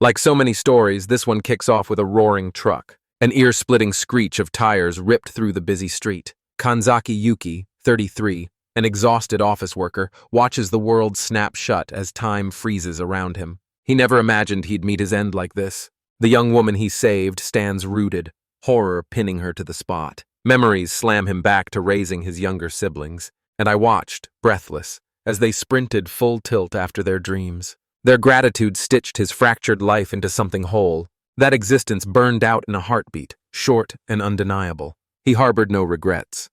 Like so many stories, this one kicks off with a roaring truck. An ear-splitting screech of tires ripped through the busy street. Kanzaki Yuki, 33, an exhausted office worker, watches the world snap shut as time freezes around him. He never imagined he'd meet his end like this. The young woman he saved stands rooted, horror pinning her to the spot. Memories slam him back to raising his younger siblings, and I watched, breathless, as they sprinted full tilt after their dreams. Their gratitude stitched his fractured life into something whole. That existence burned out in a heartbeat, short and undeniable. He harbored no regrets.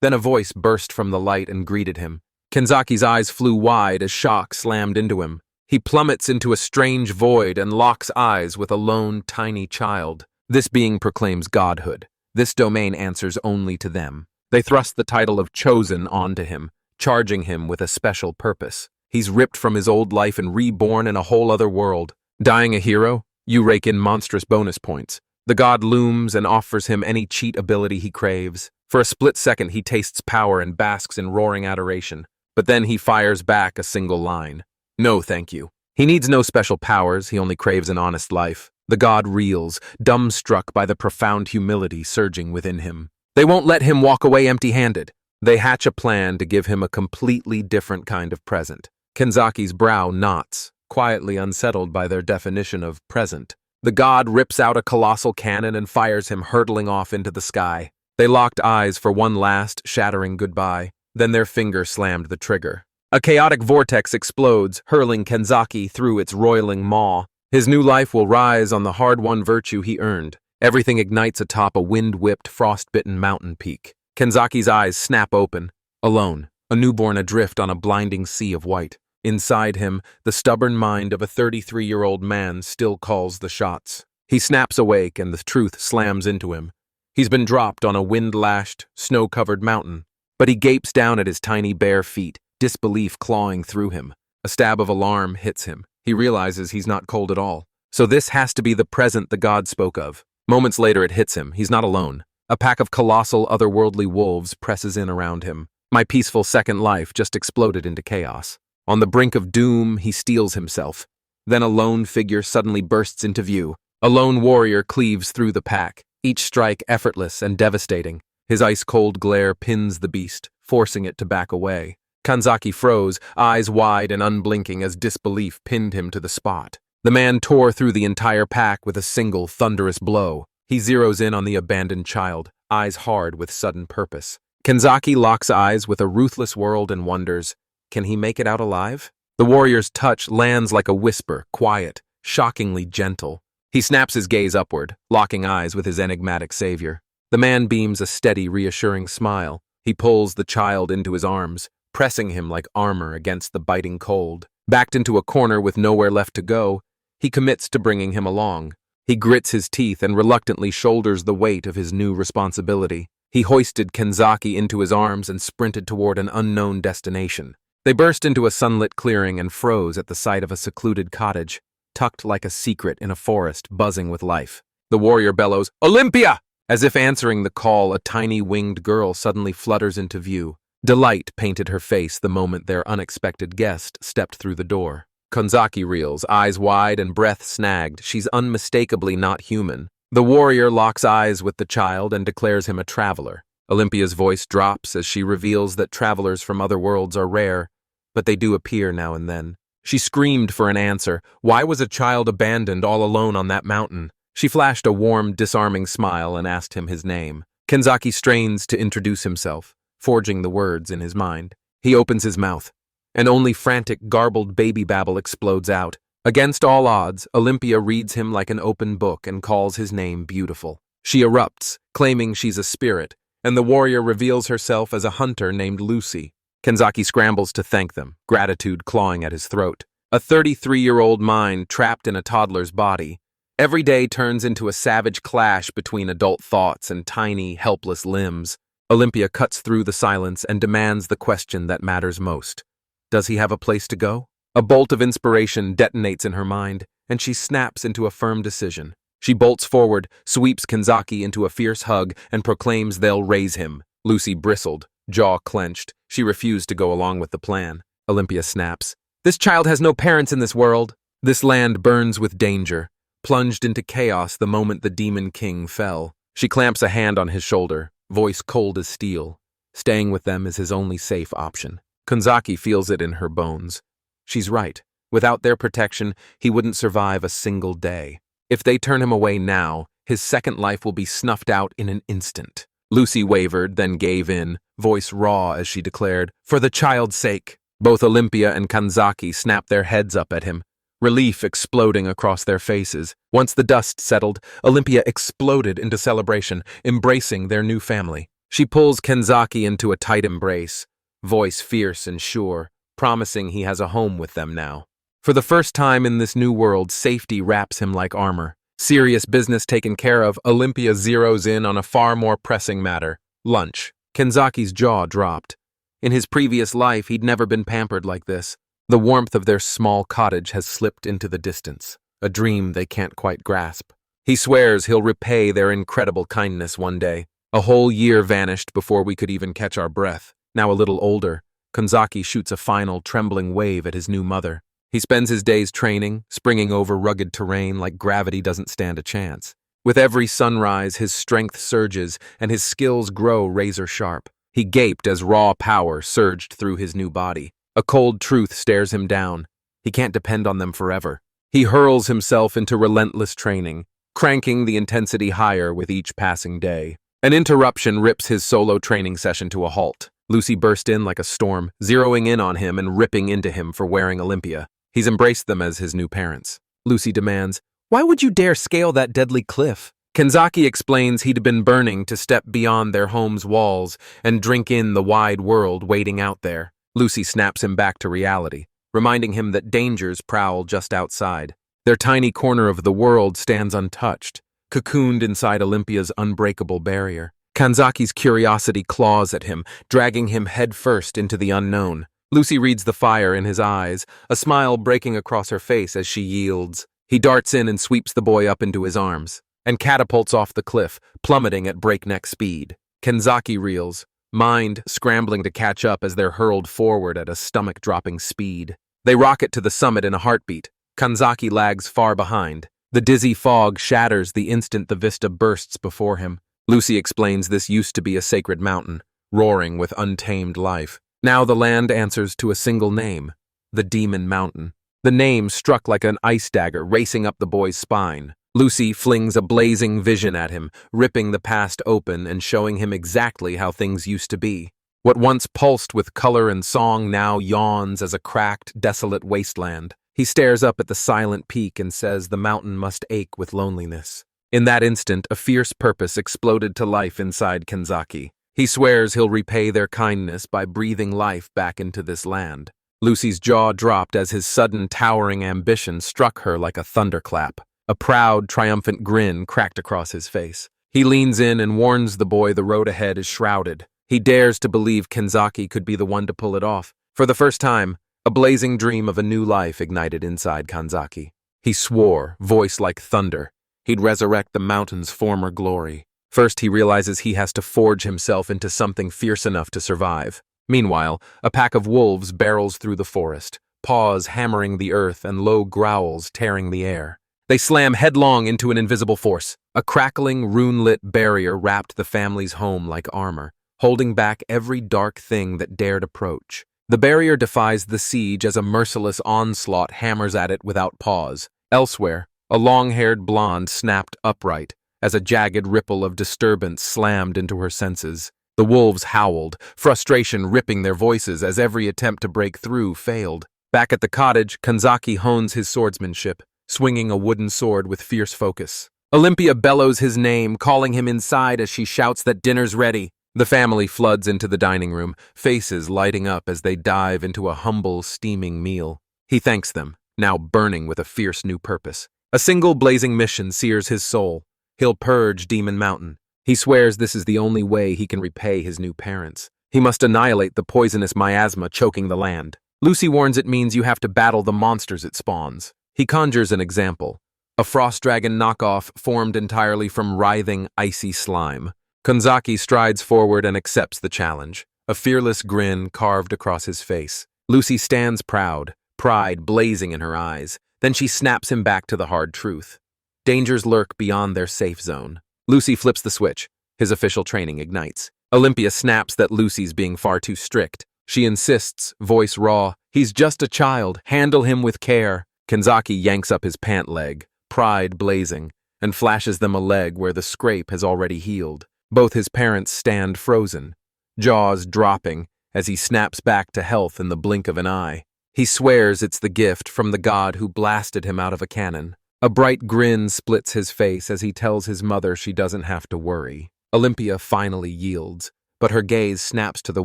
Then a voice burst from the light and greeted him. Kenzaki's eyes flew wide as shock slammed into him. He plummets into a strange void and locks eyes with a lone, tiny child. This being proclaims godhood. This domain answers only to them. They thrust the title of Chosen onto him, charging him with a special purpose. He's ripped from his old life and reborn in a whole other world. Dying a hero? You rake in monstrous bonus points. The god looms and offers him any cheat ability he craves. For a split second, he tastes power and basks in roaring adoration. But then he fires back a single line. No, thank you. He needs no special powers, he only craves an honest life. The god reels, dumbstruck by the profound humility surging within him. They won't let him walk away empty-handed. They hatch a plan to give him a completely different kind of present. Kenzaki's brow knots, quietly unsettled by their definition of present. The god rips out a colossal cannon and fires him hurtling off into the sky. They locked eyes for one last, shattering goodbye. Then their finger slammed the trigger. A chaotic vortex explodes, hurling Kenzaki through its roiling maw. His new life will rise on the hard-won virtue he earned. Everything ignites atop a wind-whipped, frost-bitten mountain peak. Kenzaki's eyes snap open. Alone, a newborn adrift on a blinding sea of white. Inside him, the stubborn mind of a 33-year-old man still calls the shots. He snaps awake and the truth slams into him. He's been dropped on a wind-lashed, snow-covered mountain. But he gapes down at his tiny bare feet, disbelief clawing through him. A stab of alarm hits him. He realizes he's not cold at all. So this has to be the present the god spoke of. Moments later it hits him. He's not alone. A pack of colossal, otherworldly wolves presses in around him. My peaceful second life just exploded into chaos. On the brink of doom, he steels himself. Then a lone figure suddenly bursts into view. A lone warrior cleaves through the pack, each strike effortless and devastating. His ice-cold glare pins the beast, forcing it to back away. Kanzaki froze, eyes wide and unblinking as disbelief pinned him to the spot. The man tore through the entire pack with a single thunderous blow. He zeroes in on the abandoned child, eyes hard with sudden purpose. Kenzaki locks eyes with a ruthless world and wonders, can he make it out alive? The warrior's touch lands like a whisper, quiet, shockingly gentle. He snaps his gaze upward, locking eyes with his enigmatic savior. The man beams a steady, reassuring smile. He pulls the child into his arms, pressing him like armor against the biting cold. Backed into a corner with nowhere left to go, he commits to bringing him along. He grits his teeth and reluctantly shoulders the weight of his new responsibility. He hoisted Kenzaki into his arms and sprinted toward an unknown destination. They burst into a sunlit clearing and froze at the sight of a secluded cottage, tucked like a secret in a forest buzzing with life. The warrior bellows, "Olympia!" As if answering the call, a tiny winged girl suddenly flutters into view. Delight painted her face the moment their unexpected guest stepped through the door. Kenzaki reels, eyes wide and breath snagged. She's unmistakably not human. The warrior locks eyes with the child and declares him a traveler. Olympia's voice drops as she reveals that travelers from other worlds are rare, but they do appear now and then. She screamed for an answer. Why was a child abandoned all alone on that mountain? She flashed a warm, disarming smile and asked him his name. Kenzaki strains to introduce himself, forging the words in his mind. He opens his mouth, and only frantic, garbled baby babble explodes out. Against all odds, Olympia reads him like an open book and calls his name beautiful. She erupts, claiming she's a spirit, and the warrior reveals herself as a hunter named Lucy. Kenzaki scrambles to thank them, gratitude clawing at his throat. A 33-year-old mind trapped in a toddler's body. Every day turns into a savage clash between adult thoughts and tiny, helpless limbs. Olympia cuts through the silence and demands the question that matters most. Does he have a place to go? A bolt of inspiration detonates in her mind, and she snaps into a firm decision. She bolts forward, sweeps Kenzaki into a fierce hug, and proclaims they'll raise him. Lucy bristled, jaw clenched. She refused to go along with the plan. Olympia snaps. This child has no parents in this world. This land burns with danger, plunged into chaos the moment the Demon King fell. She clamps a hand on his shoulder, voice cold as steel. Staying with them is his only safe option. Kanzaki feels it in her bones. She's right. Without their protection, he wouldn't survive a single day. If they turn him away now, his second life will be snuffed out in an instant. Lucy wavered, then gave in, voice raw as she declared, "For the child's sake." Both Olympia and Kanzaki snapped their heads up at him, relief exploding across their faces. Once the dust settled, Olympia exploded into celebration, embracing their new family. She pulls Kanzaki into a tight embrace, voice fierce and sure, promising he has a home with them now. For the first time in this new world, safety wraps him like armor. Serious business taken care of, Olympia zeroes in on a far more pressing matter: lunch. Kanzaki's jaw dropped. In his previous life, he'd never been pampered like this. The warmth of their small cottage has slipped into the distance, a dream they can't quite grasp. He swears he'll repay their incredible kindness one day. A whole year vanished before we could even catch our breath. Now a little older, Kanzaki shoots a final trembling wave at his new mother. He spends his days training, springing over rugged terrain like gravity doesn't stand a chance. With every sunrise, his strength surges and his skills grow razor sharp. He gaped as raw power surged through his new body. A cold truth stares him down. He can't depend on them forever. He hurls himself into relentless training, cranking the intensity higher with each passing day. An interruption rips his solo training session to a halt. Lucy burst in like a storm, zeroing in on him and ripping into him for wearing Olympia. He's embraced them as his new parents. Lucy demands, "Why would you dare scale that deadly cliff?" Kanzaki explains he'd been burning to step beyond their home's walls and drink in the wide world waiting out there. Lucy snaps him back to reality, reminding him that dangers prowl just outside. Their tiny corner of the world stands untouched, cocooned inside Olympia's unbreakable barrier. Kanzaki's curiosity claws at him, dragging him headfirst into the unknown. Lucy reads the fire in his eyes, a smile breaking across her face as she yields. He darts in and sweeps the boy up into his arms, and catapults off the cliff, plummeting at breakneck speed. Kanzaki reels, mind scrambling to catch up as they're hurled forward at a stomach-dropping speed. They rocket to the summit in a heartbeat. Kanzaki lags far behind. The dizzy fog shatters the instant the vista bursts before him. Lucy explains this used to be a sacred mountain, roaring with untamed life. Now the land answers to a single name, the Demon Mountain. The name struck like an ice dagger racing up the boy's spine. Lucy flings a blazing vision at him, ripping the past open and showing him exactly how things used to be. What once pulsed with color and song now yawns as a cracked, desolate wasteland. He stares up at the silent peak and says the mountain must ache with loneliness. In that instant, a fierce purpose exploded to life inside Kanzaki. He swears he'll repay their kindness by breathing life back into this land. Lucy's jaw dropped as his sudden towering ambition struck her like a thunderclap. A proud, triumphant grin cracked across his face. He leans in and warns the boy the road ahead is shrouded. He dares to believe Kanzaki could be the one to pull it off. For the first time, a blazing dream of a new life ignited inside Kanzaki. He swore, voice like thunder. He'd resurrect the mountain's former glory. First, he realizes he has to forge himself into something fierce enough to survive. Meanwhile, a pack of wolves barrels through the forest, paws hammering the earth and low growls tearing the air. They slam headlong into an invisible force. A crackling, rune-lit barrier wrapped the family's home like armor, holding back every dark thing that dared approach. The barrier defies the siege as a merciless onslaught hammers at it without pause. Elsewhere, a long-haired blonde snapped upright as a jagged ripple of disturbance slammed into her senses. The wolves howled, frustration ripping their voices as every attempt to break through failed. Back at the cottage, Kanzaki hones his swordsmanship, swinging a wooden sword with fierce focus. Olympia bellows his name, calling him inside as she shouts that dinner's ready. The family floods into the dining room, faces lighting up as they dive into a humble, steaming meal. He thanks them, now burning with a fierce new purpose. A single blazing mission sears his soul. He'll purge Demon Mountain. He swears this is the only way he can repay his new parents. He must annihilate the poisonous miasma choking the land. Lucy warns it means you have to battle the monsters it spawns. He conjures an example. A frost dragon knockoff formed entirely from writhing, icy slime. Kanzaki strides forward and accepts the challenge, a fearless grin carved across his face. Lucy stands proud, pride blazing in her eyes. Then she snaps him back to the hard truth. Dangers lurk beyond their safe zone. Lucy flips the switch. His official training ignites. Olympia snaps that Lucy's being far too strict. She insists, voice raw, "He's just a child, handle him with care." Kenzaki yanks up his pant leg, pride blazing, and flashes them a leg where the scrape has already healed. Both his parents stand frozen, jaws dropping as he snaps back to health in the blink of an eye. He swears it's the gift from the god who blasted him out of a cannon. A bright grin splits his face as he tells his mother she doesn't have to worry. Olympia finally yields, but her gaze snaps to the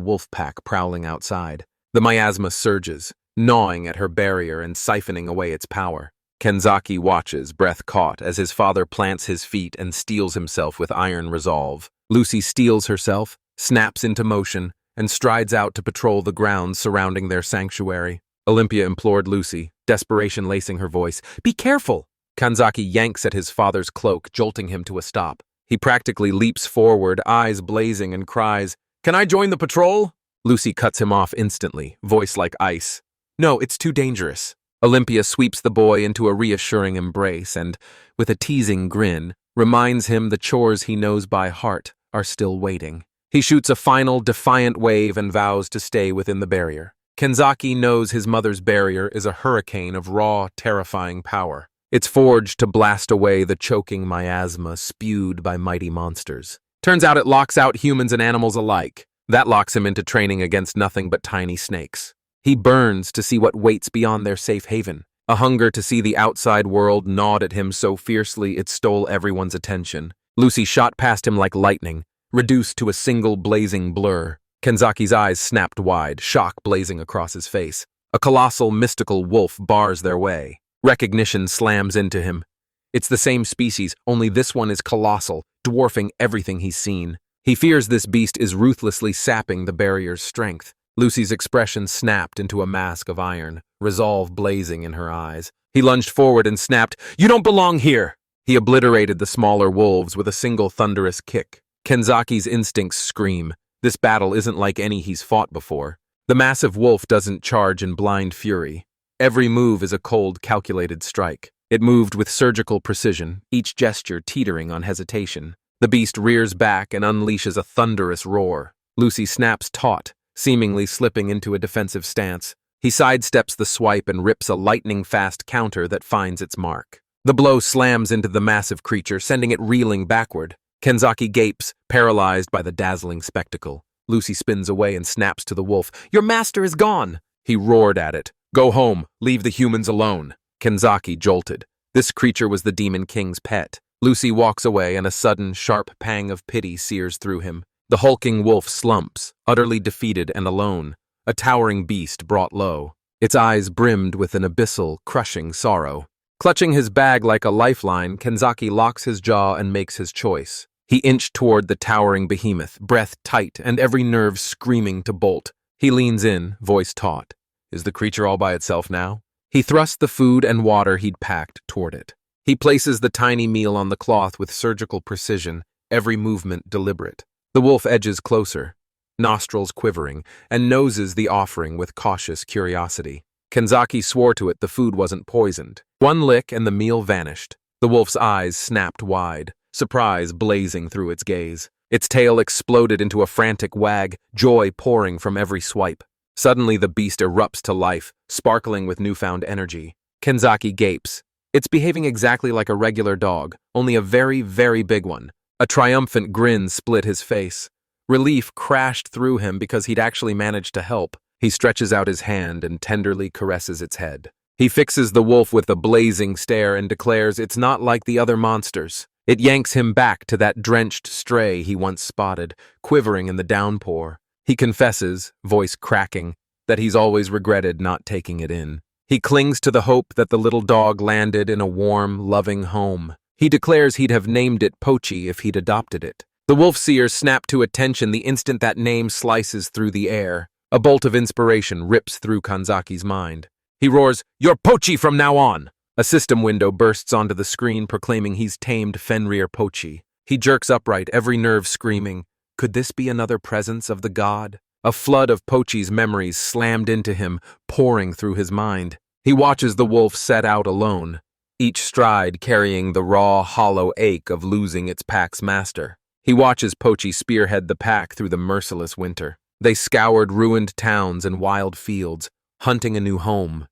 wolf pack prowling outside. The miasma surges, gnawing at her barrier and siphoning away its power. Kenzaki watches, breath caught, as his father plants his feet and steels himself with iron resolve. Lucy steels herself, snaps into motion, and strides out to patrol the grounds surrounding their sanctuary. Olympia implored Lucy, desperation lacing her voice, "Be careful!" Kenzaki yanks at his father's cloak, jolting him to a stop. He practically leaps forward, eyes blazing, and cries, "Can I join the patrol?" Lucy cuts him off instantly, voice like ice. "No, it's too dangerous." Olympia sweeps the boy into a reassuring embrace and, with a teasing grin, reminds him the chores he knows by heart are still waiting. He shoots a final, defiant wave and vows to stay within the barrier. Kenzaki knows his mother's barrier is a hurricane of raw, terrifying power. It's forged to blast away the choking miasma spewed by mighty monsters. Turns out it locks out humans and animals alike. That locks him into training against nothing but tiny snakes. He burns to see what waits beyond their safe haven. A hunger to see the outside world gnawed at him so fiercely it stole everyone's attention. Lucy shot past him like lightning, reduced to a single blazing blur. Kenzaki's eyes snapped wide, shock blazing across his face. A colossal, mystical wolf bars their way. Recognition slams into him. It's the same species, only this one is colossal, dwarfing everything he's seen. He fears this beast is ruthlessly sapping the barrier's strength. Lucy's expression snapped into a mask of iron, resolve blazing in her eyes. He lunged forward and snapped, "You don't belong here!" He obliterated the smaller wolves with a single thunderous kick. Kenzaki's instincts scream. This battle isn't like any he's fought before. The massive wolf doesn't charge in blind fury. Every move is a cold, calculated strike. It moved with surgical precision, each gesture teetering on hesitation. The beast rears back and unleashes a thunderous roar. Lucy snaps taut, seemingly slipping into a defensive stance. He sidesteps the swipe and rips a lightning-fast counter that finds its mark. The blow slams into the massive creature, sending it reeling backward. Kenzaki gapes, paralyzed by the dazzling spectacle. Lucy spins away and snaps to the wolf. "Your master is gone!" He roared at it. "Go home, leave the humans alone." Kenzaki jolted. This creature was the Demon King's pet. Lucy walks away and a sudden, sharp pang of pity sears through him. The hulking wolf slumps, utterly defeated and alone, a towering beast brought low. Its eyes brimmed with an abyssal, crushing sorrow. Clutching his bag like a lifeline, Kenzaki locks his jaw and makes his choice. He inched toward the towering behemoth, breath tight and every nerve screaming to bolt. He leans in, voice taut. Is the creature all by itself now? He thrusts the food and water he'd packed toward it. He places the tiny meal on the cloth with surgical precision, every movement deliberate. The wolf edges closer, nostrils quivering, and noses the offering with cautious curiosity. Kenzaki swore to it the food wasn't poisoned. One lick and the meal vanished. The wolf's eyes snapped wide, surprise blazing through its gaze. Its tail exploded into a frantic wag, joy pouring from every swipe. Suddenly the beast erupts to life, sparkling with newfound energy. Kenzaki gapes. It's behaving exactly like a regular dog, only a very, very big one. A triumphant grin split his face. Relief crashed through him because he'd actually managed to help. He stretches out his hand and tenderly caresses its head. He fixes the wolf with a blazing stare and declares it's not like the other monsters. It yanks him back to that drenched stray he once spotted, quivering in the downpour. He confesses, voice cracking, that he's always regretted not taking it in. He clings to the hope that the little dog landed in a warm, loving home. He declares he'd have named it Pochi if he'd adopted it. The wolf-seers snap to attention the instant that name slices through the air. A bolt of inspiration rips through Kanzaki's mind. He roars, "You're Pochi from now on!" A system window bursts onto the screen proclaiming he's tamed Fenrir Pochi. He jerks upright, every nerve screaming, could this be another presence of the god? A flood of Pochi's memories slammed into him, pouring through his mind. He watches the wolf set out alone, each stride carrying the raw, hollow ache of losing its pack's master. He watches Pochi spearhead the pack through the merciless winter. They scoured ruined towns and wild fields, hunting a new home,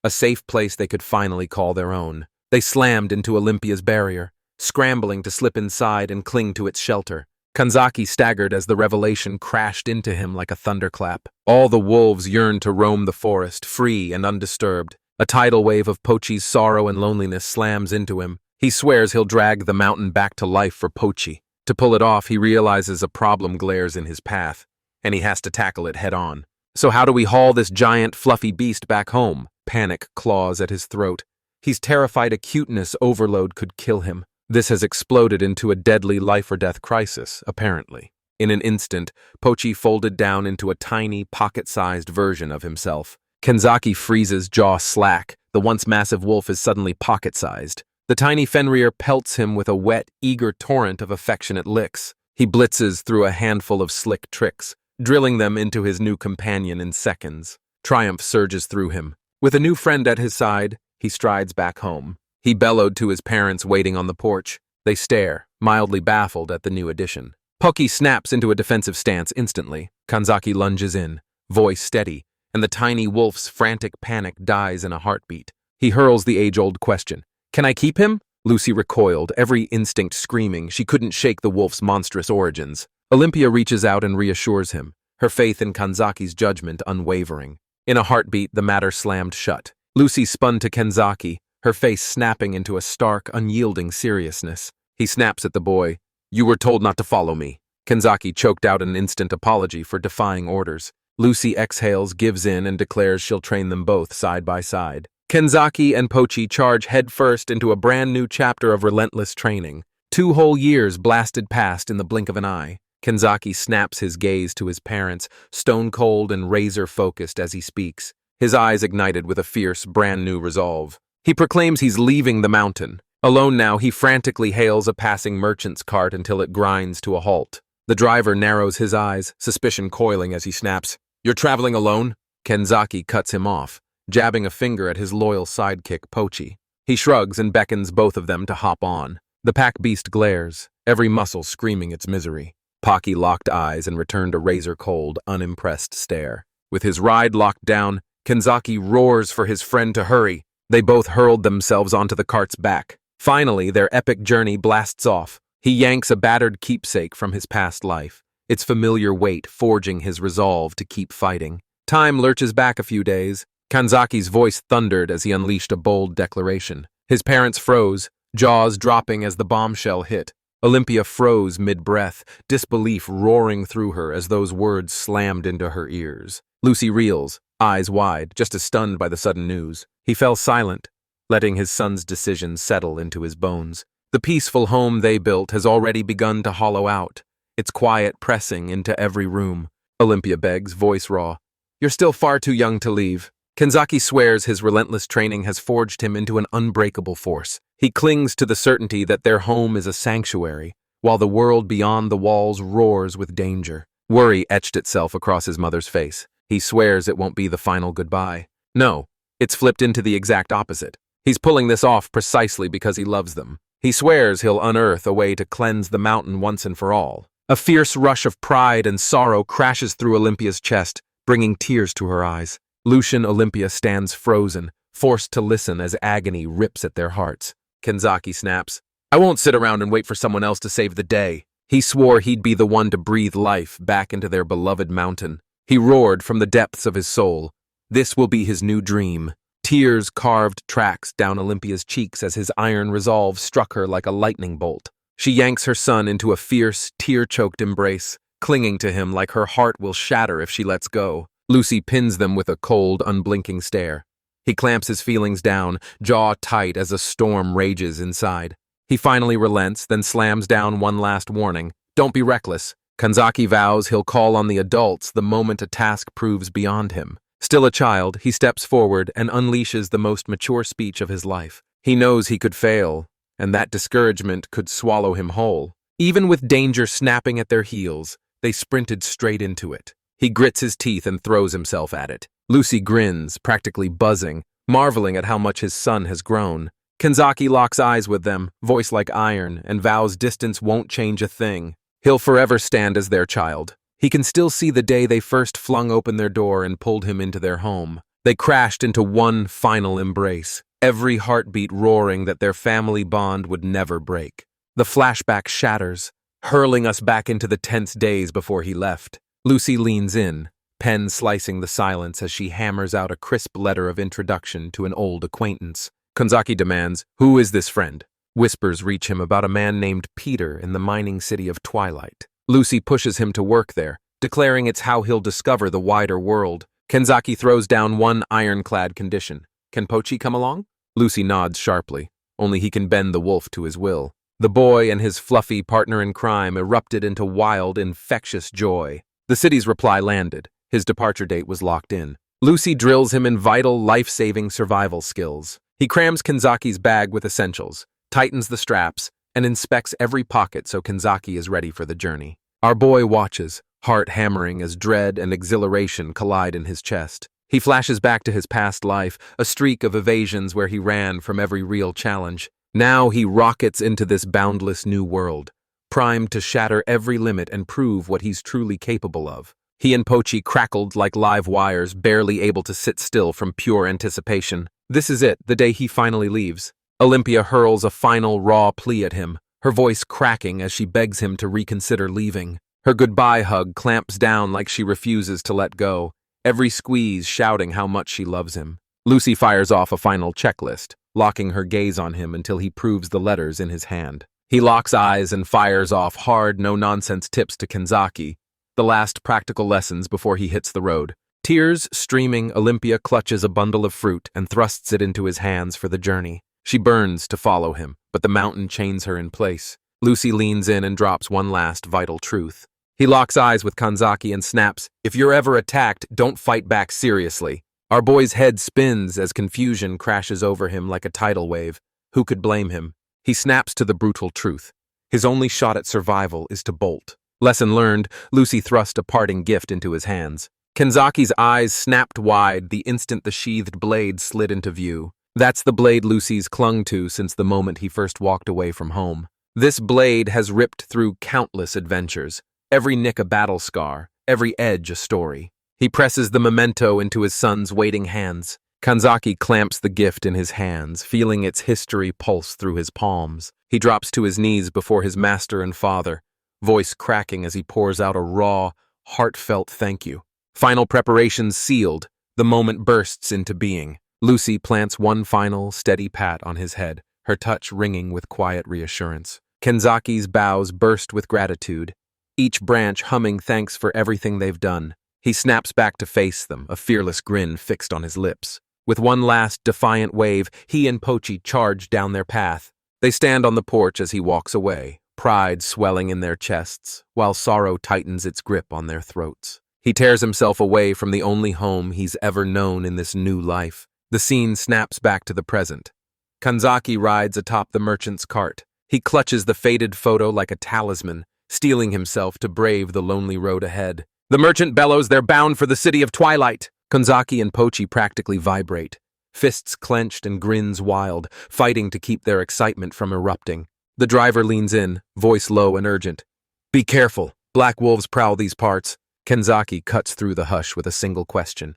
a safe place they could finally call their own. They slammed into Olympia's barrier, scrambling to slip inside and cling to its shelter. Kanzaki staggered as the revelation crashed into him like a thunderclap. All the wolves yearned to roam the forest, free and undisturbed. A tidal wave of Pochi's sorrow and loneliness slams into him. He swears he'll drag the mountain back to life for Pochi. To pull it off, he realizes a problem glares in his path, and he has to tackle it head-on. So how do we haul this giant, fluffy beast back home? Panic claws at his throat. He's terrified a cuteness overload could kill him. This has exploded into a deadly life-or-death crisis, apparently. In an instant, Pochi folded down into a tiny, pocket-sized version of himself. Kanzaki freezes, jaw slack. The once massive wolf is suddenly pocket-sized. The tiny Fenrir pelts him with a wet, eager torrent of affectionate licks. He blitzes through a handful of slick tricks, drilling them into his new companion in seconds. Triumph surges through him. With a new friend at his side, he strides back home. He bellowed to his parents waiting on the porch. They stare, mildly baffled at the new addition. Pochi snaps into a defensive stance instantly. Kanzaki lunges in, voice steady, and the tiny wolf's frantic panic dies in a heartbeat. He hurls the age-old question. "Can I keep him?" Lucy recoiled, every instinct screaming. She couldn't shake the wolf's monstrous origins. Olympia reaches out and reassures him, her faith in Kanzaki's judgment unwavering. In a heartbeat, the matter slammed shut. Lucy spun to Kanzaki, her face snapping into a stark, unyielding seriousness. He snaps at the boy. "You were told not to follow me." Kanzaki choked out an instant apology for defying orders. Lucy exhales, gives in, and declares she'll train them both side by side. Kanzaki and Pochi charge headfirst into a brand new chapter of relentless training. 2 whole years blasted past in the blink of an eye. Kanzaki snaps his gaze to his parents, stone-cold and razor-focused as he speaks, his eyes ignited with a fierce, brand-new resolve. He proclaims he's leaving the mountain. Alone now, he frantically hails a passing merchant's cart until it grinds to a halt. The driver narrows his eyes, suspicion coiling as he snaps, "You're traveling alone?" Kanzaki cuts him off, jabbing a finger at his loyal sidekick, Pochi. He shrugs and beckons both of them to hop on. The pack beast glares, every muscle screaming its misery. Pochi locked eyes and returned a razor-cold, unimpressed stare. With his ride locked down, Kanzaki roars for his friend to hurry. They both hurled themselves onto the cart's back. Finally, their epic journey blasts off. He yanks a battered keepsake from his past life, its familiar weight forging his resolve to keep fighting. Time lurches back a few days. Kanzaki's voice thundered as he unleashed a bold declaration. His parents froze, jaws dropping as the bombshell hit. Olympia froze mid-breath, disbelief roaring through her as those words slammed into her ears. Lucy reels, eyes wide, just as stunned by the sudden news. He fell silent, letting his son's decision settle into his bones. The peaceful home they built has already begun to hollow out, its quiet pressing into every room. Olympia begs, voice raw, "You're still far too young to leave." Kanzaki swears his relentless training has forged him into an unbreakable force. He clings to the certainty that their home is a sanctuary, while the world beyond the walls roars with danger. Worry etched itself across his mother's face. He swears it won't be the final goodbye. No, it's flipped into the exact opposite. He's pulling this off precisely because he loves them. He swears he'll unearth a way to cleanse the mountain once and for all. A fierce rush of pride and sorrow crashes through Olympia's chest, bringing tears to her eyes. Lucian Olympia stands frozen, forced to listen as agony rips at their hearts. Kanzaki snaps, "I won't sit around and wait for someone else to save the day." He swore he'd be the one to breathe life back into their beloved mountain. He roared from the depths of his soul. This will be his new dream. Tears carved tracks down Olympia's cheeks as his iron resolve struck her like a lightning bolt. She yanks her son into a fierce, tear-choked embrace, clinging to him like her heart will shatter if she lets go. Lucy pins them with a cold, unblinking stare. He clamps his feelings down, jaw tight as a storm rages inside. He finally relents, then slams down one last warning. "Don't be reckless." Kanzaki vows he'll call on the adults the moment a task proves beyond him. Still a child, he steps forward and unleashes the most mature speech of his life. He knows he could fail, and that discouragement could swallow him whole. Even with danger snapping at their heels, they sprinted straight into it. He grits his teeth and throws himself at it. Lucy grins, practically buzzing, marveling at how much his son has grown. Kanzaki locks eyes with them, voice like iron, and vows distance won't change a thing. He'll forever stand as their child. He can still see the day they first flung open their door and pulled him into their home. They crashed into one final embrace, every heartbeat roaring that their family bond would never break. The flashback shatters, hurling us back into the tense days before he left. Lucy leans in, pen slicing the silence as she hammers out a crisp letter of introduction to an old acquaintance. Kanzaki demands, "Who is this friend?" Whispers reach him about a man named Peter in the mining city of Twilight. Lucy pushes him to work there, declaring it's how he'll discover the wider world. Kanzaki throws down one ironclad condition. "Can Pochi come along?" Lucy nods sharply. Only he can bend the wolf to his will. The boy and his fluffy partner in crime erupted into wild, infectious joy. The city's reply landed. His departure date was locked in. Lucy drills him in vital, life-saving survival skills. He crams Kanzaki's bag with essentials, tightens the straps, and inspects every pocket so Kanzaki is ready for the journey. Our boy watches, heart hammering as dread and exhilaration collide in his chest. He flashes back to his past life, a streak of evasions where he ran from every real challenge. Now he rockets into this boundless new world, primed to shatter every limit and prove what he's truly capable of. He and Pochi crackled like live wires, barely able to sit still from pure anticipation. This is it, the day he finally leaves. Olympia hurls a final raw plea at him, her voice cracking as she begs him to reconsider leaving. Her goodbye hug clamps down like she refuses to let go, every squeeze shouting how much she loves him. Lucy fires off a final checklist, locking her gaze on him until he proves the letters in his hand. He locks eyes and fires off hard, no-nonsense tips to Kanzaki, the last practical lessons before he hits the road. Tears streaming, Olympia clutches a bundle of fruit and thrusts it into his hands for the journey. She burns to follow him, but the mountain chains her in place. Lucy leans in and drops one last vital truth. He locks eyes with Kanzaki and snaps, "If you're ever attacked, don't fight back seriously." Our boy's head spins as confusion crashes over him like a tidal wave. Who could blame him? He snaps to the brutal truth. His only shot at survival is to bolt. Lesson learned, Lucy thrust a parting gift into his hands. Kanzaki's eyes snapped wide the instant the sheathed blade slid into view. That's the blade Lucy's clung to since the moment he first walked away from home. This blade has ripped through countless adventures, every nick a battle scar, every edge a story. He presses the memento into his son's waiting hands. Kanzaki clamps the gift in his hands, feeling its history pulse through his palms. He drops to his knees before his master and father, voice cracking as he pours out a raw, heartfelt thank you. Final preparations sealed, the moment bursts into being. Lucy plants one final, steady pat on his head, her touch ringing with quiet reassurance. Kanzaki's bows burst with gratitude, each branch humming thanks for everything they've done. He snaps back to face them, a fearless grin fixed on his lips. With one last defiant wave, he and Pochi charge down their path. They stand on the porch as he walks away, pride swelling in their chests, while sorrow tightens its grip on their throats. He tears himself away from the only home he's ever known in this new life. The scene snaps back to the present. Kanzaki rides atop the merchant's cart. He clutches the faded photo like a talisman, steeling himself to brave the lonely road ahead. The merchant bellows they're bound for the city of Twilight. Kanzaki and Pochi practically vibrate, fists clenched and grins wild, fighting to keep their excitement from erupting. The driver leans in, voice low and urgent. "Be careful. Black wolves prowl these parts." Kanzaki cuts through the hush with a single question.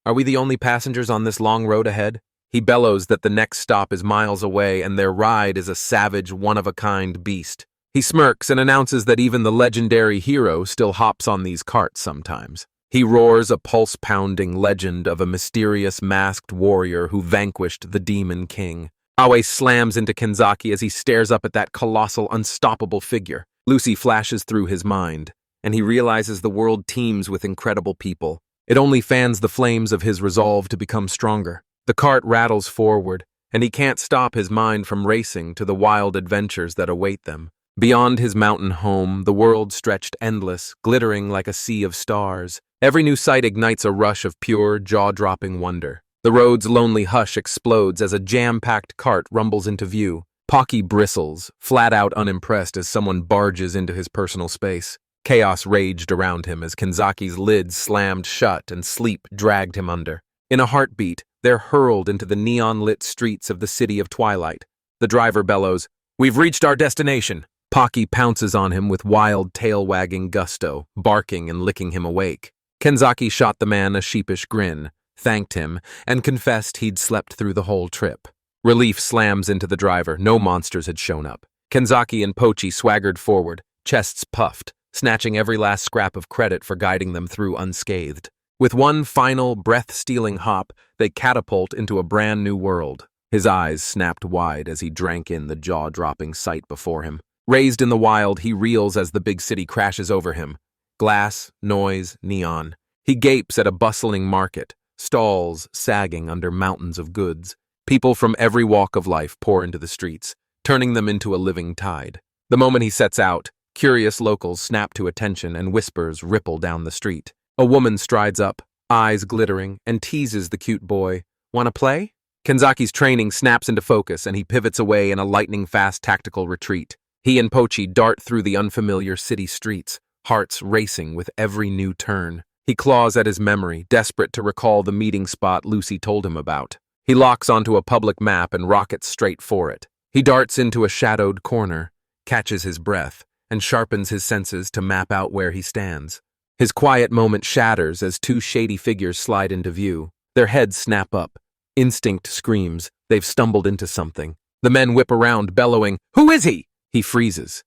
"Are we the only passengers on this long road ahead?" He bellows that the next stop is miles away and their ride is a savage, one-of-a-kind beast. He smirks and announces that even the legendary hero still hops on these carts sometimes. He roars a pulse-pounding legend of a mysterious masked warrior who vanquished the Demon King. Awe slams into Kanzaki as he stares up at that colossal, unstoppable figure. Lucy flashes through his mind, and he realizes the world teems with incredible people. It only fans the flames of his resolve to become stronger. The cart rattles forward, and he can't stop his mind from racing to the wild adventures that await them. Beyond his mountain home, the world stretched endless, glittering like a sea of stars. Every new sight ignites a rush of pure, jaw-dropping wonder. The road's lonely hush explodes as a jam-packed cart rumbles into view. Kaki bristles, flat-out unimpressed as someone barges into his personal space. Chaos raged around him as Kanzaki's lids slammed shut and sleep dragged him under. In a heartbeat, they're hurled into the neon-lit streets of the city of Twilight. The driver bellows, "We've reached our destination." Kaki pounces on him with wild, tail-wagging gusto, barking and licking him awake. Kenzaki shot the man a sheepish grin, thanked him, and confessed he'd slept through the whole trip. Relief slams into the driver. No monsters had shown up. Kenzaki and Pochi swaggered forward, chests puffed, snatching every last scrap of credit for guiding them through unscathed. With one final, breath-stealing hop, they catapult into a brand new world. His eyes snapped wide as he drank in the jaw-dropping sight before him. Raised in the wild, he reels as the big city crashes over him. Glass, noise, neon. He gapes at a bustling market, stalls sagging under mountains of goods. People from every walk of life pour into the streets, turning them into a living tide. The moment he sets out, curious locals snap to attention and whispers ripple down the street. A woman strides up, eyes glittering, and teases the cute boy. "Wanna play?" Kenzaki's training snaps into focus and he pivots away in a lightning-fast tactical retreat. He and Pochi dart through the unfamiliar city streets, hearts racing with every new turn. He claws at his memory, desperate to recall the meeting spot Lucy told him about. He locks onto a public map and rockets straight for it. He darts into a shadowed corner, catches his breath, and sharpens his senses to map out where he stands. His quiet moment shatters as two shady figures slide into view. Their heads snap up. Instinct screams, they've stumbled into something. The men whip around, bellowing, "Who is he?" He freezes.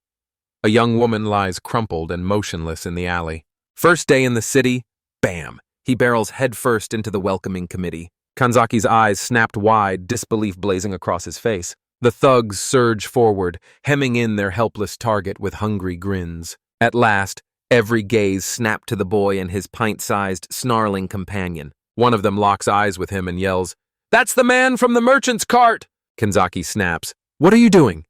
A young woman lies crumpled and motionless in the alley. First day in the city, bam! He barrels headfirst into the welcoming committee. Kanzaki's eyes snapped wide, disbelief blazing across his face. The thugs surge forward, hemming in their helpless target with hungry grins. At last, every gaze snapped to the boy and his pint-sized, snarling companion. One of them locks eyes with him and yells, "That's the man from the merchant's cart!" Kenzaki snaps, "What are you doing?"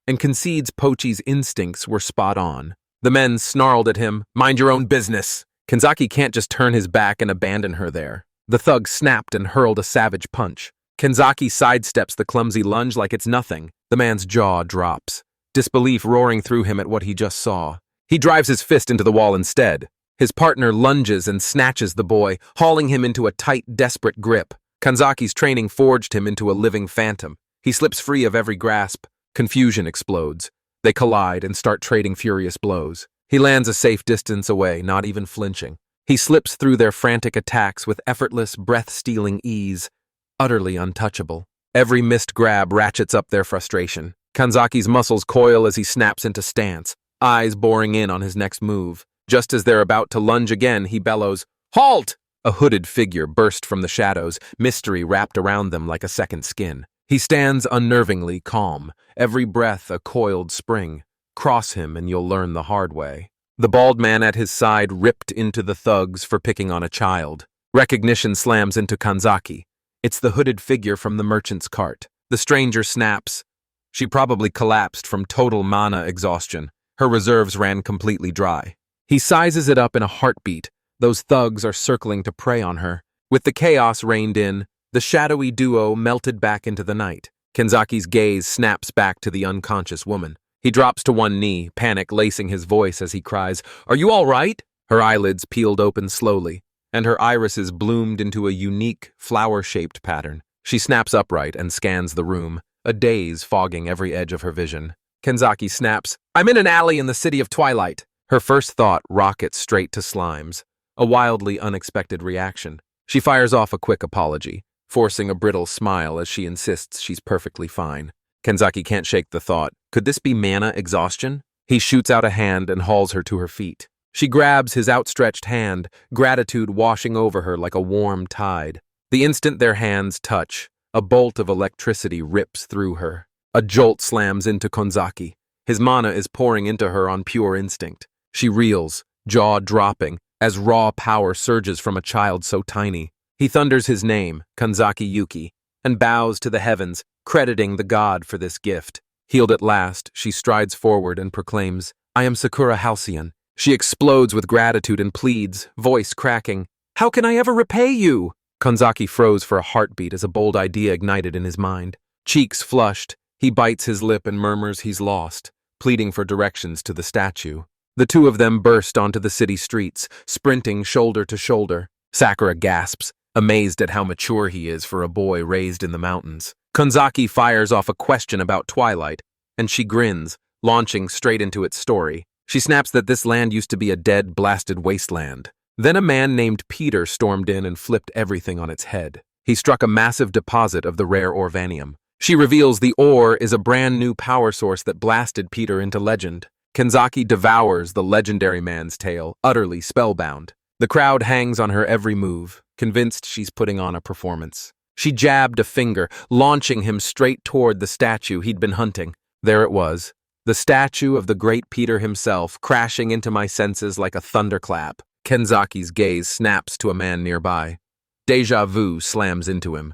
And concedes Pochi's instincts were spot on. The men snarled at him, "Mind your own business." Kenzaki can't just turn his back and abandon her there. The thug snapped and hurled a savage punch. Kenzaki sidesteps the clumsy lunge like it's nothing. The man's jaw drops, disbelief roaring through him at what he just saw. He drives his fist into the wall instead. His partner lunges and snatches the boy, hauling him into a tight, desperate grip. Kanzaki's training forged him into a living phantom. He slips free of every grasp. Confusion explodes. They collide and start trading furious blows. He lands a safe distance away, not even flinching. He slips through their frantic attacks with effortless, breath-stealing ease, utterly untouchable. Every missed grab ratchets up their frustration. Kanzaki's muscles coil as he snaps into stance, eyes boring in on his next move. Just as they're about to lunge again, he bellows, "Halt!" A hooded figure burst from the shadows, mystery wrapped around them like a second skin. He stands unnervingly calm, every breath a coiled spring. Cross him and you'll learn the hard way. The bald man at his side ripped into the thugs for picking on a child. Recognition slams into Kanzaki. It's the hooded figure from the merchant's cart. The stranger snaps. She probably collapsed from total mana exhaustion. Her reserves ran completely dry. He sizes it up in a heartbeat. Those thugs are circling to prey on her. With the chaos reined in, the shadowy duo melted back into the night. Kenzaki's gaze snaps back to the unconscious woman. He drops to one knee, panic lacing his voice as he cries, "Are you all right?" Her eyelids peeled open slowly, and her irises bloomed into a unique, flower-shaped pattern. She snaps upright and scans the room, a daze fogging every edge of her vision. Kenzaki snaps, "I'm in an alley in the city of Twilight." Her first thought rockets straight to Slimes, a wildly unexpected reaction. She fires off a quick apology, forcing a brittle smile as she insists she's perfectly fine. Kenzaki can't shake the thought, could this be mana exhaustion? He shoots out a hand and hauls her to her feet. She grabs his outstretched hand, gratitude washing over her like a warm tide. The instant their hands touch, a bolt of electricity rips through her. A jolt slams into Kenzaki. His mana is pouring into her on pure instinct. She reels, jaw dropping, as raw power surges from a child so tiny. He thunders his name, Kenzaki Yuki, and bows to the heavens, crediting the god for this gift. Healed at last, she strides forward and proclaims, "I am Sakura Halcyon." She explodes with gratitude and pleads, voice cracking, "How can I ever repay you?" Kenzaki froze for a heartbeat as a bold idea ignited in his mind. Cheeks flushed, he bites his lip and murmurs he's lost, pleading for directions to the statue. The two of them burst onto the city streets, sprinting shoulder to shoulder. Sakura gasps, amazed at how mature he is for a boy raised in the mountains. Kanzaki fires off a question about Twilight, and she grins, launching straight into its story. She snaps that this land used to be a dead, blasted wasteland. Then a man named Peter stormed in and flipped everything on its head. He struck a massive deposit of the rare ore vanium. She reveals the ore is a brand new power source that blasted Peter into legend. Kanzaki devours the legendary man's tale, utterly spellbound. The crowd hangs on her every move, convinced she's putting on a performance. She jabbed a finger, launching him straight toward the statue he'd been hunting. There it was, the statue of the great Peter himself, crashing into my senses like a thunderclap. Kanzaki's gaze snaps to a man nearby. Deja vu slams into him.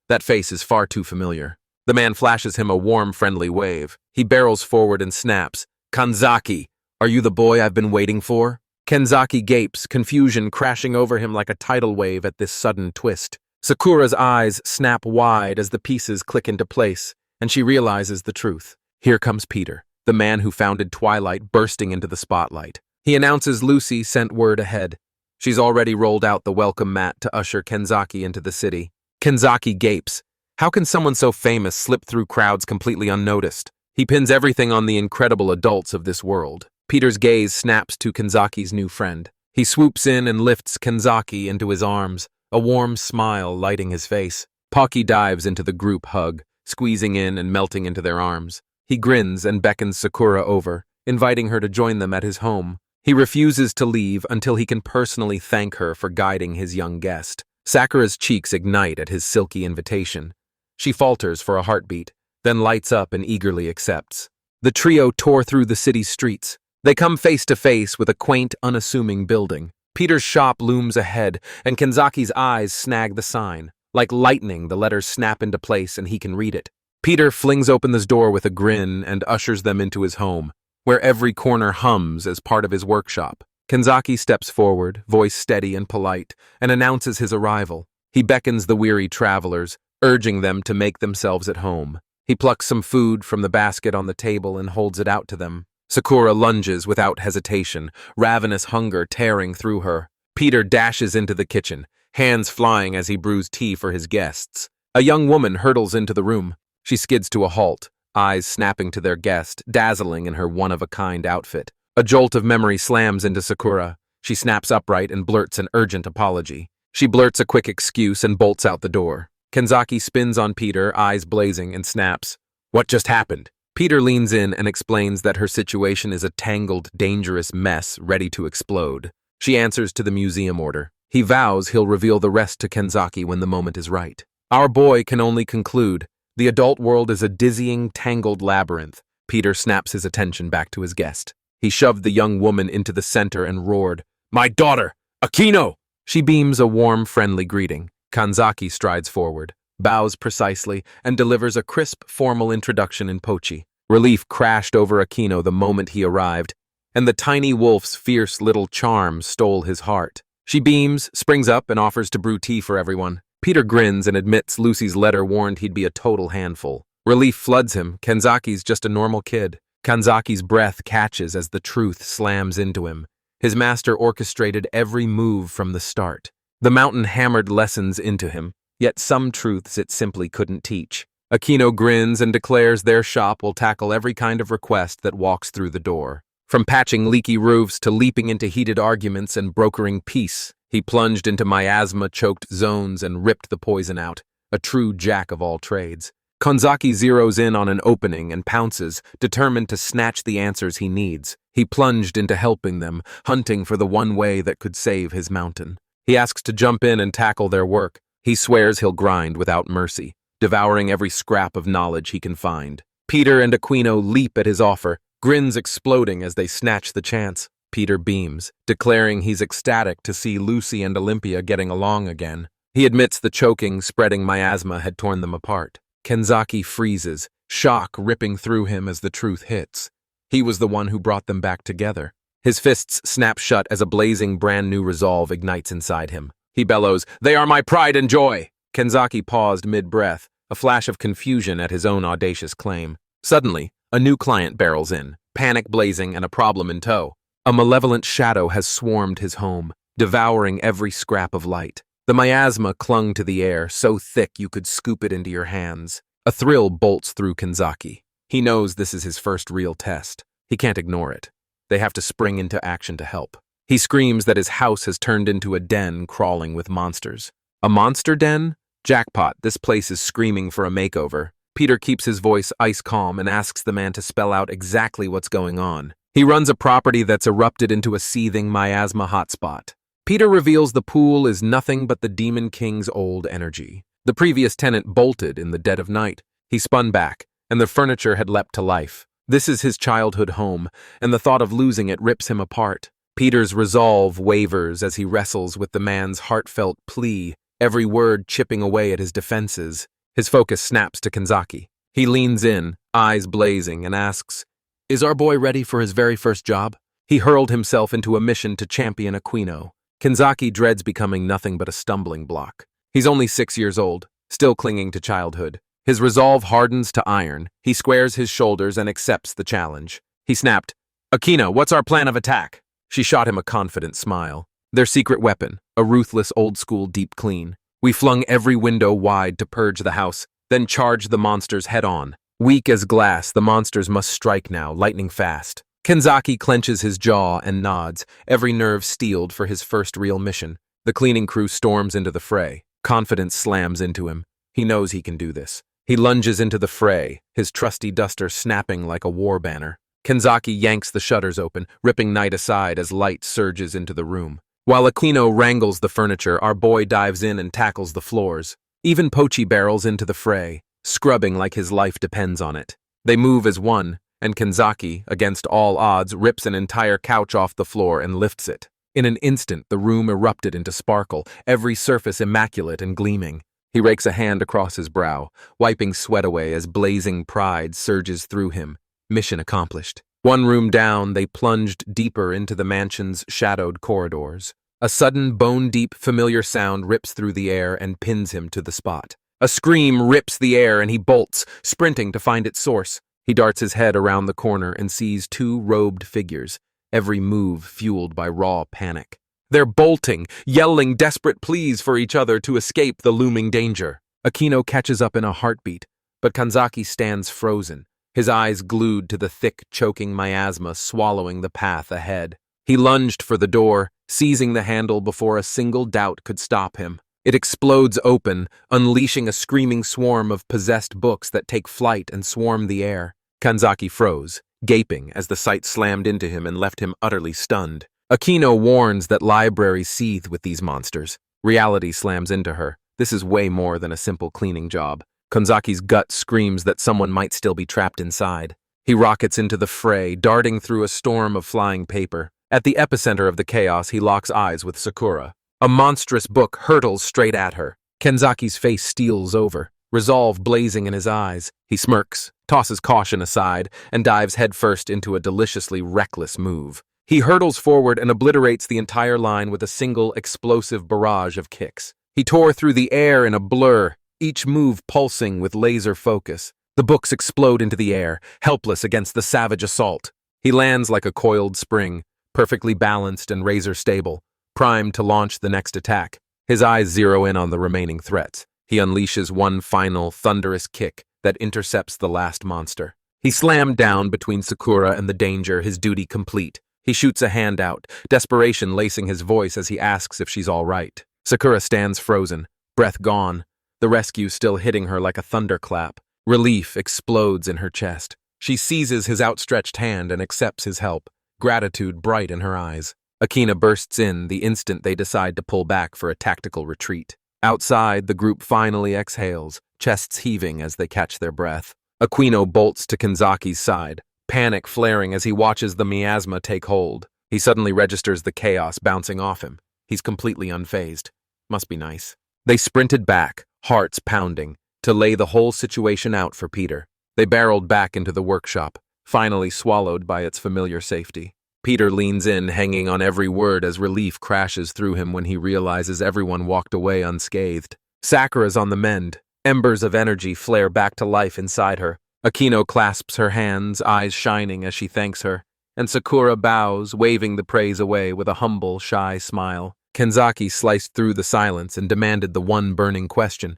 That face is far too familiar. The man flashes him a warm, friendly wave. He barrels forward and snaps. Kanzaki, are you the boy I've been waiting for? Kanzaki gapes, confusion crashing over him like a tidal wave at this sudden twist. Sakura's eyes snap wide as the pieces click into place, and she realizes the truth. Here comes Peter, the man who founded Twilight, bursting into the spotlight. He announces Lucy sent word ahead. She's already rolled out the welcome mat to usher Kanzaki into the city. Kanzaki gapes. How can someone so famous slip through crowds completely unnoticed? He pins everything on the incredible adults of this world. Peter's gaze snaps to Kanzaki's new friend. He swoops in and lifts Kanzaki into his arms, a warm smile lighting his face. Kaki dives into the group hug, squeezing in and melting into their arms. He grins and beckons Sakura over, inviting her to join them at his home. He refuses to leave until he can personally thank her for guiding his young guest. Sakura's cheeks ignite at his silky invitation. She falters for a heartbeat, then lights up and eagerly accepts. The trio tour through the city's streets. They come face to face with a quaint, unassuming building. Peter's shop looms ahead, and Kanzaki's eyes snag the sign. Like lightning, the letters snap into place and he can read it. Peter flings open the door with a grin and ushers them into his home, where every corner hums as part of his workshop. Kanzaki steps forward, voice steady and polite, and announces his arrival. He beckons the weary travelers, urging them to make themselves at home. He plucks some food from the basket on the table and holds it out to them. Sakura lunges without hesitation, ravenous hunger tearing through her. Peter dashes into the kitchen, hands flying as he brews tea for his guests. A young woman hurtles into the room. She skids to a halt, eyes snapping to their guest, dazzling in her one-of-a-kind outfit. A jolt of memory slams into Sakura. She snaps upright and blurts an urgent apology. She blurts a quick excuse and bolts out the door. Kanzaki spins on Peter, eyes blazing, and snaps. What just happened? Peter leans in and explains that her situation is a tangled, dangerous mess ready to explode. She answers to the museum order. He vows he'll reveal the rest to Kanzaki when the moment is right. Our boy can only conclude. The adult world is a dizzying, tangled labyrinth. Peter snaps his attention back to his guest. He shoved the young woman into the center and roared, "My daughter, Akino!" She beams a warm, friendly greeting. Kanzaki strides forward, bows precisely, and delivers a crisp, formal introduction in Pochi. Relief crashed over Akino the moment he arrived, and the tiny wolf's fierce little charm stole his heart. She beams, springs up, and offers to brew tea for everyone. Peter grins and admits Lucy's letter warned he'd be a total handful. Relief floods him. Kanzaki's just a normal kid. Kanzaki's breath catches as the truth slams into him. His master orchestrated every move from the start. The mountain hammered lessons into him, yet some truths it simply couldn't teach. Akino grins and declares their shop will tackle every kind of request that walks through the door. From patching leaky roofs to leaping into heated arguments and brokering peace, he plunged into miasma-choked zones and ripped the poison out, a true jack of all trades. Kanzaki zeroes in on an opening and pounces, determined to snatch the answers he needs. He plunged into helping them, hunting for the one way that could save his mountain. He asks to jump in and tackle their work. He swears he'll grind without mercy, devouring every scrap of knowledge he can find. Peter and Aquino leap at his offer, grins exploding as they snatch the chance. Peter beams, declaring he's ecstatic to see Lucy and Olympia getting along again. He admits the choking, spreading miasma had torn them apart. Kanzaki freezes, shock ripping through him as the truth hits. He was the one who brought them back together. His fists snap shut as a blazing brand new resolve ignites inside him. He bellows, "They are my pride and joy!" Kanzaki paused mid-breath, a flash of confusion at his own audacious claim. Suddenly, a new client barrels in, panic blazing and a problem in tow. A malevolent shadow has swarmed his home, devouring every scrap of light. The miasma clung to the air, so thick you could scoop it into your hands. A thrill bolts through Kanzaki. He knows this is his first real test. He can't ignore it. They have to spring into action to help. He screams that his house has turned into a den crawling with monsters. A monster den? Jackpot, this place is screaming for a makeover. Peter keeps his voice ice calm and asks the man to spell out exactly what's going on. He runs a property that's erupted into a seething miasma hotspot. Peter reveals the pool is nothing but the Demon King's old energy. The previous tenant bolted in the dead of night. He spun back, and the furniture had leapt to life. This is his childhood home, and the thought of losing it rips him apart. Peter's resolve wavers as he wrestles with the man's heartfelt plea, every word chipping away at his defenses. His focus snaps to Kanzaki. He leans in, eyes blazing, and asks, "Is our boy ready for his very first job?" He hurled himself into a mission to champion Aquino. Kanzaki dreads becoming nothing but a stumbling block. He's only 6 years old, still clinging to childhood. His resolve hardens to iron. He squares his shoulders and accepts the challenge. He snapped, "Aquino, what's our plan of attack?" She shot him a confident smile. Their secret weapon, a ruthless old-school deep clean. We flung every window wide to purge the house, then charged the monsters head-on. Weak as glass, the monsters must strike now, lightning fast. Kanzaki clenches his jaw and nods, every nerve steeled for his first real mission. The cleaning crew storms into the fray. Confidence slams into him. He knows he can do this. He lunges into the fray, his trusty duster snapping like a war banner. Kanzaki yanks the shutters open, ripping night aside as light surges into the room. While Aquino wrangles the furniture, our boy dives in and tackles the floors. Even Pochi barrels into the fray, scrubbing like his life depends on it. They move as one, and Kanzaki, against all odds, rips an entire couch off the floor and lifts it. In an instant, the room erupted into sparkle, every surface immaculate and gleaming. He rakes a hand across his brow, wiping sweat away as blazing pride surges through him. Mission accomplished. One room down, they plunged deeper into the mansion's shadowed corridors. A sudden, bone-deep, familiar sound rips through the air and pins him to the spot. A scream rips the air and he bolts, sprinting to find its source. He darts his head around the corner and sees two robed figures, every move fueled by raw panic. They're bolting, yelling desperate pleas for each other to escape the looming danger. Aquino catches up in a heartbeat, but Kanzaki stands frozen, his eyes glued to the thick, choking miasma swallowing the path ahead. He lunged for the door, seizing the handle before a single doubt could stop him. It explodes open, unleashing a screaming swarm of possessed books that take flight and swarm the air. Kanzaki froze, gaping as the sight slammed into him and left him utterly stunned. Aquino warns that libraries seethe with these monsters. Reality slams into her. This is way more than a simple cleaning job. Kanzaki's gut screams that someone might still be trapped inside. He rockets into the fray, darting through a storm of flying paper. At the epicenter of the chaos, he locks eyes with Sakura. A monstrous book hurtles straight at her. Kanzaki's face steals over, resolve blazing in his eyes. He smirks, tosses caution aside, and dives headfirst into a deliciously reckless move. He hurtles forward and obliterates the entire line with a single explosive barrage of kicks. He tore through the air in a blur, each move pulsing with laser focus. The books explode into the air, helpless against the savage assault. He lands like a coiled spring, perfectly balanced and razor stable, primed to launch the next attack. His eyes zero in on the remaining threats. He unleashes one final, thunderous kick that intercepts the last monster. He slammed down between Sakura and the danger, his duty complete. He shoots a hand out, desperation lacing his voice as he asks if she's all right. Sakura stands frozen, breath gone, the rescue still hitting her like a thunderclap. Relief explodes in her chest. She seizes his outstretched hand and accepts his help, gratitude bright in her eyes. Aquino bursts in the instant they decide to pull back for a tactical retreat. Outside, the group finally exhales, chests heaving as they catch their breath. Aquino bolts to Kanzaki's side, panic flaring as he watches the miasma take hold. He suddenly registers the chaos bouncing off him. He's completely unfazed. Must be nice. They sprinted back, hearts pounding, to lay the whole situation out for Peter. They barreled back into the workshop, finally swallowed by its familiar safety. Peter leans in, hanging on every word as relief crashes through him when he realizes everyone walked away unscathed. Sakura's on the mend. Embers of energy flare back to life inside her. Aquino clasps her hands, eyes shining as she thanks her, and Sakura bows, waving the praise away with a humble, shy smile. Kanzaki sliced through the silence and demanded the one burning question.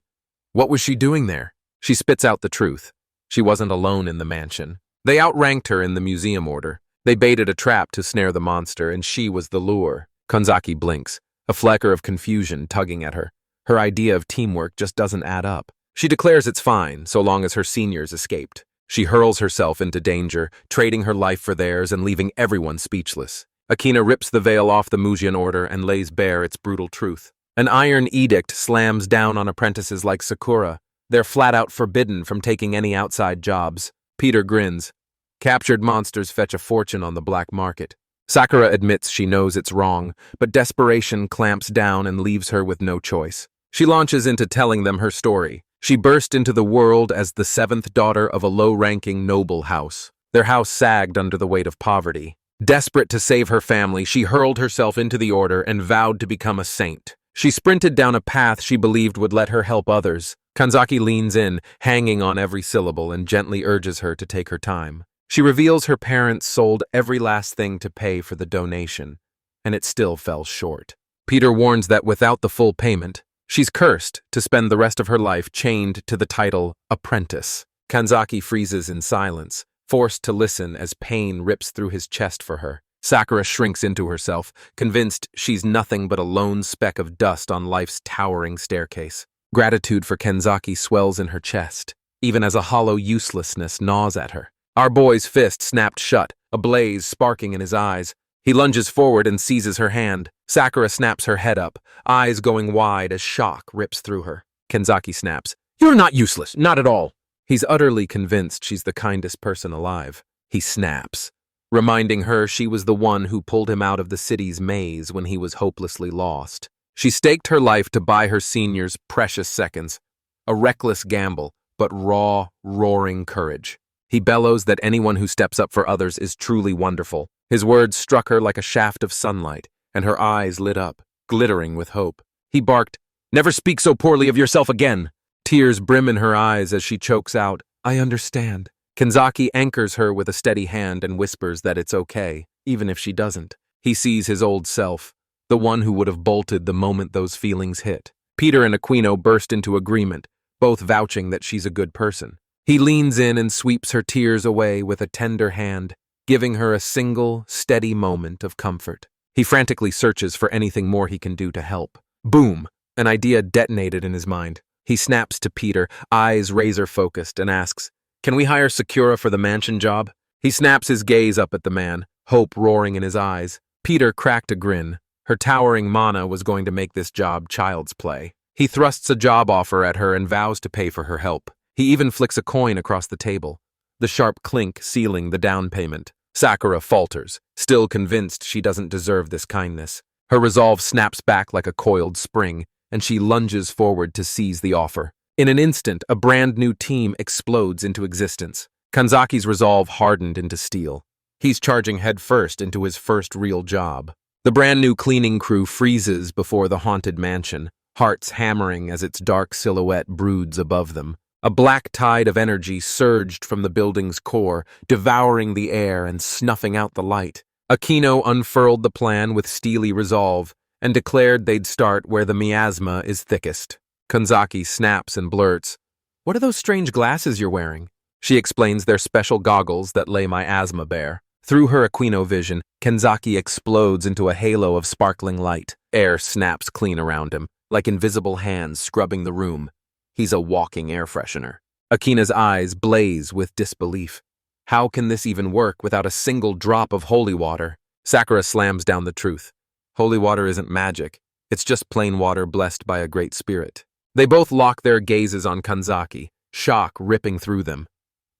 What was she doing there? She spits out the truth. She wasn't alone in the mansion. They outranked her in the museum order. They baited a trap to snare the monster, and she was the lure. Kanzaki blinks, a flicker of confusion tugging at her. Her idea of teamwork just doesn't add up. She declares it's fine, so long as her seniors escaped. She hurls herself into danger, trading her life for theirs and leaving everyone speechless. Akina rips the veil off the Mujian order and lays bare its brutal truth. An iron edict slams down on apprentices like Sakura. They're flat-out forbidden from taking any outside jobs. Peter grins. Captured monsters fetch a fortune on the black market. Sakura admits she knows it's wrong, but desperation clamps down and leaves her with no choice. She launches into telling them her story. She burst into the world as the seventh daughter of a low-ranking noble house. Their house sagged under the weight of poverty. Desperate to save her family, she hurled herself into the order and vowed to become a saint. She sprinted down a path she believed would let her help others. Kanzaki leans in, hanging on every syllable, and gently urges her to take her time. She reveals her parents sold every last thing to pay for the donation, and it still fell short. Peter warns that without the full payment, she's cursed to spend the rest of her life chained to the title apprentice. Kanzaki freezes in silence, forced to listen as pain rips through his chest for her. Sakura shrinks into herself, convinced she's nothing but a lone speck of dust on life's towering staircase. Gratitude for Kanzaki swells in her chest, even as a hollow uselessness gnaws at her. Our boy's fist snapped shut, a blaze sparking in his eyes. He lunges forward and seizes her hand. Sakura snaps her head up, eyes going wide as shock rips through her. Kanzaki snaps, "You're not useless, not at all." He's utterly convinced she's the kindest person alive. He snaps, reminding her she was the one who pulled him out of the city's maze when he was hopelessly lost. She staked her life to buy her seniors precious seconds. A reckless gamble, but raw, roaring courage. He bellows that anyone who steps up for others is truly wonderful. His words struck her like a shaft of sunlight, and her eyes lit up, glittering with hope. He barked, "Never speak so poorly of yourself again." Tears brim in her eyes as she chokes out, "I understand." Kanzaki anchors her with a steady hand and whispers that it's okay, even if she doesn't. He sees his old self, the one who would have bolted the moment those feelings hit. Peter and Aquino burst into agreement, both vouching that she's a good person. He leans in and sweeps her tears away with a tender hand, giving her a single, steady moment of comfort. He frantically searches for anything more he can do to help. Boom! An idea detonated in his mind. He snaps to Peter, eyes razor-focused, and asks, "Can we hire Sakura for the mansion job?" He snaps his gaze up at the man, hope roaring in his eyes. Peter cracked a grin. Her towering mana was going to make this job child's play. He thrusts a job offer at her and vows to pay for her help. He even flicks a coin across the table, the sharp clink sealing the down payment. Sakura falters, still convinced she doesn't deserve this kindness. Her resolve snaps back like a coiled spring, and she lunges forward to seize the offer. In an instant, a brand new team explodes into existence. Kanzaki's resolve hardened into steel. He's charging headfirst into his first real job. The brand new cleaning crew freezes before the haunted mansion, hearts hammering as its dark silhouette broods above them. A black tide of energy surged from the building's core, devouring the air and snuffing out the light. Aquino unfurled the plan with steely resolve and declared they'd start where the miasma is thickest. Kanzaki snaps and blurts, "What are those strange glasses you're wearing?" She explains they're special goggles that lay my asthma bare. Through her Aquino vision, Kanzaki explodes into a halo of sparkling light. Air snaps clean around him, like invisible hands scrubbing the room. He's a walking air freshener. Akina's eyes blaze with disbelief. How can this even work without a single drop of holy water? Sakura slams down the truth. Holy water isn't magic. It's just plain water blessed by a great spirit. They both lock their gazes on Kanzaki, shock ripping through them.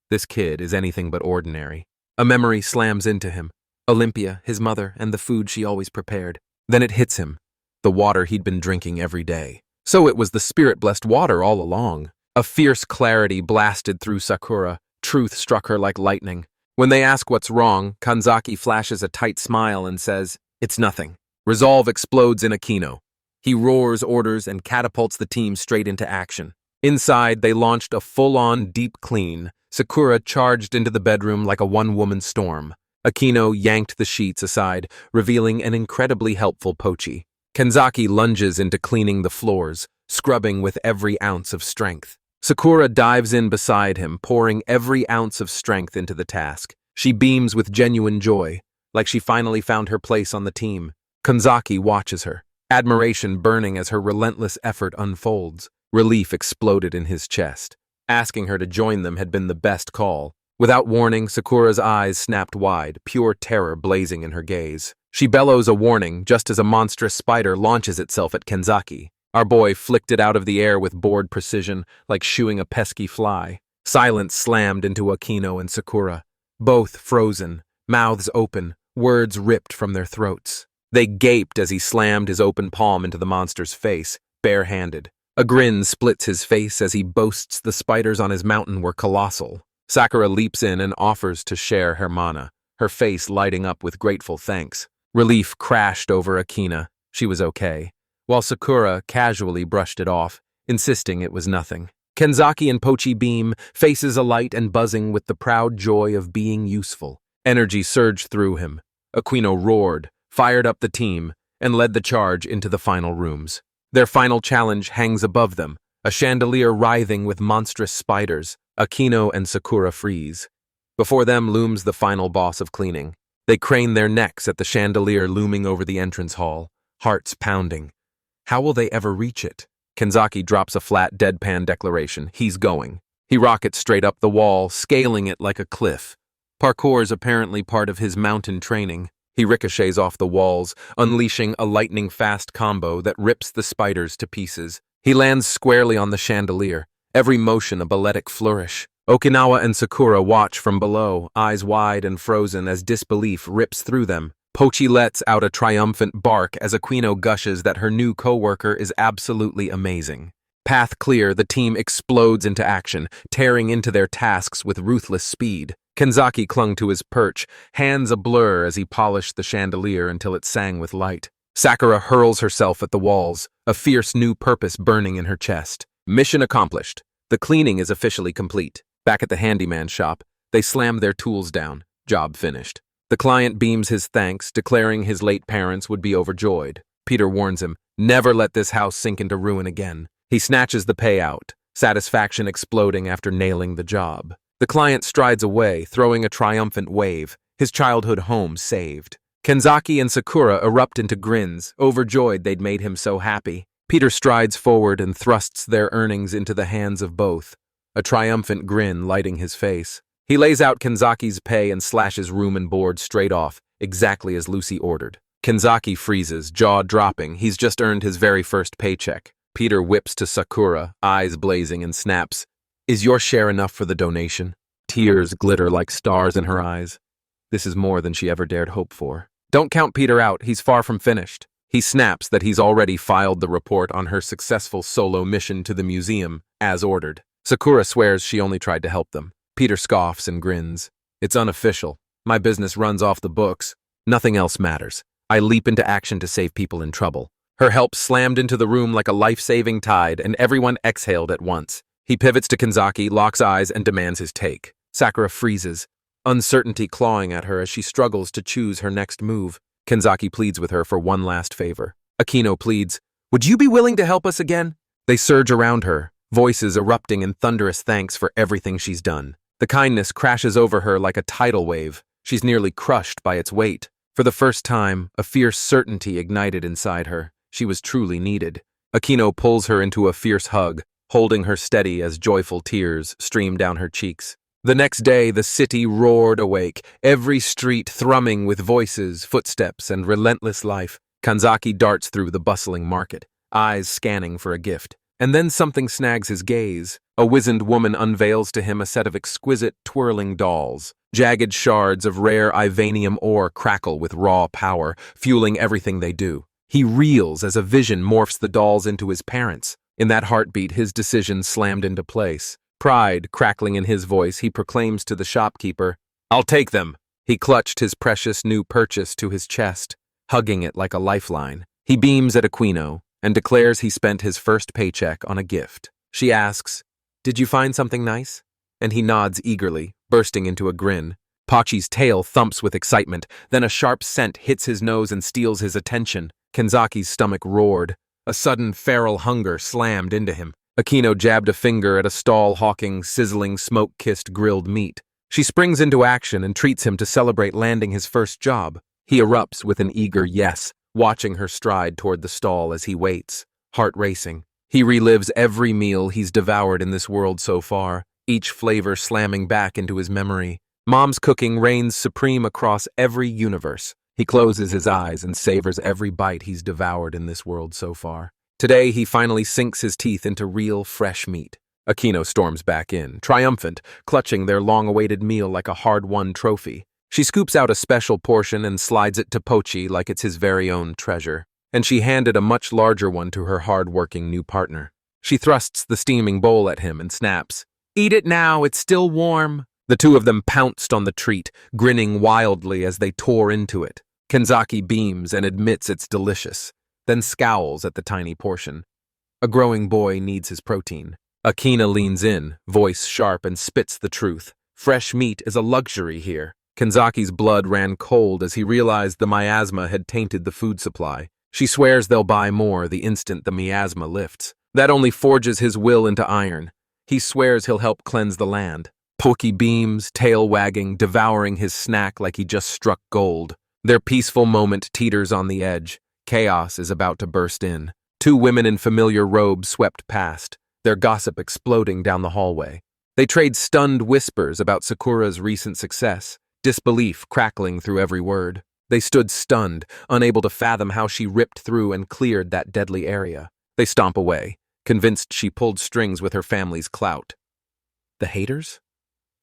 This kid is anything but ordinary. A memory slams into him. Olympia, his mother, and the food she always prepared. Then it hits him. The water he'd been drinking every day. So it was the spirit-blessed water all along. A fierce clarity blasted through Sakura. Truth struck her like lightning. When they ask what's wrong, Kanzaki flashes a tight smile and says, "It's nothing." Resolve explodes in Aquino. He roars orders and catapults the team straight into action. Inside, they launched a full-on deep clean. Sakura charged into the bedroom like a one-woman storm. Aquino yanked the sheets aside, revealing an incredibly helpful Pochi. Kanzaki lunges into cleaning the floors, scrubbing with every ounce of strength. Sakura dives in beside him, pouring every ounce of strength into the task. She beams with genuine joy, like she finally found her place on the team. Kanzaki watches her, admiration burning as her relentless effort unfolds. Relief exploded in his chest. Asking her to join them had been the best call. Without warning, Sakura's eyes snapped wide, pure terror blazing in her gaze. She bellows a warning just as a monstrous spider launches itself at Kanzaki. Our boy flicked it out of the air with bored precision, like shooing a pesky fly. Silence slammed into Akino and Sakura, both frozen, mouths open, words ripped from their throats. They gaped as he slammed his open palm into the monster's face, bare-handed. A grin splits his face as he boasts the spiders on his mountain were colossal. Sakura leaps in and offers to share her mana, her face lighting up with grateful thanks. Relief crashed over Akina. She was okay, while Sakura casually brushed it off, insisting it was nothing. Kanzaki and Pochi beam, faces alight and buzzing with the proud joy of being useful. Energy surged through him. Aquino roared, fired up the team, and led the charge into the final rooms. Their final challenge hangs above them, a chandelier writhing with monstrous spiders. Aquino and Sakura freeze. Before them looms the final boss of cleaning. They crane their necks at the chandelier looming over the entrance hall, hearts pounding. How will they ever reach it? Kanzaki drops a flat, deadpan declaration. He's going. He rockets straight up the wall, scaling it like a cliff. Parkour's apparently part of his mountain training. He ricochets off the walls, unleashing a lightning-fast combo that rips the spiders to pieces. He lands squarely on the chandelier, every motion a balletic flourish. Okinawa and Sakura watch from below, eyes wide and frozen as disbelief rips through them. Pochi lets out a triumphant bark as Aquino gushes that her new co-worker is absolutely amazing. Path clear, the team explodes into action, tearing into their tasks with ruthless speed. Kanzaki clung to his perch, hands a blur as he polished the chandelier until it sang with light. Sakura hurls herself at the walls, a fierce new purpose burning in her chest. Mission accomplished. The cleaning is officially complete. Back at the handyman shop, they slam their tools down. Job finished. The client beams his thanks, declaring his late parents would be overjoyed. Peter warns him, never let this house sink into ruin again. He snatches the payout, satisfaction exploding after nailing the job. The client strides away, throwing a triumphant wave, his childhood home saved. Kanzaki and Sakura erupt into grins, overjoyed they'd made him so happy. Peter strides forward and thrusts their earnings into the hands of both, a triumphant grin lighting his face. He lays out Kanzaki's pay and slashes room and board straight off, exactly as Lucy ordered. Kanzaki freezes, jaw dropping. He's just earned his very first paycheck. Peter whips to Sakura, eyes blazing, and snaps, "Is your share enough for the donation?" Tears glitter like stars in her eyes. This is more than she ever dared hope for. Don't count Peter out, he's far from finished. He snaps that he's already filed the report on her successful solo mission to the museum, as ordered. Sakura swears she only tried to help them. Peter scoffs and grins. It's unofficial. My business runs off the books. Nothing else matters. I leap into action to save people in trouble. Her help slammed into the room like a life-saving tide, and everyone exhaled at once. He pivots to Kanzaki, locks eyes, and demands his take. Sakura freezes, uncertainty clawing at her as she struggles to choose her next move. Kanzaki pleads with her for one last favor. Aquino pleads, "Would you be willing to help us again?" They surge around her, voices erupting in thunderous thanks for everything she's done. The kindness crashes over her like a tidal wave. She's nearly crushed by its weight. For the first time, a fierce certainty ignited inside her. She was truly needed. Aquino pulls her into a fierce hug, holding her steady as joyful tears stream down her cheeks. The next day, the city roared awake, every street thrumming with voices, footsteps, and relentless life. Kanzaki darts through the bustling market, eyes scanning for a gift. And then something snags his gaze. A wizened woman unveils to him a set of exquisite, twirling dolls. Jagged shards of rare Ivanium ore crackle with raw power, fueling everything they do. He reels as a vision morphs the dolls into his parents. In that heartbeat, his decision slammed into place. Pride crackling in his voice, he proclaims to the shopkeeper, "I'll take them." He clutched his precious new purchase to his chest, hugging it like a lifeline. He beams at Aquino and declares he spent his first paycheck on a gift. She asks, "Did you find something nice?" And he nods eagerly, bursting into a grin. Pochi's tail thumps with excitement, then a sharp scent hits his nose and steals his attention. Kenzaki's stomach roared. A sudden feral hunger slammed into him. Akino jabbed a finger at a stall hawking sizzling smoke-kissed grilled meat. She springs into action and treats him to celebrate landing his first job. He erupts with an eager yes, watching her stride toward the stall as he waits, heart racing. He relives every meal he's devoured in this world so far, each flavor slamming back into his memory. Mom's cooking reigns supreme across every universe. He closes his eyes and savors every bite he's devoured in this world so far. Today, he finally sinks his teeth into real, fresh meat. Akino storms back in, triumphant, clutching their long-awaited meal like a hard-won trophy. She scoops out a special portion and slides it to Pochi like it's his very own treasure. And she handed a much larger one to her hard-working new partner. She thrusts the steaming bowl at him and snaps, "Eat it now, it's still warm." The two of them pounced on the treat, grinning wildly as they tore into it. Kenzaki beams and admits it's delicious, then scowls at the tiny portion. A growing boy needs his protein. Akina leans in, voice sharp, and spits the truth. Fresh meat is a luxury here. Kenzaki's blood ran cold as he realized the miasma had tainted the food supply. She swears they'll buy more the instant the miasma lifts. That only forges his will into iron. He swears he'll help cleanse the land. Poki beams, tail wagging, devouring his snack like he just struck gold. Their peaceful moment teeters on the edge. Chaos is about to burst in. Two women in familiar robes swept past, their gossip exploding down the hallway. They trade stunned whispers about Sakura's recent success, disbelief crackling through every word. They stood stunned, unable to fathom how she ripped through and cleared that deadly area. They stomp away, convinced she pulled strings with her family's clout. The haters?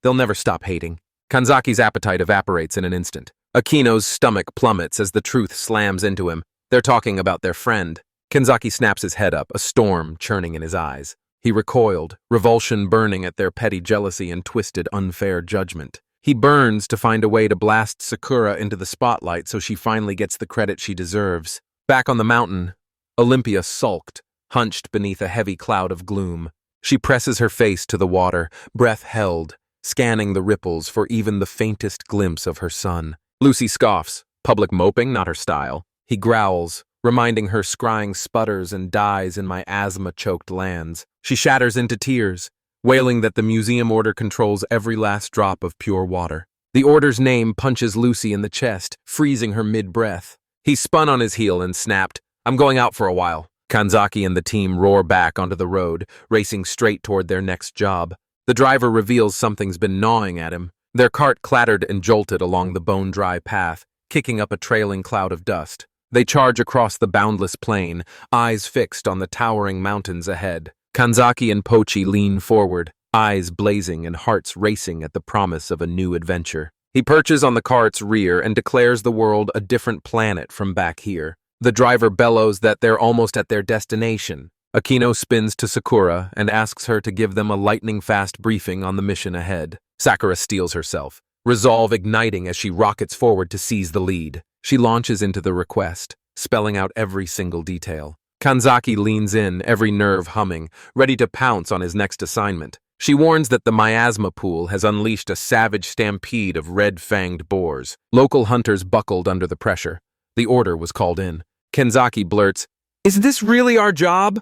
They'll never stop hating. Kanzaki's appetite evaporates in an instant. Akino's stomach plummets as the truth slams into him. They're talking about their friend. Kenzaki snaps his head up, a storm churning in his eyes. He recoiled, revulsion burning at their petty jealousy and twisted, unfair judgment. He burns to find a way to blast Sakura into the spotlight so she finally gets the credit she deserves. Back on the mountain, Olympia sulked, hunched beneath a heavy cloud of gloom. She presses her face to the water, breath held, scanning the ripples for even the faintest glimpse of her son. Lucy scoffs, public moping not her style. He growls, reminding her scrying sputters and dies in my asthma-choked lands. She shatters into tears, wailing that the museum order controls every last drop of pure water. The order's name punches Lucy in the chest, freezing her mid-breath. He spun on his heel and snapped, "I'm going out for a while." Kanzaki and the team roar back onto the road, racing straight toward their next job. The driver reveals something's been gnawing at him. Their cart clattered and jolted along the bone-dry path, kicking up a trailing cloud of dust. They charge across the boundless plain, eyes fixed on the towering mountains ahead. Kanzaki and Pochi lean forward, eyes blazing and hearts racing at the promise of a new adventure. He perches on the cart's rear and declares the world a different planet from back here. The driver bellows that they're almost at their destination. Akino spins to Sakura and asks her to give them a lightning-fast briefing on the mission ahead. Sakura steels herself, resolve igniting as she rockets forward to seize the lead. She launches into the request, spelling out every single detail. Kanzaki leans in, every nerve humming, ready to pounce on his next assignment. She warns that the miasma pool has unleashed a savage stampede of red-fanged boars. Local hunters buckled under the pressure. The order was called in. Kenzaki blurts, "Is this really our job?"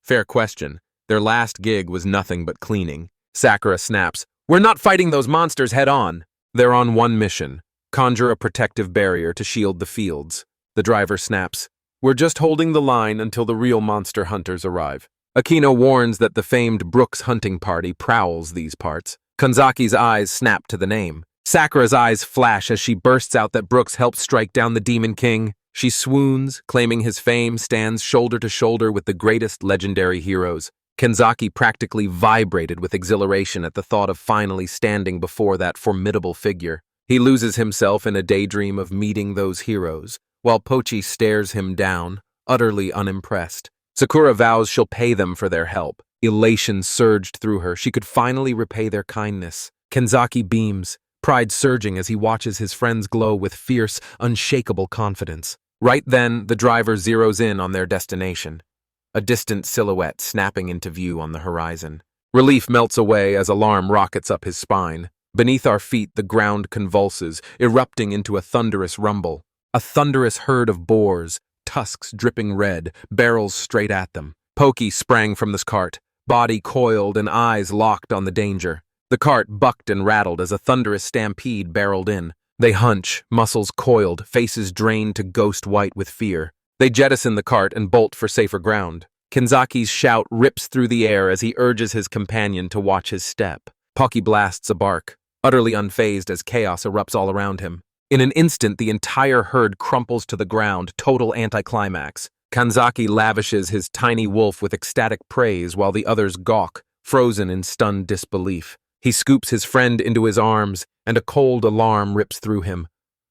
Fair question. Their last gig was nothing but cleaning. Sakura snaps, "We're not fighting those monsters head-on." They're on one mission, conjure a protective barrier to shield the fields. The driver snaps, "We're just holding the line until the real monster hunters arrive." Akino warns that the famed Brooks hunting party prowls these parts. Kanzaki's eyes snap to the name. Sakura's eyes flash as she bursts out that Brooks helped strike down the Demon King. She swoons, claiming his fame stands shoulder to shoulder with the greatest legendary heroes. Kenzaki practically vibrated with exhilaration at the thought of finally standing before that formidable figure. He loses himself in a daydream of meeting those heroes, while Pochi stares him down, utterly unimpressed. Sakura vows she'll pay them for their help. Elation surged through her. She could finally repay their kindness. Kenzaki beams, pride surging as he watches his friends glow with fierce, unshakable confidence. Right then, the driver zeroes in on their destination, a distant silhouette snapping into view on the horizon. Relief melts away as alarm rockets up his spine. Beneath our feet, the ground convulses, erupting into a thunderous rumble. A thunderous herd of boars, tusks dripping red, barrels straight at them. Pochi sprang from the cart, body coiled and eyes locked on the danger. The cart bucked and rattled as a thunderous stampede barreled in. They hunch, muscles coiled, faces drained to ghost white with fear. They jettison the cart and bolt for safer ground. Kenzaki's shout rips through the air as he urges his companion to watch his step. Pochi blasts a bark, utterly unfazed as chaos erupts all around him. In an instant, the entire herd crumples to the ground, total anticlimax. Kanzaki lavishes his tiny wolf with ecstatic praise while the others gawk, frozen in stunned disbelief. He scoops his friend into his arms, and a cold alarm rips through him.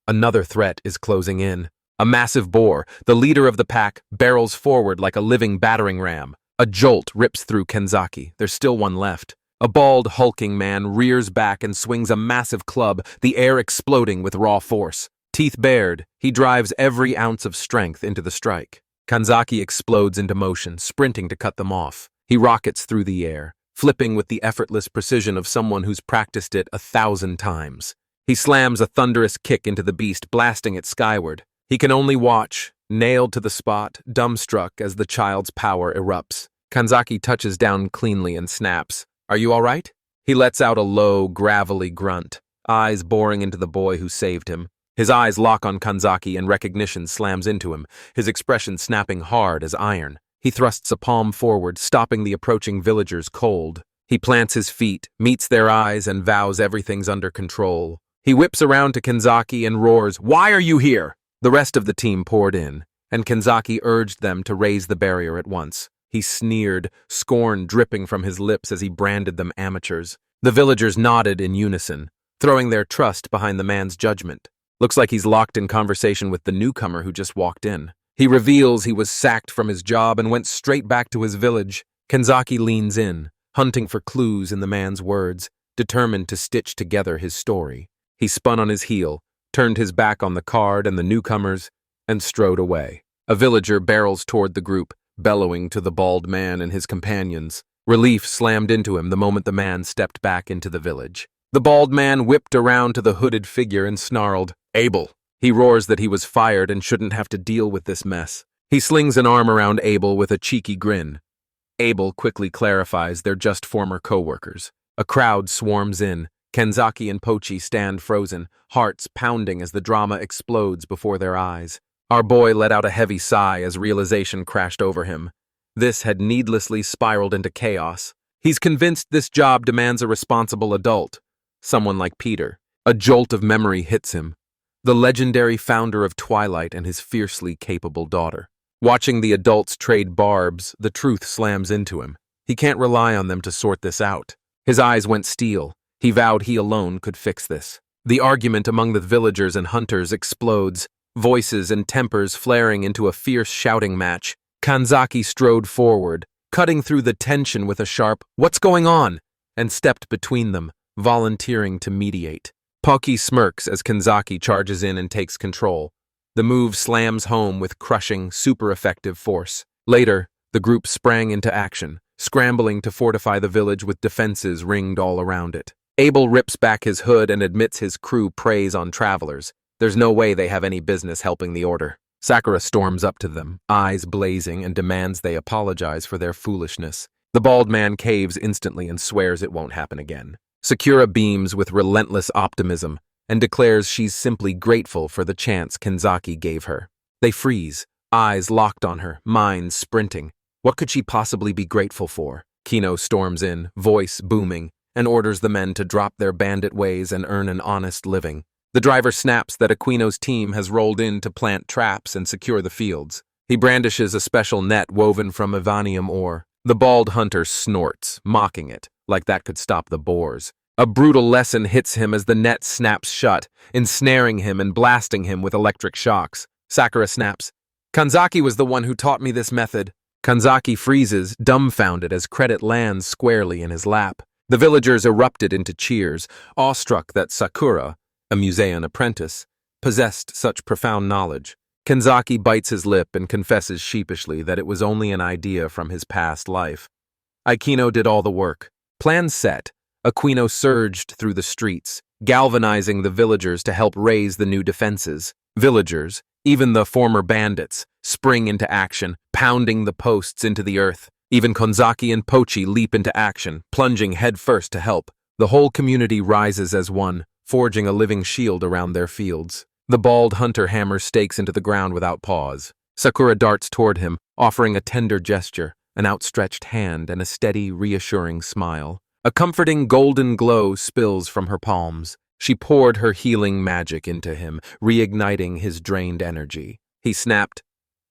Another threat is closing in. A massive boar, the leader of the pack, barrels forward like a living battering ram. A jolt rips through Kenzaki. There's still one left. A bald, hulking man rears back and swings a massive club, the air exploding with raw force. Teeth bared, he drives every ounce of strength into the strike. Kanzaki explodes into motion, sprinting to cut them off. He rockets through the air, flipping with the effortless precision of someone who's practiced it 1,000 times. He slams a thunderous kick into the beast, blasting it skyward. He can only watch, nailed to the spot, dumbstruck as the child's power erupts. Kanzaki touches down cleanly and snaps. "Are you all right?" He lets out a low, gravelly grunt, eyes boring into the boy who saved him. His eyes lock on Kanzaki and recognition slams into him, his expression snapping hard as iron. He thrusts a palm forward, stopping the approaching villagers cold. He plants his feet, meets their eyes, and vows everything's under control. He whips around to Kanzaki and roars, "Why are you here?" The rest of the team poured in, and Kanzaki urged them to raise the barrier at once. He sneered, scorn dripping from his lips as he branded them amateurs. The villagers nodded in unison, throwing their trust behind the man's judgment. Looks like he's locked in conversation with the newcomer who just walked in. He reveals he was sacked from his job and went straight back to his village. Kanzaki leans in, hunting for clues in the man's words, determined to stitch together his story. He spun on his heel, turned his back on the card and the newcomers, and strode away. A villager barrels toward the group, bellowing to the bald man and his companions. Relief slammed into him the moment the man stepped back into the village. The bald man whipped around to the hooded figure and snarled, "Abel." He roars that he was fired and shouldn't have to deal with this mess. He slings an arm around Abel with a cheeky grin. Abel quickly clarifies they're just former co-workers. A crowd swarms in. Kanzaki and Pochi stand frozen, hearts pounding as the drama explodes before their eyes. Our boy let out a heavy sigh as realization crashed over him. This had needlessly spiraled into chaos. He's convinced this job demands a responsible adult, someone like Peter. A jolt of memory hits him. The legendary founder of Twilight and his fiercely capable daughter. Watching the adults trade barbs, the truth slams into him. He can't rely on them to sort this out. His eyes went steel. He vowed he alone could fix this. The argument among the villagers and hunters explodes, voices and tempers flaring into a fierce shouting match. Kanzaki strode forward, cutting through the tension with a sharp, "What's going on?" and stepped between them, volunteering to mediate. Pochi smirks as Kanzaki charges in and takes control. The move slams home with crushing, super-effective force. Later, the group sprang into action, scrambling to fortify the village with defenses ringed all around it. Abel rips back his hood and admits his crew preys on travelers. There's no way they have any business helping the order. Sakura storms up to them, eyes blazing, and demands they apologize for their foolishness. The bald man caves instantly and swears it won't happen again. Sakura beams with relentless optimism and declares she's simply grateful for the chance Kanzaki gave her. They freeze, eyes locked on her, minds sprinting. What could she possibly be grateful for? Kino storms in, voice booming, and orders the men to drop their bandit ways and earn an honest living. The driver snaps that Aquino's team has rolled in to plant traps and secure the fields. He brandishes a special net woven from Evanium ore. The bald hunter snorts, mocking it, like that could stop the boars. A brutal lesson hits him as the net snaps shut, ensnaring him and blasting him with electric shocks. Sakura snaps, "Kanzaki was the one who taught me this method." Kanzaki freezes, dumbfounded as credit lands squarely in his lap. The villagers erupted into cheers, awestruck that Sakura, a Musean apprentice, possessed such profound knowledge. Kanzaki bites his lip and confesses sheepishly that it was only an idea from his past life. Aikino did all the work. Plan set, Aquino surged through the streets, galvanizing the villagers to help raise the new defenses. Villagers, even the former bandits, spring into action, pounding the posts into the earth. Even Konzaki and Pochi leap into action, plunging headfirst to help. The whole community rises as one, forging a living shield around their fields. The bald hunter hammers stakes into the ground without pause. Sakura darts toward him, offering a tender gesture, an outstretched hand and a steady, reassuring smile. A comforting golden glow spills from her palms. She poured her healing magic into him, reigniting his drained energy. He snapped,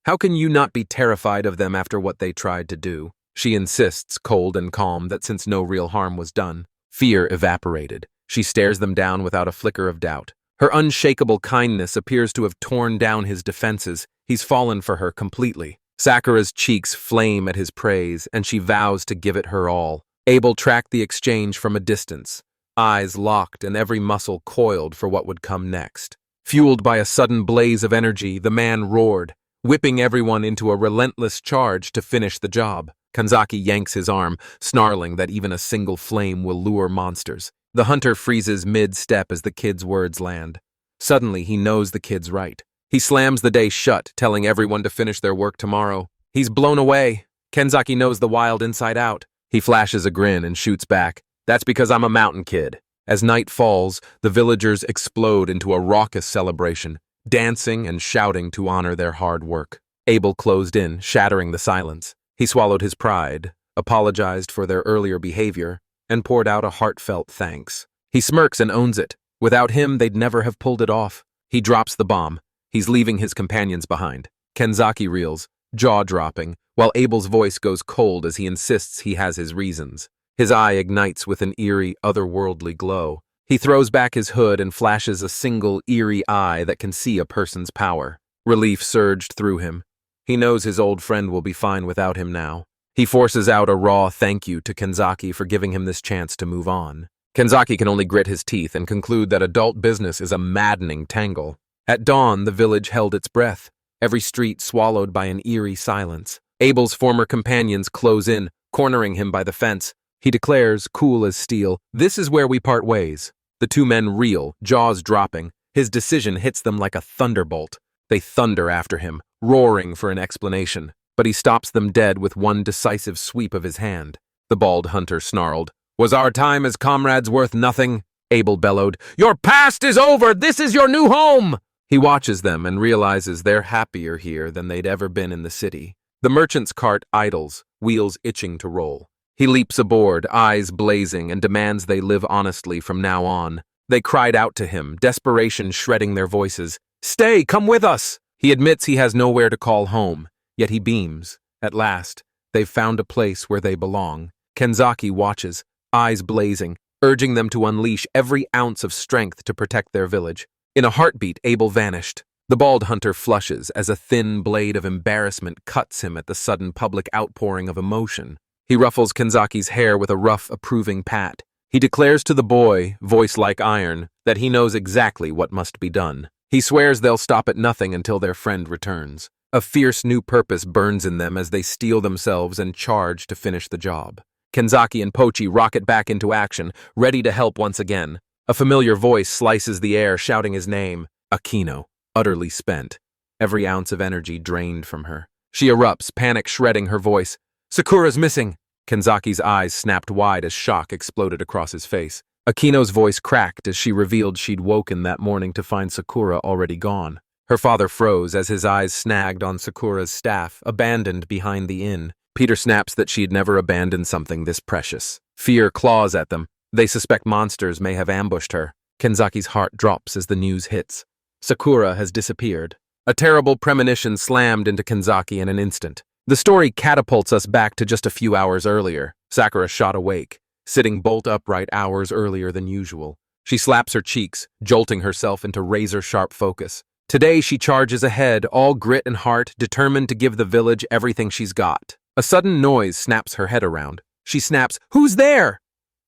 "How can you not be terrified of them after what they tried to do?" She insists, cold and calm, that since no real harm was done. Fear evaporated. She stares them down without a flicker of doubt. Her unshakable kindness appears to have torn down his defenses. He's fallen for her completely. Sakura's cheeks flame at his praise, and she vows to give it her all. Abel tracked the exchange from a distance, eyes locked and every muscle coiled for what would come next. Fueled by a sudden blaze of energy, the man roared, whipping everyone into a relentless charge to finish the job. Kanzaki yanks his arm, snarling that even a single flame will lure monsters. The hunter freezes mid-step as the kid's words land. Suddenly, he knows the kid's right. He slams the day shut, telling everyone to finish their work tomorrow. He's blown away. Kenzaki knows the wild inside out. He flashes a grin and shoots back. "That's because I'm a mountain kid." As night falls, the villagers explode into a raucous celebration, dancing and shouting to honor their hard work. Abel closed in, shattering the silence. He swallowed his pride, apologized for their earlier behavior, and poured out a heartfelt thanks. He smirks and owns it. Without him, they'd never have pulled it off. He drops the bomb. He's leaving his companions behind. Kenzaki reels, jaw-dropping, while Abel's voice goes cold as he insists he has his reasons. His eye ignites with an eerie, otherworldly glow. He throws back his hood and flashes a single, eerie eye that can see a person's power. Relief surged through him. He knows his old friend will be fine without him now. He forces out a raw thank you to Kenzaki for giving him this chance to move on. Kenzaki can only grit his teeth and conclude that adult business is a maddening tangle. At dawn, the village held its breath, every street swallowed by an eerie silence. Abel's former companions close in, cornering him by the fence. He declares, cool as steel, "This is where we part ways." The two men reel, jaws dropping. His decision hits them like a thunderbolt. They thunder after him, roaring for an explanation. But he stops them dead with one decisive sweep of his hand. The bald hunter snarled, "Was our time as comrades worth nothing?" Abel bellowed, "Your past is over! This is your new home!" He watches them and realizes they're happier here than they'd ever been in the city. The merchant's cart idles, wheels itching to roll. He leaps aboard, eyes blazing, and demands they live honestly from now on. They cried out to him, desperation shredding their voices. "Stay, come with us!" He admits he has nowhere to call home. Yet he beams. At last, they've found a place where they belong. Kenzaki watches, eyes blazing, urging them to unleash every ounce of strength to protect their village. In a heartbeat, Abel vanished. The bald hunter flushes as a thin blade of embarrassment cuts him at the sudden public outpouring of emotion. He ruffles Kenzaki's hair with a rough, approving pat. He declares to the boy, voice like iron, that he knows exactly what must be done. He swears they'll stop at nothing until their friend returns. A fierce new purpose burns in them as they steel themselves and charge to finish the job. Kenzaki and Pochi rocket back into action, ready to help once again. A familiar voice slices the air, shouting his name, Akino, utterly spent, every ounce of energy drained from her. She erupts, panic shredding her voice. "Sakura's missing!" Kenzaki's eyes snapped wide as shock exploded across his face. Akino's voice cracked as she revealed she'd woken that morning to find Sakura already gone. Her father froze as his eyes snagged on Sakura's staff, abandoned behind the inn. Peter snaps that she'd never abandoned something this precious. Fear claws at them. They suspect monsters may have ambushed her. Kenzaki's heart drops as the news hits. Sakura has disappeared. A terrible premonition slammed into Kenzaki in an instant. The story catapults us back to just a few hours earlier. Sakura shot awake, sitting bolt upright hours earlier than usual. She slaps her cheeks, jolting herself into razor-sharp focus. Today she charges ahead, all grit and heart, determined to give the village everything she's got. A sudden noise snaps her head around. She snaps, "Who's there?"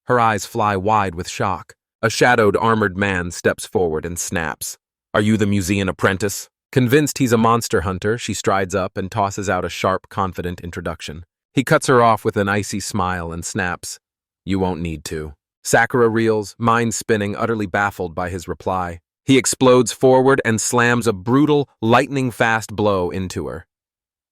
Her eyes fly wide with shock. A shadowed armored man steps forward and snaps. "Are you the museum apprentice?" Convinced he's a monster hunter, she strides up and tosses out a sharp, confident introduction. He cuts her off with an icy smile and snaps, "You won't need to." Sakura reels, mind spinning, utterly baffled by his reply. He explodes forward and slams a brutal, lightning-fast blow into her.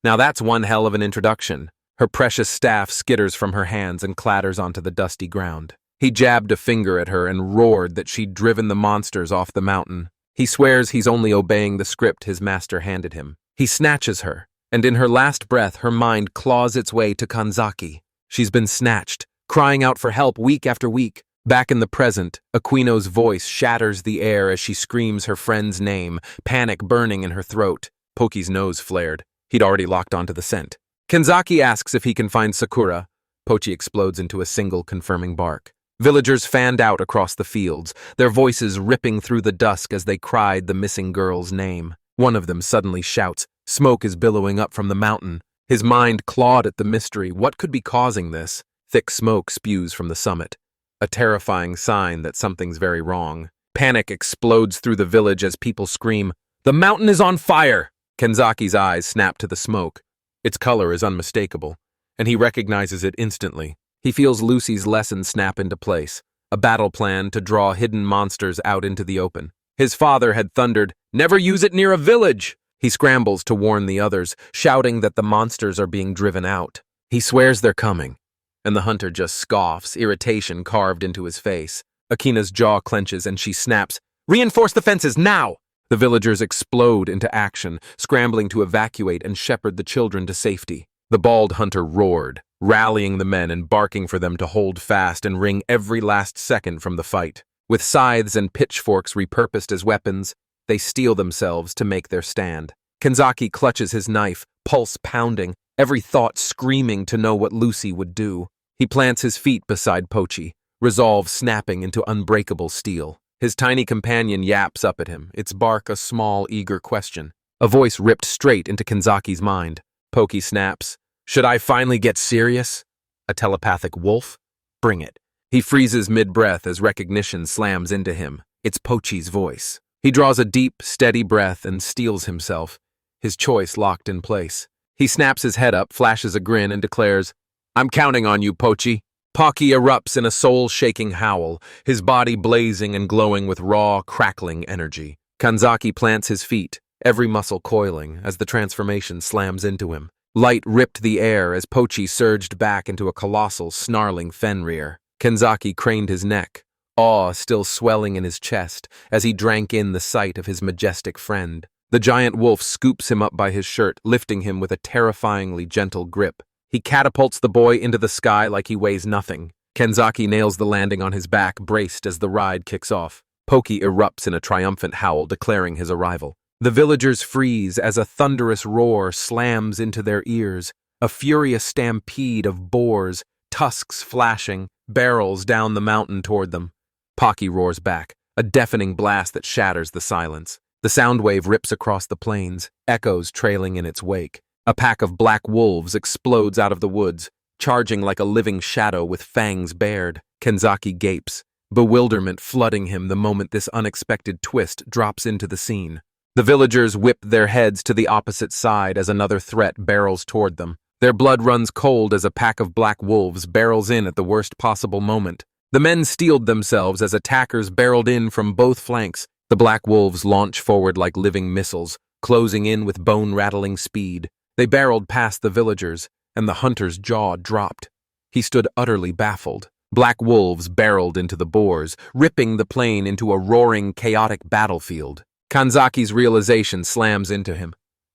Now that's one hell of an introduction. Her precious staff skitters from her hands and clatters onto the dusty ground. He jabbed a finger at her and roared that she'd driven the monsters off the mountain. He swears he's only obeying the script his master handed him. He snatches her, and in her last breath her mind claws its way to Kanzaki. She's been snatched, crying out for help week after week. Back in the present, Aquino's voice shatters the air as she screams her friend's name, panic burning in her throat. Poki's nose flared. He'd already locked onto the scent. Kanzaki asks if he can find Sakura. Pochi explodes into a single confirming bark. Villagers fanned out across the fields, their voices ripping through the dusk as they cried the missing girl's name. One of them suddenly shouts, "Smoke is billowing up from the mountain." His mind clawed at the mystery. What could be causing this? Thick smoke spews from the summit, a terrifying sign that something's very wrong. Panic explodes through the village as people scream, "The mountain is on fire!" Kanzaki's eyes snap to the smoke. Its color is unmistakable, and he recognizes it instantly. He feels Lucy's lesson snap into place, a battle plan to draw hidden monsters out into the open. His father had thundered, "Never use it near a village!" He scrambles to warn the others, shouting that the monsters are being driven out. He swears they're coming, and the hunter just scoffs, irritation carved into his face. Akina's jaw clenches and she snaps, "Reinforce the fences, now!" The villagers explode into action, scrambling to evacuate and shepherd the children to safety. The bald hunter roared, rallying the men and barking for them to hold fast and wring every last second from the fight. With scythes and pitchforks repurposed as weapons, they steel themselves to make their stand. Kanzaki clutches his knife, pulse pounding, every thought screaming to know what Lucy would do. He plants his feet beside Pochi, resolve snapping into unbreakable steel. His tiny companion yaps up at him, its bark a small, eager question. A voice ripped straight into Kanzaki's mind. Poki snaps, "Should I finally get serious? A telepathic wolf? Bring it." He freezes mid-breath as recognition slams into him. It's Pochi's voice. He draws a deep, steady breath and steels himself, his choice locked in place. He snaps his head up, flashes a grin, and declares, "I'm counting on you, Pochi." Poki erupts in a soul-shaking howl, his body blazing and glowing with raw, crackling energy. Kanzaki plants his feet, every muscle coiling as the transformation slams into him. Light ripped the air as Pochi surged back into a colossal, snarling Fenrir. Kanzaki craned his neck, awe still swelling in his chest as he drank in the sight of his majestic friend. The giant wolf scoops him up by his shirt, lifting him with a terrifyingly gentle grip. He catapults the boy into the sky like he weighs nothing. Kanzaki nails the landing on his back, braced as the ride kicks off. Poki erupts in a triumphant howl, declaring his arrival. The villagers freeze as a thunderous roar slams into their ears, a furious stampede of boars, tusks flashing, barrels down the mountain toward them. Poki roars back, a deafening blast that shatters the silence. The sound wave rips across the plains, echoes trailing in its wake. A pack of black wolves explodes out of the woods, charging like a living shadow with fangs bared. Kanzaki gapes, bewilderment flooding him the moment this unexpected twist drops into the scene. The villagers whip their heads to the opposite side as another threat barrels toward them. Their blood runs cold as a pack of black wolves barrels in at the worst possible moment. The men steeled themselves as attackers barreled in from both flanks. The black wolves launch forward like living missiles, closing in with bone-rattling speed. They barreled past the villagers, and the hunter's jaw dropped. He stood utterly baffled. Black wolves barreled into the boars, ripping the plain into a roaring, chaotic battlefield. Kanzaki's realization slams into him.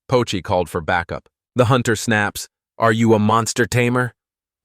Pochi called for backup. The hunter snaps, "Are you a monster tamer?"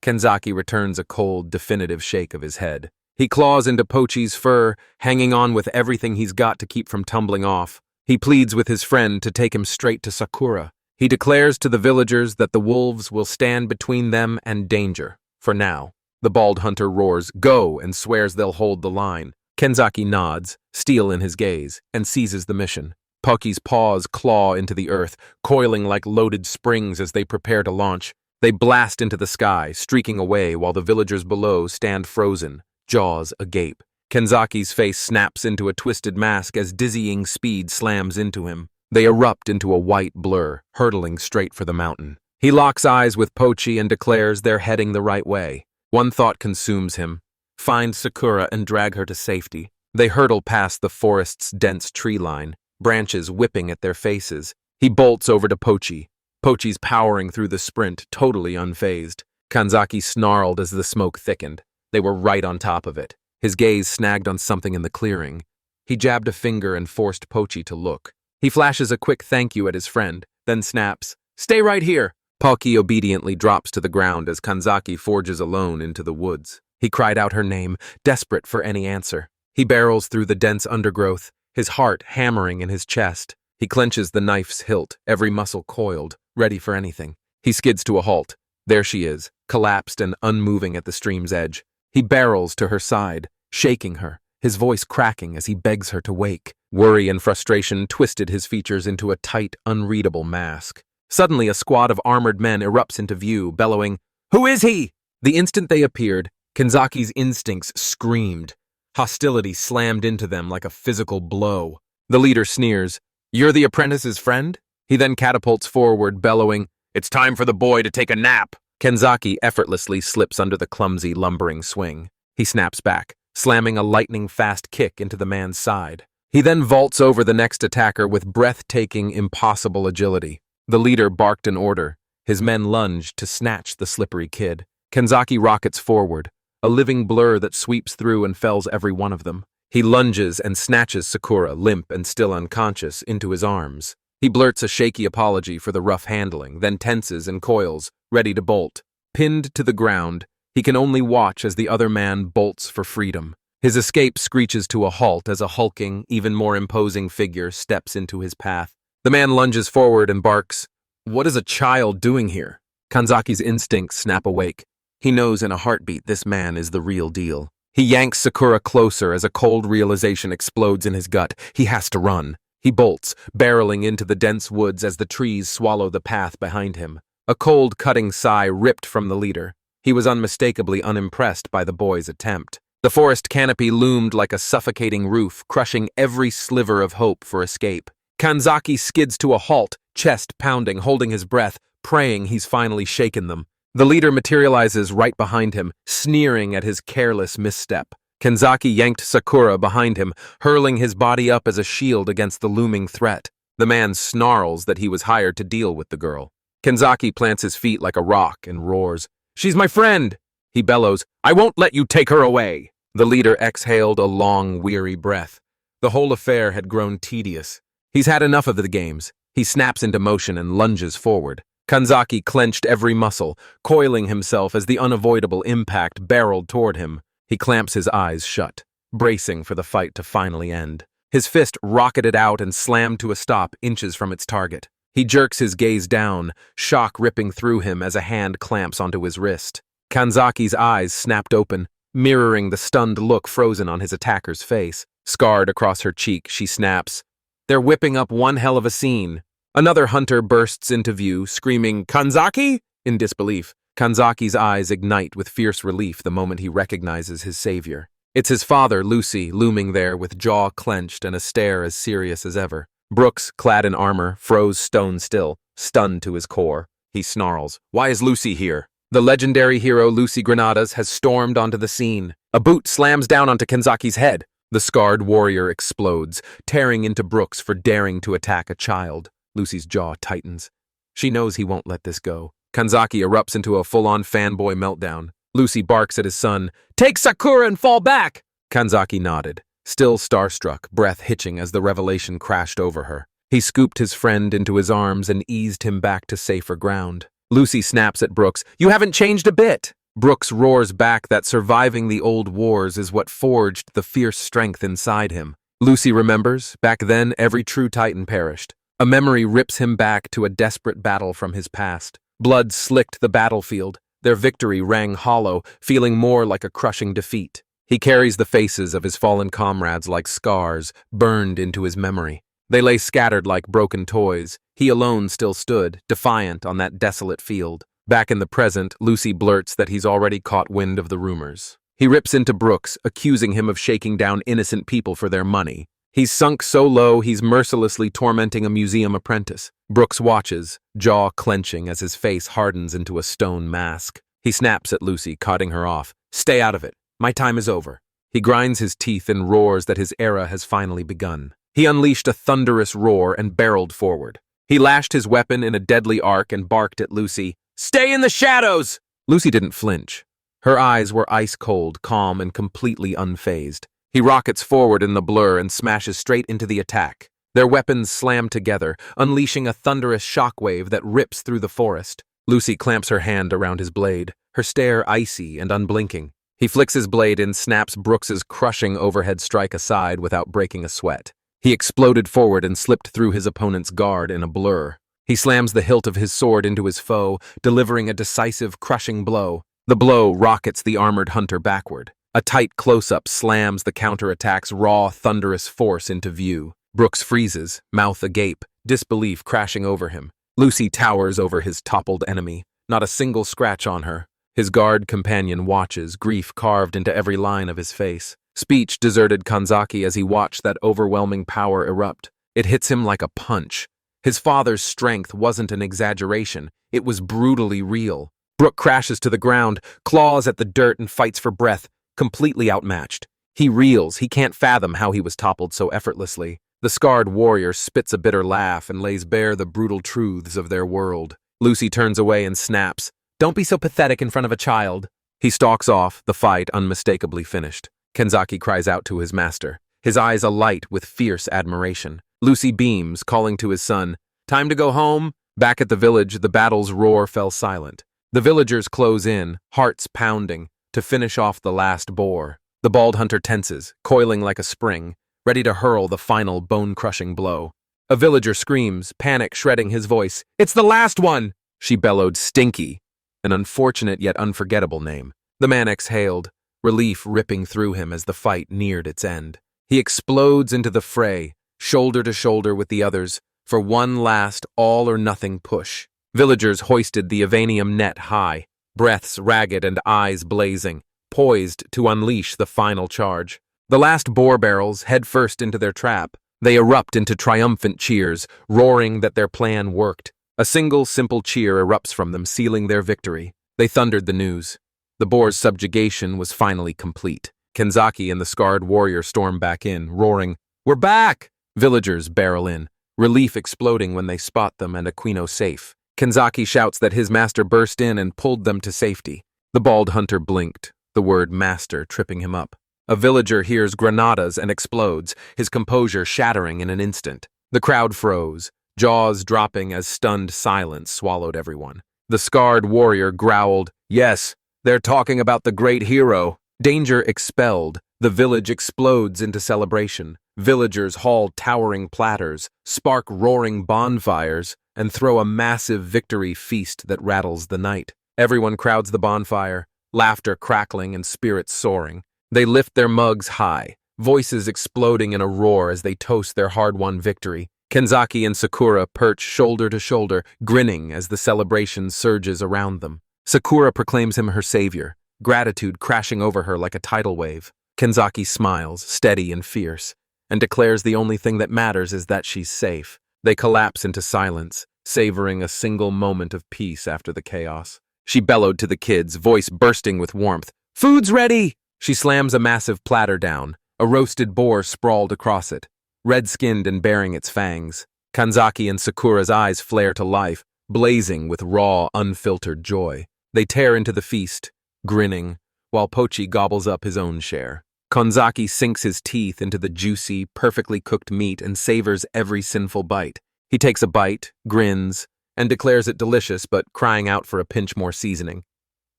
Kanzaki returns a cold, definitive shake of his head. He claws into Pochi's fur, hanging on with everything he's got to keep from tumbling off. He pleads with his friend to take him straight to Sakura. He declares to the villagers that the wolves will stand between them and danger, for now. The bald hunter roars, "Go," and swears they'll hold the line. Kanzaki nods, steel in his gaze, and seizes the mission. Poki's paws claw into the earth, coiling like loaded springs as they prepare to launch. They blast into the sky, streaking away while the villagers below stand frozen, jaws agape. Kanzaki's face snaps into a twisted mask as dizzying speed slams into him. They erupt into a white blur, hurtling straight for the mountain. He locks eyes with Pochi and declares they're heading the right way. One thought consumes him. Find Sakura and drag her to safety. They hurtle past the forest's dense tree line, branches whipping at their faces. He bolts over to Pochi, Pochi's powering through the sprint, totally unfazed. Kanzaki snarled as the smoke thickened. They were right on top of it. His gaze snagged on something in the clearing. He jabbed a finger and forced Pochi to look. He flashes a quick thank you at his friend, then snaps, "Stay right here!" Kaki obediently drops to the ground as Kanzaki forges alone into the woods. He cried out her name, desperate for any answer. He barrels through the dense undergrowth, his heart hammering in his chest. He clenches the knife's hilt, every muscle coiled, ready for anything. He skids to a halt. There she is, collapsed and unmoving at the stream's edge. He barrels to her side, shaking her, his voice cracking as he begs her to wake. Worry and frustration twisted his features into a tight, unreadable mask. Suddenly, a squad of armored men erupts into view, bellowing, "Who is he?" The instant they appeared, Kanzaki's instincts screamed. Hostility slammed into them like a physical blow. The leader sneers, "You're the apprentice's friend?" He then catapults forward, bellowing, "It's time for the boy to take a nap." Kanzaki effortlessly slips under the clumsy, lumbering swing. He snaps back, slamming a lightning-fast kick into the man's side. He then vaults over the next attacker with breathtaking, impossible agility. The leader barked an order. His men lunged to snatch the slippery kid. Kanzaki rockets forward, a living blur that sweeps through and fells every one of them. He lunges and snatches Sakura, limp and still unconscious, into his arms. He blurts a shaky apology for the rough handling, then tenses and coils, ready to bolt. Pinned to the ground, he can only watch as the other man bolts for freedom. His escape screeches to a halt as a hulking, even more imposing figure steps into his path. The man lunges forward and barks, "What is a child doing here?" Kanzaki's instincts snap awake. He knows in a heartbeat this man is the real deal. He yanks Sakura closer as a cold realization explodes in his gut. He has to run. He bolts, barreling into the dense woods as the trees swallow the path behind him. A cold, cutting sigh ripped from the leader. He was unmistakably unimpressed by the boy's attempt. The forest canopy loomed like a suffocating roof, crushing every sliver of hope for escape. Kanzaki skids to a halt, chest pounding, holding his breath, praying he's finally shaken them. The leader materializes right behind him, sneering at his careless misstep. Kanzaki yanked Sakura behind him, hurling his body up as a shield against the looming threat. The man snarls that he was hired to deal with the girl. Kanzaki plants his feet like a rock and roars, "She's my friend!" He bellows, "I won't let you take her away!" The leader exhaled a long, weary breath. The whole affair had grown tedious. He's had enough of the games. He snaps into motion and lunges forward. Kanzaki clenched every muscle, coiling himself as the unavoidable impact barreled toward him. He clamps his eyes shut, bracing for the fight to finally end. His fist rocketed out and slammed to a stop inches from its target. He jerks his gaze down, shock ripping through him as a hand clamps onto his wrist. Kanzaki's eyes snapped open, mirroring the stunned look frozen on his attacker's face. Scarred across her cheek, she snaps, "They're whipping up one hell of a scene." Another hunter bursts into view, screaming, "Kanzaki?" in disbelief. Kanzaki's eyes ignite with fierce relief the moment he recognizes his savior. It's his father, Lucy, looming there with jaw clenched and a stare as serious as ever. Brooks, clad in armor, froze stone still, stunned to his core. He snarls, "Why is Lucy here?" The legendary hero Lucy Granadas has stormed onto the scene. A boot slams down onto Kanzaki's head. The scarred warrior explodes, tearing into Brooks for daring to attack a child. Lucy's jaw tightens. She knows he won't let this go. Kanzaki erupts into a full-on fanboy meltdown. Lucy barks at his son, "Take Sakura and fall back!" Kanzaki nodded, still starstruck, breath hitching as the revelation crashed over her. He scooped his friend into his arms and eased him back to safer ground. Lucy snaps at Brooks, "You haven't changed a bit!" Brooks roars back that surviving the old wars is what forged the fierce strength inside him. Lucy remembers, back then every true Titan perished. A memory rips him back to a desperate battle from his past. Blood slicked the battlefield. Their victory rang hollow, feeling more like a crushing defeat. He carries the faces of his fallen comrades like scars, burned into his memory. They lay scattered like broken toys. He alone still stood, defiant on that desolate field. Back in the present, Lucy blurts that he's already caught wind of the rumors. He rips into Brooks, accusing him of shaking down innocent people for their money. He's sunk so low he's mercilessly tormenting a museum apprentice. Brooks watches, jaw clenching as his face hardens into a stone mask. He snaps at Lucy, cutting her off. "Stay out of it. My time is over." He grinds his teeth and roars that his era has finally begun. He unleashed a thunderous roar and barreled forward. He lashed his weapon in a deadly arc and barked at Lucy, "Stay in the shadows!" Lucy didn't flinch. Her eyes were ice-cold, calm, and completely unfazed. He rockets forward in the blur and smashes straight into the attack. Their weapons slam together, unleashing a thunderous shockwave that rips through the forest. Lucy clamps her hand around his blade, her stare icy and unblinking. He flicks his blade and snaps Brooks's crushing overhead strike aside without breaking a sweat. He exploded forward and slipped through his opponent's guard in a blur. He slams the hilt of his sword into his foe, delivering a decisive, crushing blow. The blow rockets the armored hunter backward. A tight close-up slams the counterattack's raw, thunderous force into view. Brooks freezes, mouth agape, disbelief crashing over him. Lucy towers over his toppled enemy, not a single scratch on her. His guard companion watches, grief carved into every line of his face. Speech deserted Kanzaki as he watched that overwhelming power erupt. It hits him like a punch. His father's strength wasn't an exaggeration, it was brutally real. Brook crashes to the ground, claws at the dirt and fights for breath, completely outmatched. He reels, he can't fathom how he was toppled so effortlessly. The scarred warrior spits a bitter laugh and lays bare the brutal truths of their world. Lucy turns away and snaps, "Don't be so pathetic in front of a child." He stalks off, the fight unmistakably finished. Kanzaki cries out to his master, his eyes alight with fierce admiration. Lucy beams, calling to his son, "Time to go home." Back at the village, the battle's roar fell silent. The villagers close in, hearts pounding, to finish off the last boar. The bald hunter tenses, coiling like a spring, ready to hurl the final bone-crushing blow. A villager screams, panic shredding his voice, "It's the last one!" She bellowed, "Stinky," an unfortunate yet unforgettable name. The man exhaled, relief ripping through him as the fight neared its end. He explodes into the fray, shoulder to shoulder with the others, for one last all-or-nothing push. Villagers hoisted the Evanium net high, breaths ragged and eyes blazing, poised to unleash the final charge. The last boar barrels head first into their trap. They erupt into triumphant cheers, roaring that their plan worked. A single, simple cheer erupts from them, sealing their victory. They thundered the news. The boar's subjugation was finally complete. Kanzaki and the scarred warrior storm back in, roaring, "We're back!" Villagers barrel in, relief exploding when they spot them and Aquino safe. Kanzaki shouts that his master burst in and pulled them to safety. The bald hunter blinked, the word master tripping him up. A villager hears granadas and explodes, his composure shattering in an instant. The crowd froze, jaws dropping as stunned silence swallowed everyone. The scarred warrior growled, "Yes, they're talking about the great hero." Danger expelled, the village explodes into celebration. Villagers haul towering platters, spark roaring bonfires, and throw a massive victory feast that rattles the night. Everyone crowds the bonfire, laughter crackling and spirits soaring. They lift their mugs high, voices exploding in a roar as they toast their hard-won victory. Kanzaki and Sakura perch shoulder to shoulder, grinning as the celebration surges around them. Sakura proclaims him her savior, gratitude crashing over her like a tidal wave. Kanzaki smiles, steady and fierce, and declares the only thing that matters is that she's safe. They collapse into silence, savoring a single moment of peace after the chaos. She bellowed to the kids, voice bursting with warmth, "Food's ready!" She slams a massive platter down. A roasted boar sprawled across it, red-skinned and baring its fangs. Kanzaki and Sakura's eyes flare to life, blazing with raw, unfiltered joy. They tear into the feast, grinning, while Pochi gobbles up his own share. Kanzaki sinks his teeth into the juicy, perfectly cooked meat and savors every sinful bite. He takes a bite, grins, and declares it delicious but crying out for a pinch more seasoning.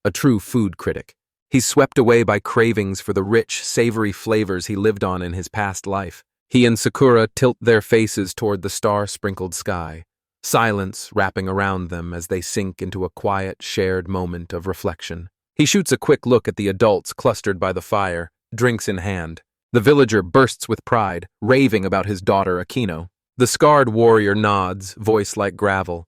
A true food critic. He's swept away by cravings for the rich, savory flavors he lived on in his past life. He and Sakura tilt their faces toward the star-sprinkled sky, silence wrapping around them as they sink into a quiet, shared moment of reflection. He shoots a quick look at the adults clustered by the fire, drinks in hand. The villager bursts with pride, raving about his daughter Aquino. The scarred warrior nods, voice like gravel.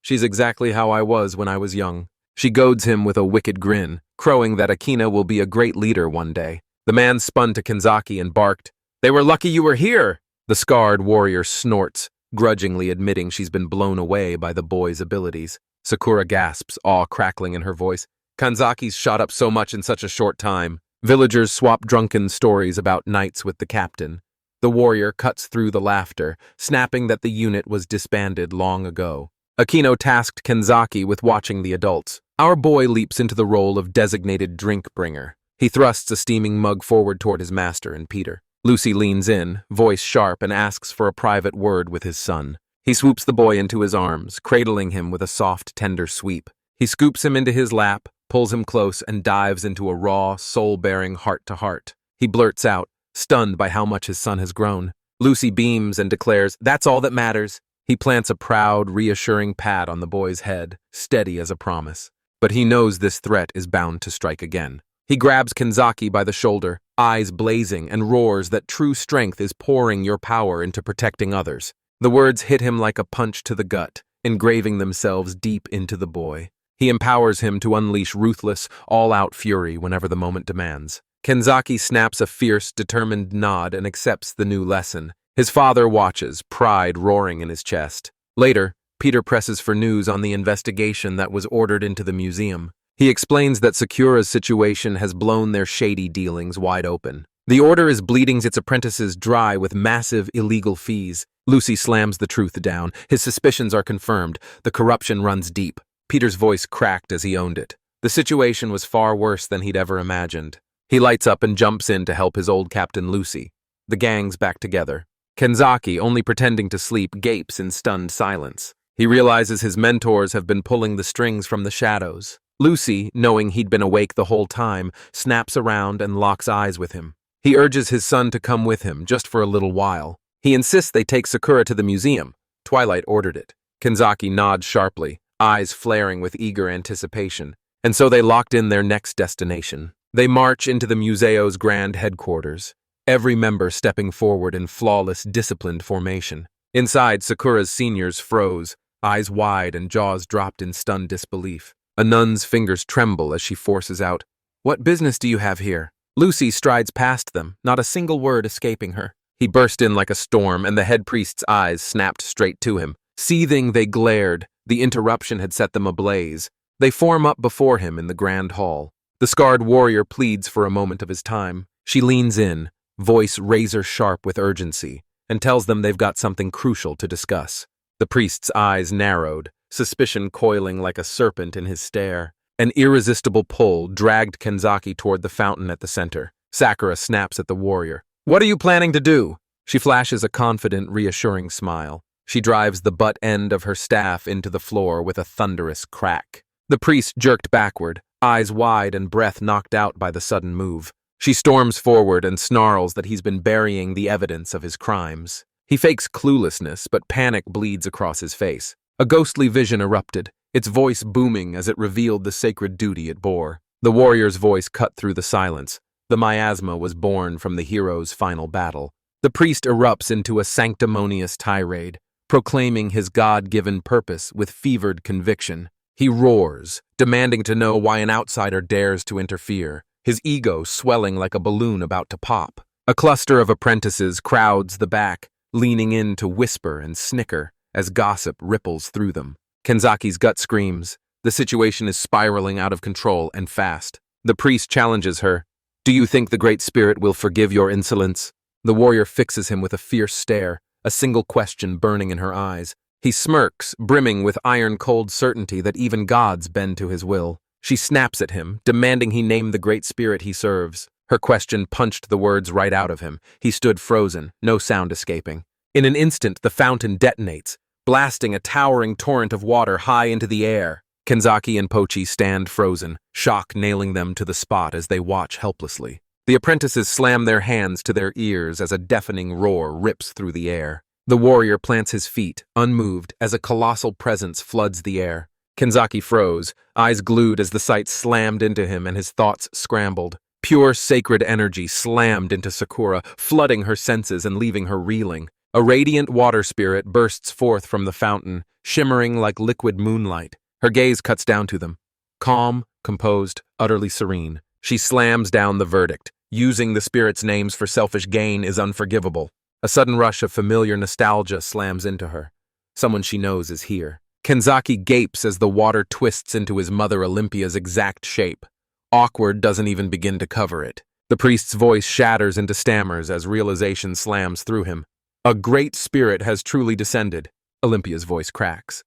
"She's exactly how I was when I was young." She goads him with a wicked grin, crowing that Aquino will be a great leader one day. The man spun to Kanzaki and barked, "They were lucky you were here!" The scarred warrior snorts, grudgingly admitting she's been blown away by the boy's abilities. Sakura gasps, awe crackling in her voice. "Kanzaki's shot up so much in such a short time." Villagers swap drunken stories about nights with the captain. The warrior cuts through the laughter, snapping that the unit was disbanded long ago. Akino tasked Kenzaki with watching the adults. Our boy leaps into the role of designated drink bringer. He thrusts a steaming mug forward toward his master and Peter. Lucy leans in, voice sharp, and asks for a private word with his son. He swoops the boy into his arms, cradling him with a soft, tender sweep. He scoops him into his lap, pulls him close, and dives into a raw, soul-bearing heart-to-heart. He blurts out, stunned by how much his son has grown. Lucy beams and declares, "That's all that matters." He plants a proud, reassuring pat on the boy's head, steady as a promise. But he knows this threat is bound to strike again. He grabs Kenzaki by the shoulder, eyes blazing, and roars that true strength is pouring your power into protecting others. The words hit him like a punch to the gut, engraving themselves deep into the boy. He empowers him to unleash ruthless, all-out fury whenever the moment demands. Kenzaki snaps a fierce, determined nod and accepts the new lesson. His father watches, pride roaring in his chest. Later, Peter presses for news on the investigation that was ordered into the museum. He explains that Sakura's situation has blown their shady dealings wide open. The order is bleeding its apprentices dry with massive illegal fees. Lucy slams the truth down. His suspicions are confirmed. The corruption runs deep. Peter's voice cracked as he owned it. The situation was far worse than he'd ever imagined. He lights up and jumps in to help his old captain Lucy. The gang's back together. Kenzaki, only pretending to sleep, gapes in stunned silence. He realizes his mentors have been pulling the strings from the shadows. Lucy, knowing he'd been awake the whole time, snaps around and locks eyes with him. He urges his son to come with him, just for a little while. He insists they take Sakura to the museum. Twilight ordered it. Kenzaki nods sharply, eyes flaring with eager anticipation. And so they locked in their next destination. They march into the museo's grand headquarters, every member stepping forward in flawless, disciplined formation. Inside, Sakura's seniors froze, eyes wide and jaws dropped in stunned disbelief. A nun's fingers tremble as she forces out, "What business do you have here?" Lucy strides past them, not a single word escaping her. He burst in like a storm, and the head priest's eyes snapped straight to him. Seething, they glared. The interruption had set them ablaze. They form up before him in the grand hall. The scarred warrior pleads for a moment of his time. She leans in, voice razor-sharp with urgency, and tells them they've got something crucial to discuss. The priest's eyes narrowed, suspicion coiling like a serpent in his stare. An irresistible pull dragged Kenzaki toward the fountain at the center. Sakura snaps at the warrior. "What are you planning to do?" She flashes a confident, reassuring smile. She drives the butt end of her staff into the floor with a thunderous crack. The priest jerked backward, eyes wide and breath knocked out by the sudden move. She storms forward and snarls that he's been burying the evidence of his crimes. He fakes cluelessness, but panic bleeds across his face. A ghostly vision erupted, its voice booming as it revealed the sacred duty it bore. The warrior's voice cut through the silence. The miasma was born from the hero's final battle. The priest erupts into a sanctimonious tirade, proclaiming his God-given purpose with fevered conviction. He roars, demanding to know why an outsider dares to interfere, his ego swelling like a balloon about to pop. A cluster of apprentices crowds the back, leaning in to whisper and snicker as gossip ripples through them. Kenzaki's gut screams. The situation is spiraling out of control and fast. The priest challenges her. "Do you think the Great Spirit will forgive your insolence?" The warrior fixes him with a fierce stare, a single question burning in her eyes. He smirks, brimming with iron-cold certainty that even gods bend to his will. She snaps at him, demanding he name the Great Spirit he serves. Her question punched the words right out of him. He stood frozen, no sound escaping. In an instant, the fountain detonates, blasting a towering torrent of water high into the air. Kenzaki and Pochi stand frozen, shock nailing them to the spot as they watch helplessly. The apprentices slam their hands to their ears as a deafening roar rips through the air. The warrior plants his feet, unmoved, as a colossal presence floods the air. Kenzaki froze, eyes glued as the sight slammed into him and his thoughts scrambled. Pure sacred energy slammed into Sakura, flooding her senses and leaving her reeling. A radiant water spirit bursts forth from the fountain, shimmering like liquid moonlight. Her gaze cuts down to them. Calm, composed, utterly serene. She slams down the verdict. Using the spirit's names for selfish gain is unforgivable. A sudden rush of familiar nostalgia slams into her. Someone she knows is here. Kenzaki gapes as the water twists into his mother Olympia's exact shape. Awkward doesn't even begin to cover it. The priest's voice shatters into stammers as realization slams through him. A great spirit has truly descended. Olympia's voice cracks.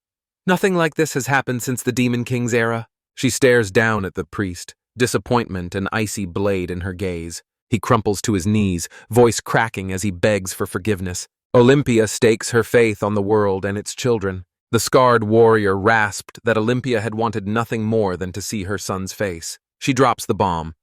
Nothing like this has happened since the Demon King's era. She stares down at the priest, disappointment an icy blade in her gaze. He crumples to his knees, voice cracking as he begs for forgiveness. Olympia stakes her faith on the world and its children. The scarred warrior rasped that Olympia had wanted nothing more than to see her son's face. She drops the bomb.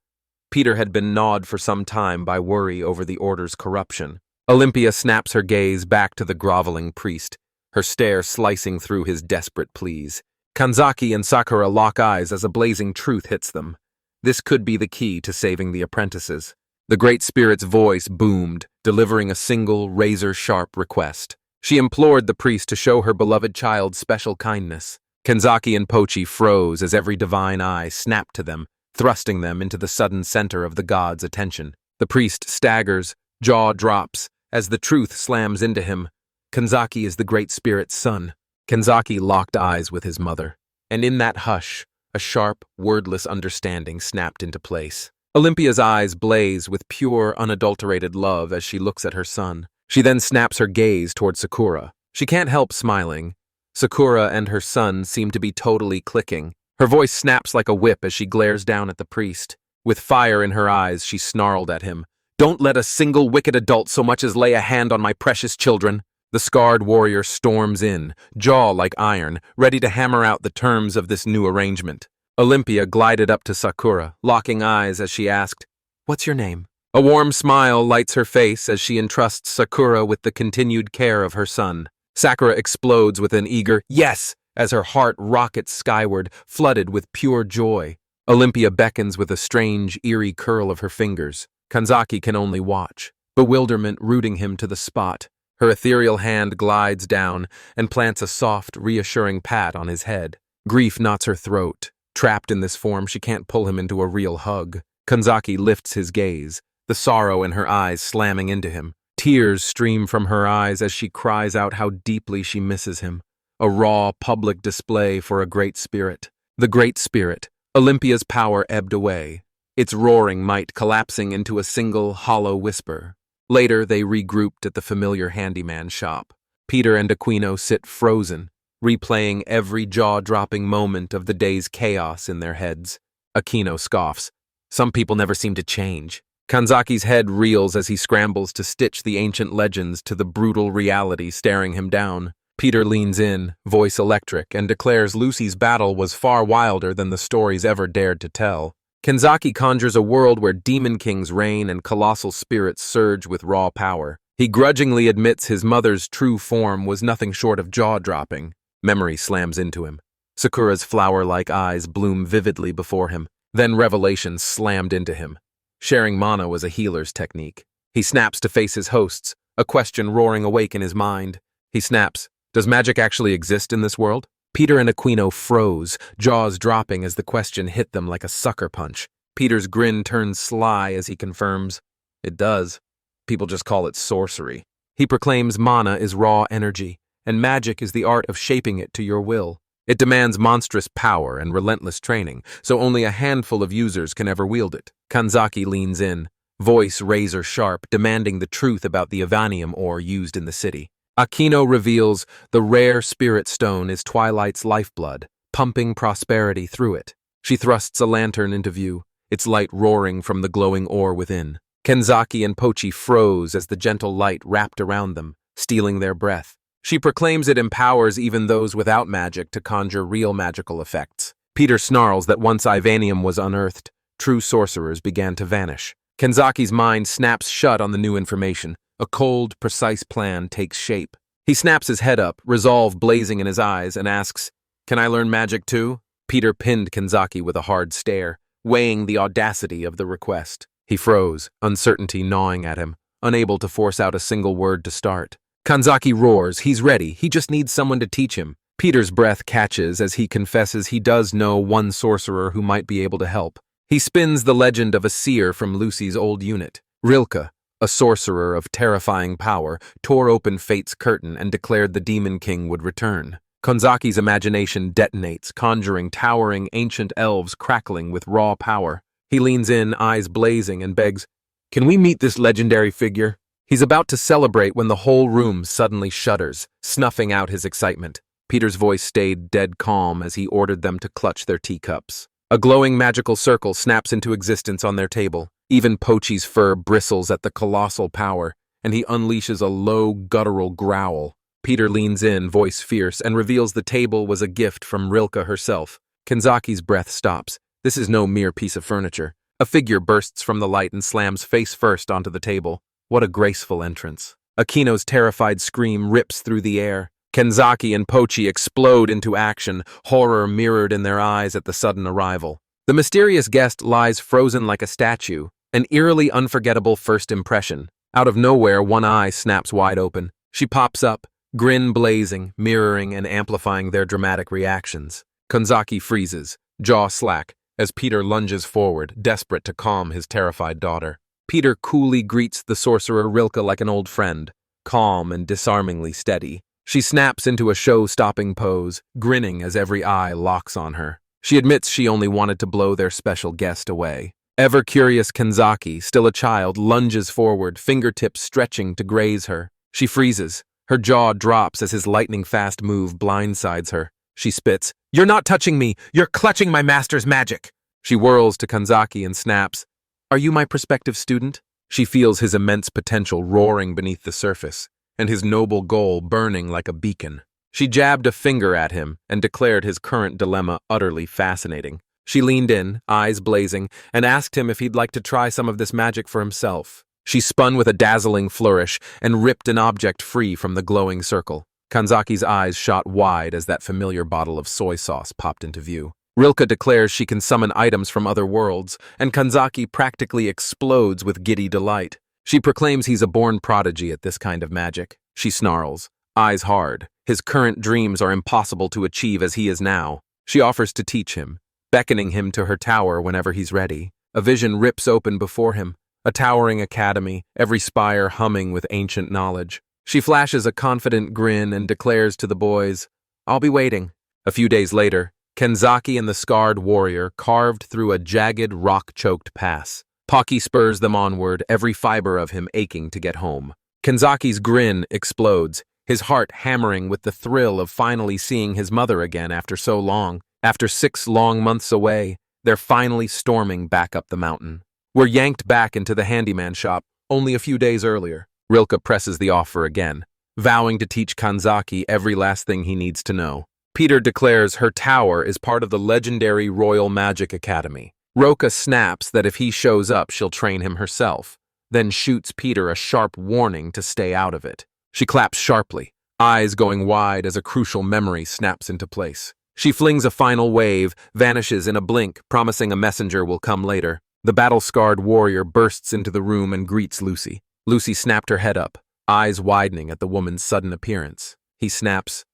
Peter had been gnawed for some time by worry over the order's corruption. Olympia snaps her gaze back to the groveling priest, her stare slicing through his desperate pleas. Kanzaki and Sakura lock eyes as a blazing truth hits them. This could be the key to saving the apprentices. The Great Spirit's voice boomed, delivering a single, razor-sharp request. She implored the priest to show her beloved child special kindness. Kanzaki and Pochi froze as every divine eye snapped to them, thrusting them into the sudden center of the god's attention. The priest staggers, jaw drops, as the truth slams into him. Kanzaki is the Great Spirit's son. Kanzaki locked eyes with his mother, and in that hush, a sharp, wordless understanding snapped into place. Olympia's eyes blaze with pure, unadulterated love as she looks at her son. She then snaps her gaze toward Sakura. She can't help smiling. Sakura and her son seem to be totally clicking. Her voice snaps like a whip as she glares down at the priest. With fire in her eyes, she snarled at him. "Don't let a single wicked adult so much as lay a hand on my precious children." The scarred warrior storms in, jaw like iron, ready to hammer out the terms of this new arrangement. Olympia glided up to Sakura, locking eyes as she asked, "What's your name?" A warm smile lights her face as she entrusts Sakura with the continued care of her son. Sakura explodes with an eager "yes" as her heart rockets skyward, flooded with pure joy. Olympia beckons with a strange, eerie curl of her fingers. Kanzaki can only watch, bewilderment rooting him to the spot. Her ethereal hand glides down and plants a soft, reassuring pat on his head. Grief knots her throat. Trapped in this form, she can't pull him into a real hug. Kanzaki lifts his gaze, the sorrow in her eyes slamming into him. Tears stream from her eyes as she cries out how deeply she misses him. A raw, public display for a great spirit. The Great Spirit. Olympia's power ebbed away, its roaring might collapsing into a single, hollow whisper. Later, they regrouped at the familiar handyman shop. Peter and Aquino sit frozen, replaying every jaw-dropping moment of the day's chaos in their heads. Aquino scoffs. Some people never seem to change. Kanzaki's head reels as he scrambles to stitch the ancient legends to the brutal reality staring him down. Peter leans in, voice electric, and declares Lucy's battle was far wilder than the stories ever dared to tell. Kanzaki conjures a world where demon kings reign and colossal spirits surge with raw power. He grudgingly admits his mother's true form was nothing short of jaw-dropping. Memory slams into him. Sakura's flower-like eyes bloom vividly before him. Then revelation slammed into him. Sharing mana was a healer's technique. He snaps to face his hosts, a question roaring awake in his mind. He snaps, "Does magic actually exist in this world?" Peter and Aquino froze, jaws dropping as the question hit them like a sucker punch. Peter's grin turns sly as he confirms, "It does. People just call it sorcery." He proclaims mana is raw energy, and magic is the art of shaping it to your will. It demands monstrous power and relentless training, so only a handful of users can ever wield it. Kanzaki leans in, voice razor-sharp, demanding the truth about the Evanium ore used in the city. Aquino reveals the rare spirit stone is Twilight's lifeblood, pumping prosperity through it. She thrusts a lantern into view, its light roaring from the glowing ore within. Kanzaki and Pochi froze as the gentle light wrapped around them, stealing their breath. She proclaims it empowers even those without magic to conjure real magical effects. Peter snarls that once Ivanium was unearthed, true sorcerers began to vanish. Kanzaki's mind snaps shut on the new information. A cold, precise plan takes shape. He snaps his head up, resolve blazing in his eyes, and asks, "Can I learn magic too?" Peter pinned Kanzaki with a hard stare, weighing the audacity of the request. He froze, uncertainty gnawing at him, unable to force out a single word to start. Kanzaki roars, he's ready, he just needs someone to teach him. Peter's breath catches as he confesses he does know one sorcerer who might be able to help. He spins the legend of a seer from Lucy's old unit. Rilke, a sorcerer of terrifying power, tore open fate's curtain and declared the Demon King would return. Kanzaki's imagination detonates, conjuring towering ancient elves crackling with raw power. He leans in, eyes blazing, and begs, "Can we meet this legendary figure?" He's about to celebrate when the whole room suddenly shudders, snuffing out his excitement. Peter's voice stayed dead calm as he ordered them to clutch their teacups. A glowing magical circle snaps into existence on their table. Even Pochi's fur bristles at the colossal power, and he unleashes a low, guttural growl. Peter leans in, voice fierce, and reveals the table was a gift from Rilke herself. Kanzaki's breath stops. This is no mere piece of furniture. A figure bursts from the light and slams face first onto the table. What a graceful entrance. Akino's terrified scream rips through the air. Kanzaki and Pochi explode into action, horror mirrored in their eyes at the sudden arrival. The mysterious guest lies frozen like a statue, an eerily unforgettable first impression. Out of nowhere, one eye snaps wide open. She pops up, grin blazing, mirroring and amplifying their dramatic reactions. Kanzaki freezes, jaw slack, as Peter lunges forward, desperate to calm his terrified daughter. Peter coolly greets the sorcerer Rilke like an old friend, calm and disarmingly steady. She snaps into a show-stopping pose, grinning as every eye locks on her. She admits she only wanted to blow their special guest away. Ever-curious Kanzaki, still a child, lunges forward, fingertips stretching to graze her. She freezes. Her jaw drops as his lightning-fast move blindsides her. She spits, "You're not touching me! You're clutching my master's magic!" She whirls to Kanzaki and snaps, "Are you my prospective student?" She feels his immense potential roaring beneath the surface, and his noble goal burning like a beacon. She jabbed a finger at him and declared his current dilemma utterly fascinating. She leaned in, eyes blazing, and asked him if he'd like to try some of this magic for himself. She spun with a dazzling flourish and ripped an object free from the glowing circle. Kanzaki's eyes shot wide as that familiar bottle of soy sauce popped into view. Rilke declares she can summon items from other worlds, and Kanzaki practically explodes with giddy delight. She proclaims he's a born prodigy at this kind of magic. She snarls, eyes hard. His current dreams are impossible to achieve as he is now. She offers to teach him, beckoning him to her tower whenever he's ready. A vision rips open before him, a towering academy, every spire humming with ancient knowledge. She flashes a confident grin and declares to the boys, "I'll be waiting." A few days later, Kanzaki and the scarred warrior carved through a jagged, rock-choked pass. Kaki spurs them onward, every fiber of him aching to get home. Kanzaki's grin explodes, his heart hammering with the thrill of finally seeing his mother again after so long. After 6 long months away, they're finally storming back up the mountain. We're yanked back into the handyman shop, only a few days earlier. Rilke presses the offer again, vowing to teach Kanzaki every last thing he needs to know. Peter declares her tower is part of the legendary Royal Magic Academy. Roka snaps that if he shows up, she'll train him herself, then shoots Peter a sharp warning to stay out of it. She claps sharply, eyes going wide as a crucial memory snaps into place. She flings a final wave, vanishes in a blink, promising a messenger will come later. The battle-scarred warrior bursts into the room and greets Lucy. Lucy snapped her head up, eyes widening at the woman's sudden appearance. He snaps,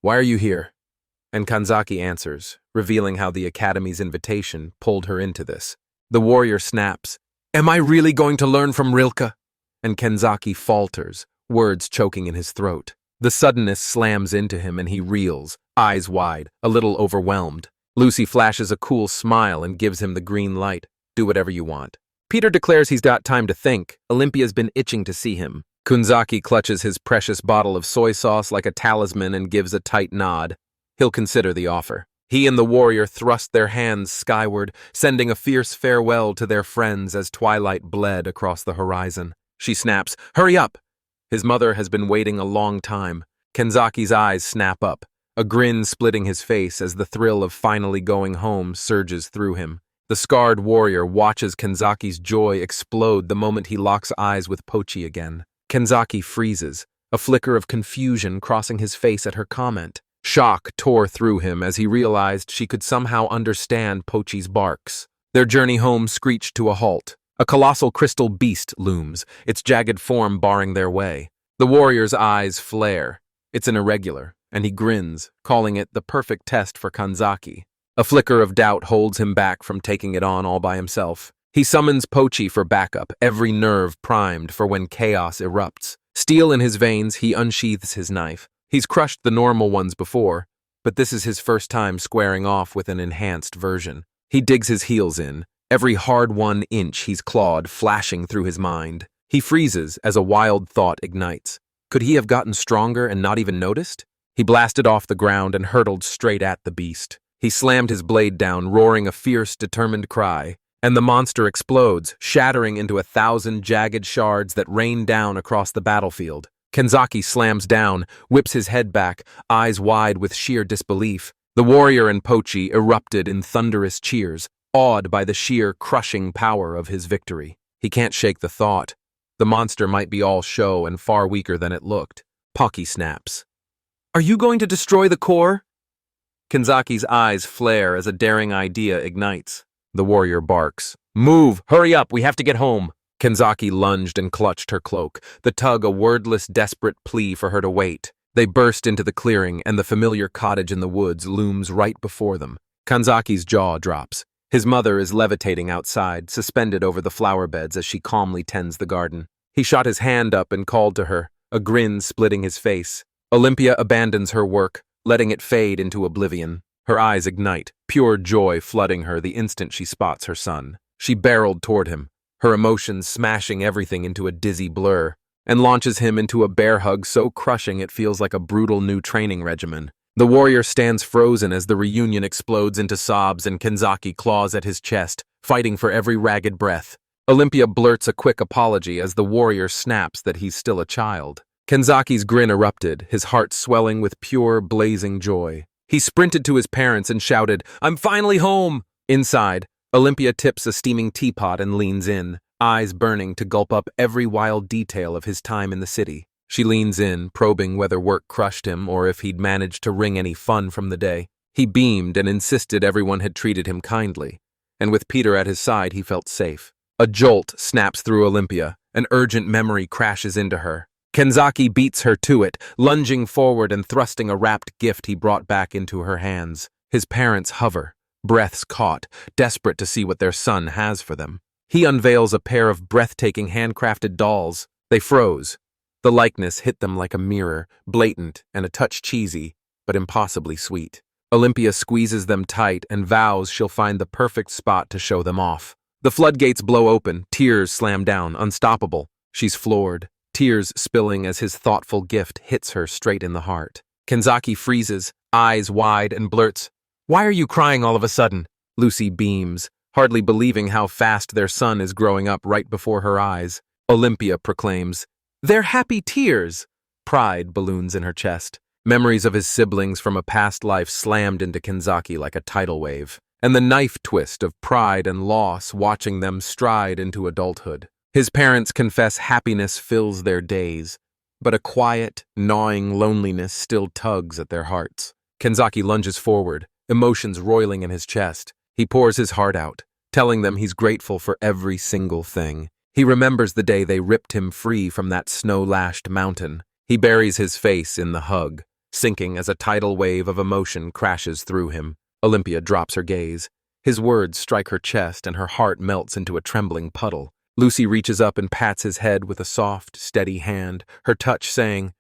"Why are you here?" And Kanzaki answers, revealing how the Academy's invitation pulled her into this. The warrior snaps, "Am I really going to learn from Rilke?" And Kanzaki falters, words choking in his throat. The suddenness slams into him and he reels, eyes wide, a little overwhelmed. Lucy flashes a cool smile and gives him the green light. "Do whatever you want." Peter declares he's got time to think. Olympia's been itching to see him. Kanzaki clutches his precious bottle of soy sauce like a talisman and gives a tight nod. He'll consider the offer. He and the warrior thrust their hands skyward, sending a fierce farewell to their friends as twilight bled across the horizon. She snaps, "Hurry up!" His mother has been waiting a long time. Kanzaki's eyes snap up, a grin splitting his face as the thrill of finally going home surges through him. The scarred warrior watches Kanzaki's joy explode the moment he locks eyes with Pochi again. Kanzaki freezes, a flicker of confusion crossing his face at her comment. Shock tore through him as he realized she could somehow understand Pochi's barks. Their journey home screeched to a halt. A colossal crystal beast looms, its jagged form barring their way. The warrior's eyes flare. It's an irregular, and he grins, calling it the perfect test for Kanzaki. A flicker of doubt holds him back from taking it on all by himself. He summons Pochi for backup, every nerve primed for when chaos erupts. Steel in his veins, he unsheathes his knife. He's crushed the normal ones before, but this is his first time squaring off with an enhanced version. He digs his heels in, every hard-won inch he's clawed flashing through his mind. He freezes as a wild thought ignites. Could he have gotten stronger and not even noticed? He blasted off the ground and hurtled straight at the beast. He slammed his blade down, roaring a fierce, determined cry, and the monster explodes, shattering into 1,000 jagged shards that rain down across the battlefield. Kenzaki slams down, whips his head back, eyes wide with sheer disbelief. The warrior and Pochi erupted in thunderous cheers, awed by the sheer, crushing power of his victory. He can't shake the thought. The monster might be all show and far weaker than it looked. Kaki snaps. "Are you going to destroy the core?" Kenzaki's eyes flare as a daring idea ignites. The warrior barks. "Move! Hurry up! We have to get home!" Kenzaki lunged and clutched her cloak, the tug a wordless, desperate plea for her to wait. They burst into the clearing, and the familiar cottage in the woods looms right before them. Kenzaki's jaw drops. His mother is levitating outside, suspended over the flower beds as she calmly tends the garden. He shot his hand up and called to her, a grin splitting his face. Olympia abandons her work, letting it fade into oblivion. Her eyes ignite, pure joy flooding her the instant she spots her son. She barreled toward him, her emotions smashing everything into a dizzy blur, and launches him into a bear hug so crushing it feels like a brutal new training regimen. The warrior stands frozen as the reunion explodes into sobs and Kenzaki claws at his chest, fighting for every ragged breath. Olympia blurts a quick apology as the warrior snaps that he's still a child. Kenzaki's grin erupted, his heart swelling with pure, blazing joy. He sprinted to his parents and shouted, "I'm finally home!" Inside, Olympia tips a steaming teapot and leans in, eyes burning to gulp up every wild detail of his time in the city. She leans in, probing whether work crushed him or if he'd managed to wring any fun from the day. He beamed and insisted everyone had treated him kindly, and with Peter at his side he felt safe. A jolt snaps through Olympia, an urgent memory crashes into her. Kenzaki beats her to it, lunging forward and thrusting a wrapped gift he brought back into her hands. His parents hover, breaths caught, desperate to see what their son has for them. He unveils a pair of breathtaking handcrafted dolls. They froze. The likeness hit them like a mirror, blatant and a touch cheesy, but impossibly sweet. Olympia squeezes them tight and vows she'll find the perfect spot to show them off. The floodgates blow open, tears slam down, unstoppable. She's floored, tears spilling as his thoughtful gift hits her straight in the heart. Kenzaki freezes, eyes wide, and blurts, "Why are you crying all of a sudden?" Lucy beams, hardly believing how fast their son is growing up right before her eyes. Olympia proclaims, "They're happy tears!" Pride balloons in her chest. Memories of his siblings from a past life slammed into Kenzaki like a tidal wave, and the knife twist of pride and loss watching them stride into adulthood. His parents confess happiness fills their days, but a quiet, gnawing loneliness still tugs at their hearts. Kenzaki lunges forward, emotions roiling in his chest. He pours his heart out, telling them he's grateful for every single thing. He remembers the day they ripped him free from that snow-lashed mountain. He buries his face in the hug, sinking as a tidal wave of emotion crashes through him. Olympia drops her gaze. His words strike her chest and her heart melts into a trembling puddle. Lucy reaches up and pats his head with a soft, steady hand, her touch saying,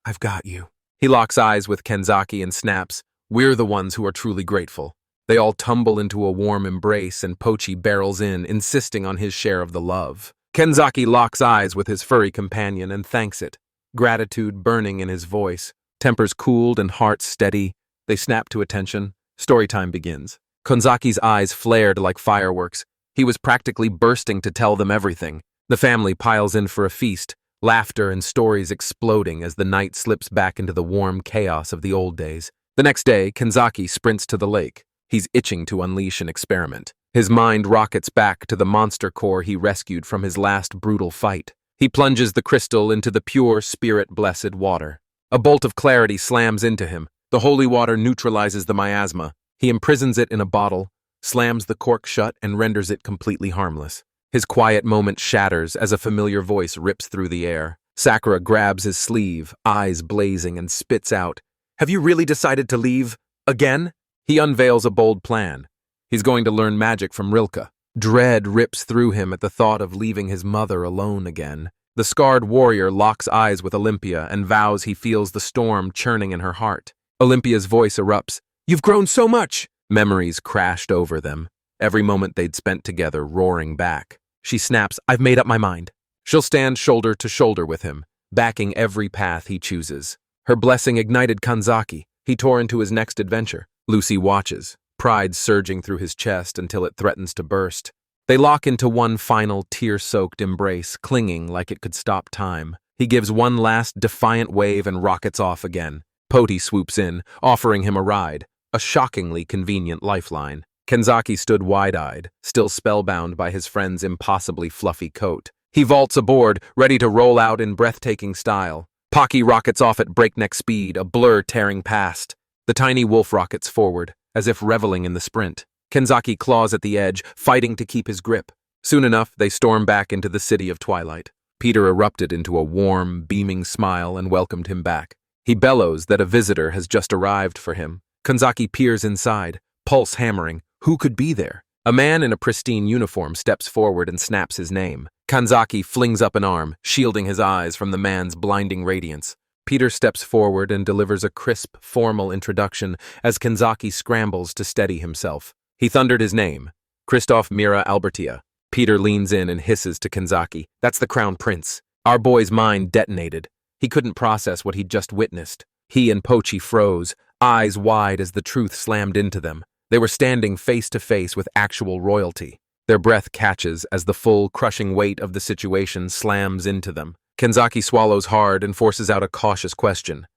"I've got you." He locks eyes with Kenzaki and snaps, "We're the ones who are truly grateful." They all tumble into a warm embrace and Pochi barrels in, insisting on his share of the love. Kenzaki locks eyes with his furry companion and thanks it, gratitude burning in his voice. Tempers cooled and hearts steady. They snap to attention. Storytime begins. Kenzaki's eyes flared like fireworks. He was practically bursting to tell them everything. The family piles in for a feast, laughter and stories exploding as the night slips back into the warm chaos of the old days. The next day, Kenzaki sprints to the lake. He's itching to unleash an experiment. His mind rockets back to the monster core he rescued from his last brutal fight. He plunges the crystal into the pure, spirit-blessed water. A bolt of clarity slams into him. The holy water neutralizes the miasma. He imprisons it in a bottle, slams the cork shut, and renders it completely harmless. His quiet moment shatters as a familiar voice rips through the air. Sakura grabs his sleeve, eyes blazing, and spits out, "Have you really decided to leave? Again?" He unveils a bold plan. He's going to learn magic from Rilke. Dread rips through him at the thought of leaving his mother alone again. The scarred warrior locks eyes with Olympia and vows he feels the storm churning in her heart. Olympia's voice erupts, "You've grown so much!" Memories crashed over them. every moment they'd spent together roaring back. She snaps, "I've made up my mind." She'll stand shoulder to shoulder with him, backing every path he chooses. Her blessing ignited Kanzaki. He tore into his next adventure. Lucy watches, pride surging through his chest until it threatens to burst. They lock into one final tear-soaked embrace, clinging like it could stop time. He gives one last defiant wave and rockets off again. Poti swoops in, offering him a ride, a shockingly convenient lifeline. Kanzaki stood wide-eyed, still spellbound by his friend's impossibly fluffy coat. He vaults aboard, ready to roll out in breathtaking style. Pochi rockets off at breakneck speed, a blur tearing past. The tiny wolf rockets forward, as if reveling in the sprint. Kanzaki claws at the edge, fighting to keep his grip. Soon enough, they storm back into the city of Twilight. Peter erupted into a warm, beaming smile and welcomed him back. He bellows that a visitor has just arrived for him. Kanzaki peers inside, pulse hammering. Who could be there? A man in a pristine uniform steps forward and snaps his name. Kanzaki flings up an arm, shielding his eyes from the man's blinding radiance. Peter steps forward and delivers a crisp, formal introduction as Kanzaki scrambles to steady himself. He thundered his name, Christoph Mira Albertia. Peter leans in and hisses to Kanzaki, "That's the Crown Prince." Our boy's mind detonated. He couldn't process what he'd just witnessed. He and Pochi froze, eyes wide as the truth slammed into them. They were standing face to face with actual royalty. Their breath catches as the full, crushing weight of the situation slams into them. Kanzaki swallows hard and forces out a cautious question.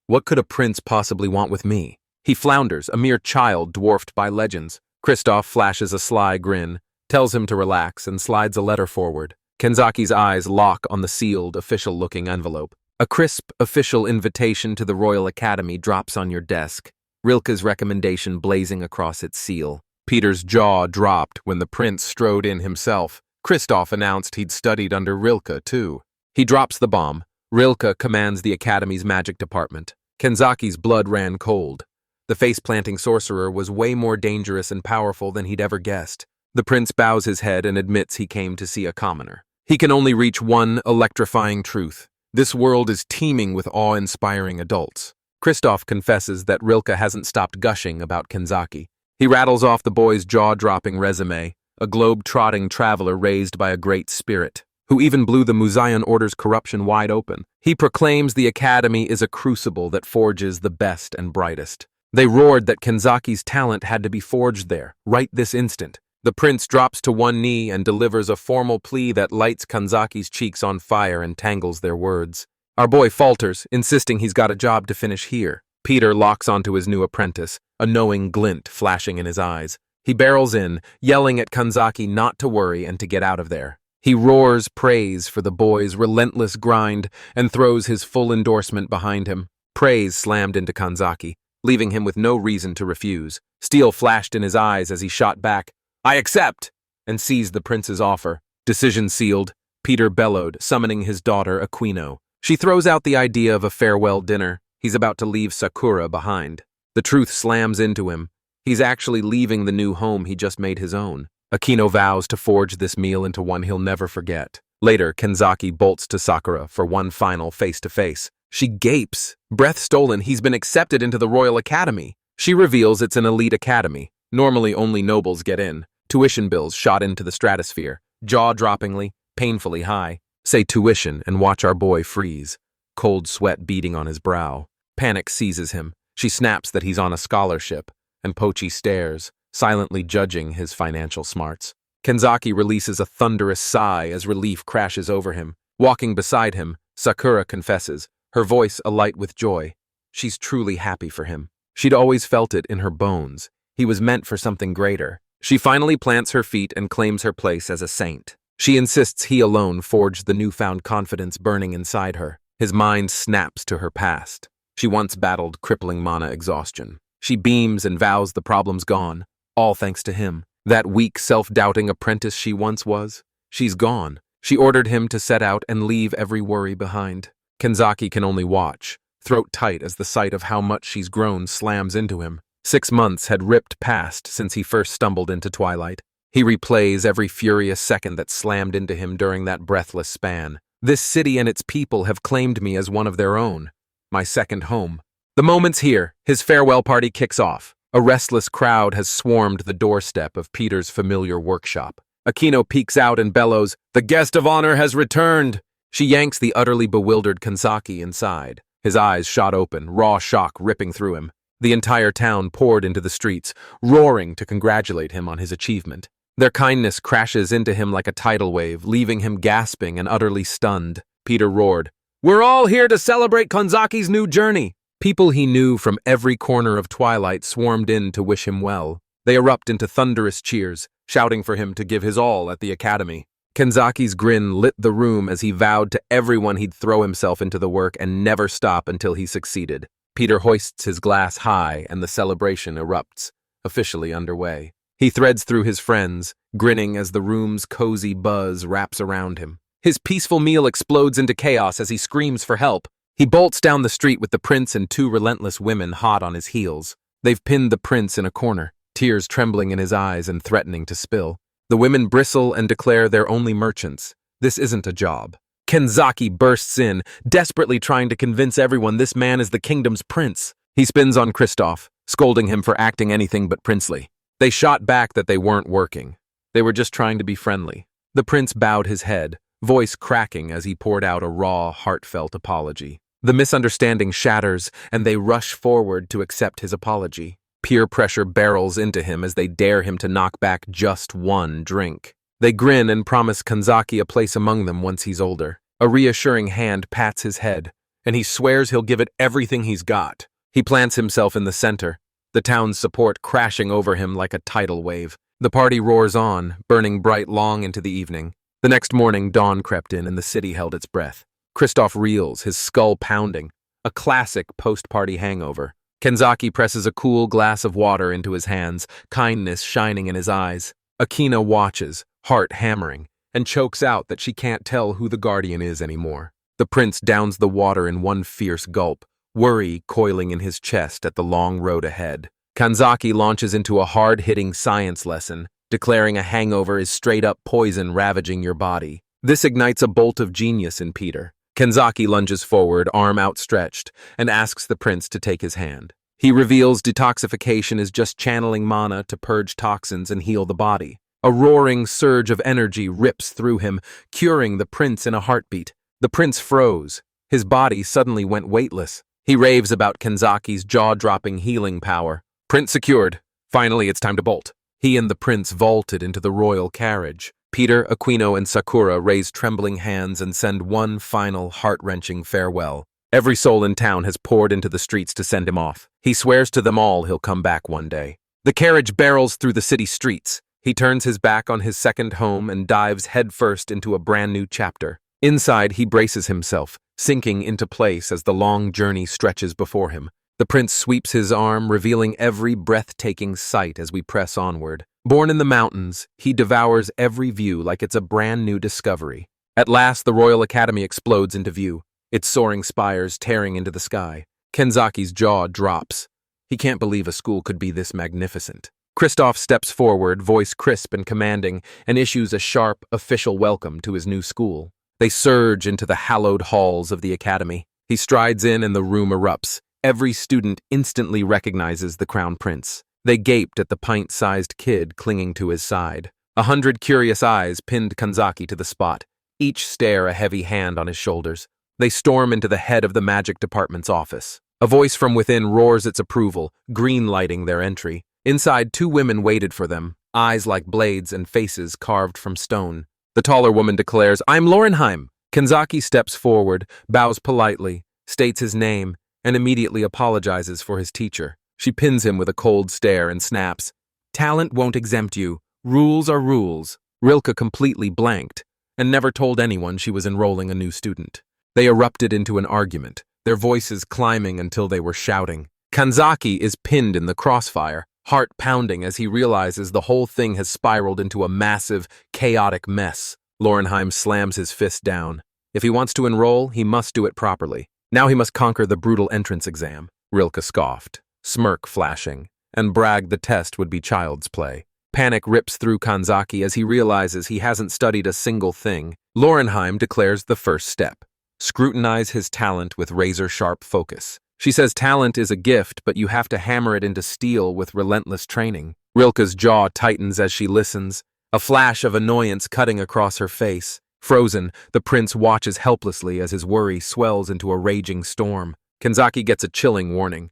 "What could a prince possibly want with me?" He flounders, a mere child dwarfed by legends. Christoph flashes a sly grin, tells him to relax, and slides a letter forward. Kanzaki's eyes lock on the sealed, official-looking envelope. A crisp, official invitation to the Royal Academy drops on your desk, Rilke's recommendation blazing across its seal. Peter's jaw dropped when the prince strode in himself. Christoph announced he'd studied under Rilke, too. He drops the bomb. Rilke commands the Academy's magic department. Kanzaki's blood ran cold. The face-planting sorcerer was way more dangerous and powerful than he'd ever guessed. The prince bows his head and admits he came to see a commoner. He can only reach one electrifying truth. This world is teeming with awe-inspiring adults. Christoph confesses that Rilke hasn't stopped gushing about Kanzaki. He rattles off the boy's jaw-dropping resume, a globe-trotting traveler raised by a great spirit, who even blew the Musayan Order's corruption wide open. He proclaims the Academy is a crucible that forges the best and brightest. They roared that Kanzaki's talent had to be forged there, right this instant. The prince drops to one knee and delivers a formal plea that lights Kanzaki's cheeks on fire and tangles their words. Our boy falters, insisting he's got a job to finish here. Peter locks onto his new apprentice, a knowing glint flashing in his eyes. He barrels in, yelling at Kanzaki not to worry and to get out of there. He roars praise for the boy's relentless grind and throws his full endorsement behind him. Praise slammed into Kanzaki, leaving him with no reason to refuse. Steel flashed in his eyes as he shot back, "I accept!" and seized the prince's offer. Decision sealed, Peter bellowed, summoning his daughter Aquino. She throws out the idea of a farewell dinner. He's about to leave Sakura behind. The truth slams into him. He's actually leaving the new home he just made his own. Aquino vows to forge this meal into one he'll never forget. Later, Kanzaki bolts to Sakura for one final face-to-face. She gapes. Breath stolen, he's been accepted into the Royal Academy. She reveals it's an elite academy. Normally only nobles get in. Tuition bills shot into the stratosphere. Jaw-droppingly, painfully high. Say tuition and watch our boy freeze. Cold sweat beading on his brow. Panic seizes him. She snaps that he's on a scholarship, and Pochi stares, silently judging his financial smarts. Kanzaki releases a thunderous sigh as relief crashes over him. Walking beside him, Sakura confesses, her voice alight with joy. She's truly happy for him. She'd always felt it in her bones. He was meant for something greater. She finally plants her feet and claims her place as a saint. She insists he alone forged the newfound confidence burning inside her. His mind snaps to her past. She once battled crippling mana exhaustion. She beams and vows the problem's gone, all thanks to him. That weak, self-doubting apprentice she once was, she's gone. She ordered him to set out and leave every worry behind. Kanzaki can only watch, throat tight as the sight of how much she's grown slams into him. 6 months had ripped past since he first stumbled into Twilight. He replays every furious second that slammed into him during that breathless span. This city and its people have claimed me as one of their own. My second home. The moment's here. His farewell party kicks off. A restless crowd has swarmed the doorstep of Peter's familiar workshop. Akino peeks out and bellows, "The guest of honor has returned!" She yanks the utterly bewildered Kanzaki inside. His eyes shot open, raw shock ripping through him. The entire town poured into the streets, roaring to congratulate him on his achievement. Their kindness crashes into him like a tidal wave, leaving him gasping and utterly stunned. Peter roared, "We're all here to celebrate Kanzaki's new journey!" People he knew from every corner of Twilight swarmed in to wish him well. They erupt into thunderous cheers, shouting for him to give his all at the academy. Kanzaki's grin lit the room as he vowed to everyone he'd throw himself into the work and never stop until he succeeded. Peter hoists his glass high and the celebration erupts, officially underway. He threads through his friends, grinning as the room's cozy buzz wraps around him. His peaceful meal explodes into chaos as he screams for help. He bolts down the street with the prince and two relentless women hot on his heels. They've pinned the prince in a corner, tears trembling in his eyes and threatening to spill. The women bristle and declare they're only merchants. This isn't a job. Kanzaki bursts in, desperately trying to convince everyone this man is the kingdom's prince. He spins on Kristoff, scolding him for acting anything but princely. They shot back that they weren't working. They were just trying to be friendly. The prince bowed his head, voice cracking as he poured out a raw, heartfelt apology. The misunderstanding shatters, and they rush forward to accept his apology. Peer pressure barrels into him as they dare him to knock back just one drink. They grin and promise Kanzaki a place among them once he's older. A reassuring hand pats his head, and he swears he'll give it everything he's got. He plants himself in the center, the town's support crashing over him like a tidal wave. The party roars on, burning bright long into the evening. The next morning, dawn crept in and the city held its breath. Kristoff reels, his skull pounding, a classic post-party hangover. Kanzaki presses a cool glass of water into his hands, kindness shining in his eyes. Akina watches, heart hammering, and chokes out that she can't tell who the guardian is anymore. The prince downs the water in one fierce gulp, worry coiling in his chest at the long road ahead. Kanzaki launches into a hard-hitting science lesson, declaring a hangover is straight-up poison ravaging your body. This ignites a bolt of genius in Peter. Kanzaki lunges forward, arm outstretched, and asks the prince to take his hand. He reveals detoxification is just channeling mana to purge toxins and heal the body. A roaring surge of energy rips through him, curing the prince in a heartbeat. The prince froze. His body suddenly went weightless. He raves about Kanzaki's jaw-dropping healing power. Prince secured. Finally, it's time to bolt. He and the prince vaulted into the royal carriage. Peter, Aquino, and Sakura raise trembling hands and send one final heart-wrenching farewell. Every soul in town has poured into the streets to send him off. He swears to them all he'll come back one day. The carriage barrels through the city streets. He turns his back on his second home and dives headfirst into a brand new chapter. Inside, he braces himself, sinking into place as the long journey stretches before him. The prince sweeps his arm, revealing every breathtaking sight as we press onward. Born in the mountains, he devours every view like it's a brand new discovery. At last, the Royal Academy explodes into view, its soaring spires tearing into the sky. Kanzaki's jaw drops. He can't believe a school could be this magnificent. Kristoff steps forward, voice crisp and commanding, and issues a sharp, official welcome to his new school. They surge into the hallowed halls of the academy. He strides in and the room erupts. Every student instantly recognizes the crown prince. They gaped at the pint-sized kid clinging to his side. 100 curious eyes pinned Kanzaki to the spot, each stare a heavy hand on his shoulders. They storm into the head of the magic department's office. A voice from within roars its approval, green-lighting their entry. Inside, two women waited for them, eyes like blades and faces carved from stone. The taller woman declares, "I'm Lorenheim." Kanzaki steps forward, bows politely, states his name, and immediately apologizes for his teacher. She pins him with a cold stare and snaps, "Talent won't exempt you. Rules are rules." Rilke completely blanked and never told anyone she was enrolling a new student. They erupted into an argument, their voices climbing until they were shouting. Kanzaki is pinned in the crossfire, heart pounding as he realizes the whole thing has spiraled into a massive, chaotic mess. Lorenheim slams his fist down. If he wants to enroll, he must do it properly. Now he must conquer the brutal entrance exam. Rilke scoffed, smirk flashing, and bragged the test would be child's play. Panic rips through Kanzaki as he realizes he hasn't studied a single thing. Lorenheim declares the first step. Scrutinize his talent with razor-sharp focus. She says talent is a gift, but you have to hammer it into steel with relentless training. Rilke's jaw tightens as she listens, a flash of annoyance cutting across her face. Frozen, the prince watches helplessly as his worry swells into a raging storm. Kanzaki gets a chilling warning.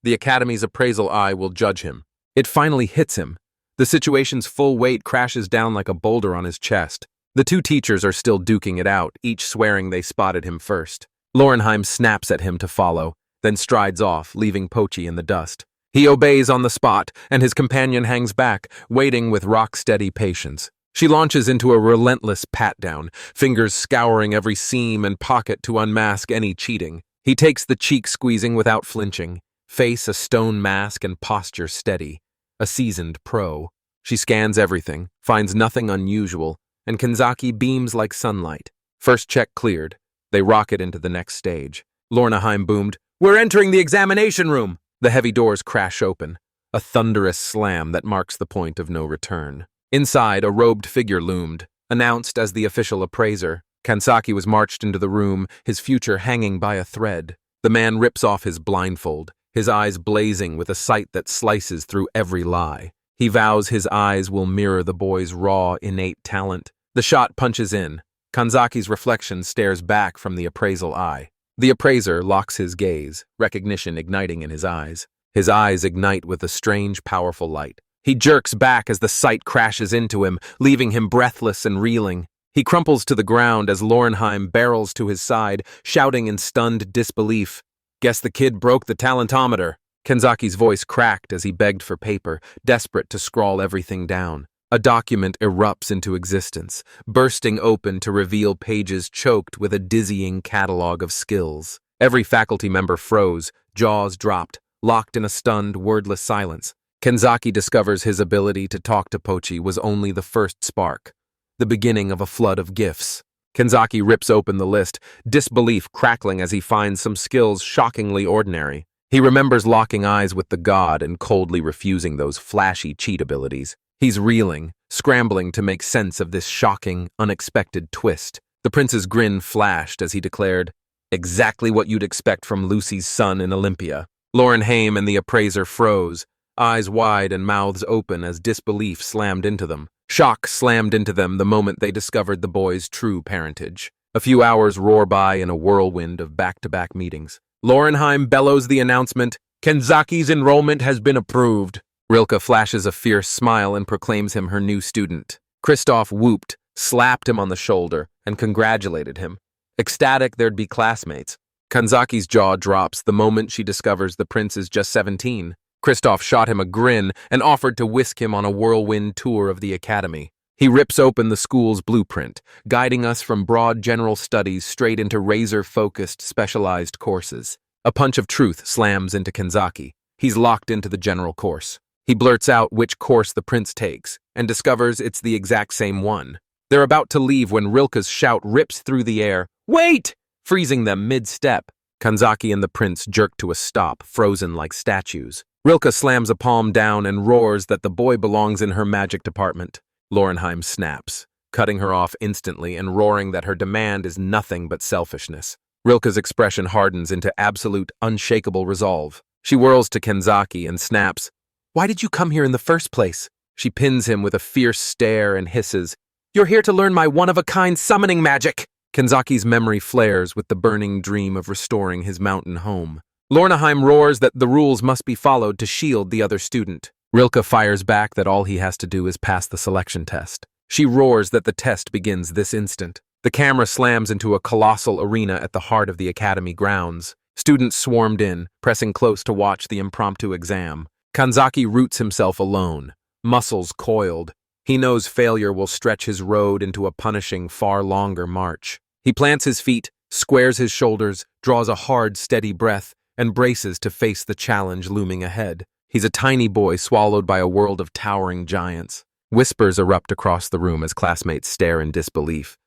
The Academy's appraisal eye will judge him. It finally hits him. The situation's full weight crashes down like a boulder on his chest. The two teachers are still duking it out, each swearing they spotted him first. Lorenheim snaps at him to follow, then strides off, leaving Pochi in the dust. He obeys on the spot, and his companion hangs back, waiting with rock-steady patience. She launches into a relentless pat-down, fingers scouring every seam and pocket to unmask any cheating. He takes the cheek squeezing without flinching, face a stone mask and posture steady. A seasoned pro. She scans everything, finds nothing unusual, and Kanzaki beams like sunlight. First check cleared. They rocket into the next stage. Lorenheim boomed, "We're entering the examination room!" The heavy doors crash open, a thunderous slam that marks the point of no return. Inside, a robed figure loomed, announced as the official appraiser. Kanzaki was marched into the room, his future hanging by a thread. The man rips off his blindfold, his eyes blazing with a sight that slices through every lie. He vows his eyes will mirror the boy's raw, innate talent. The shot punches in. Kanzaki's reflection stares back from the appraisal eye. The appraiser locks his gaze, recognition igniting in his eyes. His eyes ignite with a strange, powerful light. He jerks back as the sight crashes into him, leaving him breathless and reeling. He crumples to the ground as Lorenheim barrels to his side, shouting in stunned disbelief, "Guess the kid broke the talentometer." Kanzaki's voice cracked as he begged for paper, desperate to scrawl everything down. A document erupts into existence, bursting open to reveal pages choked with a dizzying catalog of skills. Every faculty member froze, jaws dropped, locked in a stunned, wordless silence. Kanzaki discovers his ability to talk to Pochi was only the first spark, the beginning of a flood of gifts. Kanzaki rips open the list, disbelief crackling as he finds some skills shockingly ordinary. He remembers locking eyes with the god and coldly refusing those flashy cheat abilities. He's reeling, scrambling to make sense of this shocking, unexpected twist. The prince's grin flashed as he declared, "Exactly what you'd expect from Lucy's son in Olympia." Lorenheim and the appraiser froze, eyes wide and mouths open as disbelief slammed into them. Shock slammed into them the moment they discovered the boy's true parentage. A few hours roar by in a whirlwind of back-to-back meetings. Lorenheim bellows the announcement, "Kanzaki's enrollment has been approved." Rilke flashes a fierce smile and proclaims him her new student. Kristoff whooped, slapped him on the shoulder, and congratulated him. Ecstatic there'd be classmates. Kanzaki's jaw drops the moment she discovers the prince is just 17. Kristoff shot him a grin and offered to whisk him on a whirlwind tour of the academy. He rips open the school's blueprint, guiding us from broad general studies straight into razor-focused specialized courses. A punch of truth slams into Kanzaki. He's locked into the general course. He blurts out which course the prince takes, and discovers it's the exact same one. They're about to leave when Rilke's shout rips through the air, "Wait!" freezing them mid-step. Kanzaki and the prince jerk to a stop, frozen like statues. Rilke slams a palm down and roars that the boy belongs in her magic department. Lorenheim snaps, cutting her off instantly and roaring that her demand is nothing but selfishness. Rilke's expression hardens into absolute, unshakable resolve. She whirls to Kanzaki and snaps, "Why did you come here in the first place?" She pins him with a fierce stare and hisses, "You're here to learn my one-of-a-kind summoning magic!" Kanzaki's memory flares with the burning dream of restoring his mountain home. Lorenheim roars that the rules must be followed to shield the other student. Rilke fires back that all he has to do is pass the selection test. She roars that the test begins this instant. The camera slams into a colossal arena at the heart of the academy grounds. Students swarmed in, pressing close to watch the impromptu exam. Kanzaki roots himself alone, muscles coiled. He knows failure will stretch his road into a punishing, far longer march. He plants his feet, squares his shoulders, draws a hard, steady breath, and braces to face the challenge looming ahead. He's a tiny boy swallowed by a world of towering giants. Whispers erupt across the room as classmates stare in disbelief.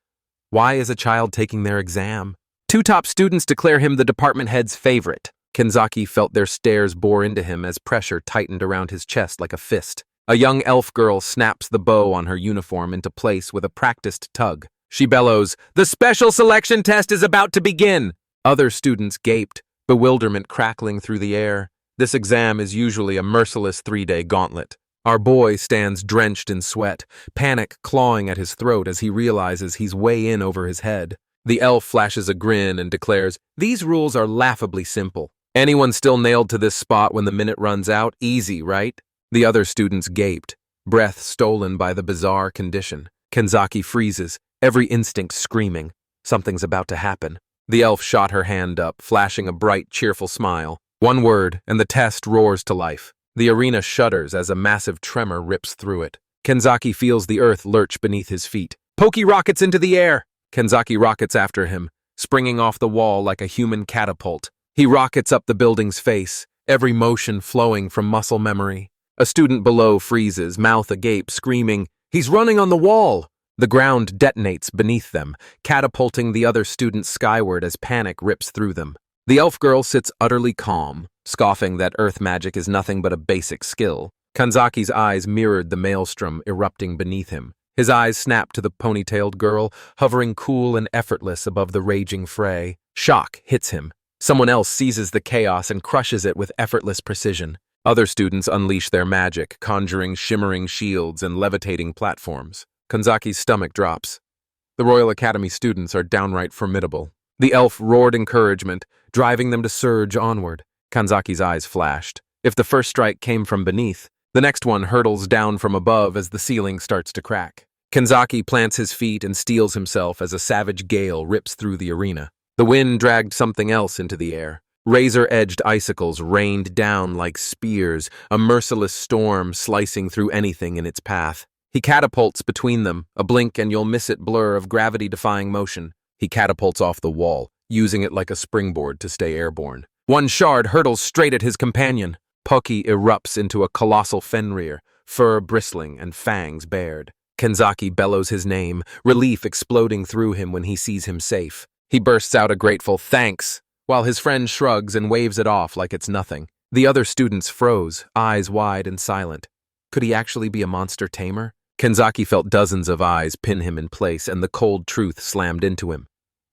Why is a child taking their exam? Two top students declare him the department head's favorite. Kanzaki felt their stares bore into him as pressure tightened around his chest like a fist. A young elf girl snaps the bow on her uniform into place with a practiced tug. She bellows, "The special selection test is about to begin!" Other students gaped, bewilderment crackling through the air. This exam is usually a merciless 3-day gauntlet. Our boy stands drenched in sweat, panic clawing at his throat as he realizes he's way in over his head. The elf flashes a grin and declares, "These rules are laughably simple. Anyone still nailed to this spot when the minute runs out? Easy, right?" The other students gaped, breath stolen by the bizarre condition. Kenzaki freezes, every instinct screaming. Something's about to happen. The elf shot her hand up, flashing a bright, cheerful smile. One word, and the test roars to life. The arena shudders as a massive tremor rips through it. Kenzaki feels the earth lurch beneath his feet. Pochi rockets into the air! Kenzaki rockets after him, springing off the wall like a human catapult. He rockets up the building's face, every motion flowing from muscle memory. A student below freezes, mouth agape, screaming, "He's running on the wall!" The ground detonates beneath them, catapulting the other students skyward as panic rips through them. The elf girl sits utterly calm, scoffing that earth magic is nothing but a basic skill. Kanzaki's eyes mirrored the maelstrom erupting beneath him. His eyes snapped to the ponytailed girl, hovering cool and effortless above the raging fray. Shock hits him. Someone else seizes the chaos and crushes it with effortless precision. Other students unleash their magic, conjuring shimmering shields and levitating platforms. Kanzaki's stomach drops. The Royal Academy students are downright formidable. The elf roared encouragement, driving them to surge onward. Kanzaki's eyes flashed. If the first strike came from beneath, the next one hurtles down from above as the ceiling starts to crack. Kenzaki plants his feet and steels himself as a savage gale rips through the arena. The wind dragged something else into the air. Razor-edged icicles rained down like spears, a merciless storm slicing through anything in its path. He catapults between them, a blink-and-you'll-miss-it blur of gravity-defying motion. He catapults off the wall, using it like a springboard to stay airborne. One shard hurtles straight at his companion. Pochi erupts into a colossal Fenrir, fur bristling and fangs bared. Kenzaki bellows his name, relief exploding through him when he sees him safe. He bursts out a grateful "thanks," while his friend shrugs and waves it off like it's nothing. The other students froze, eyes wide and silent. Could he actually be a monster tamer? Kenzaki felt dozens of eyes pin him in place, and the cold truth slammed into him.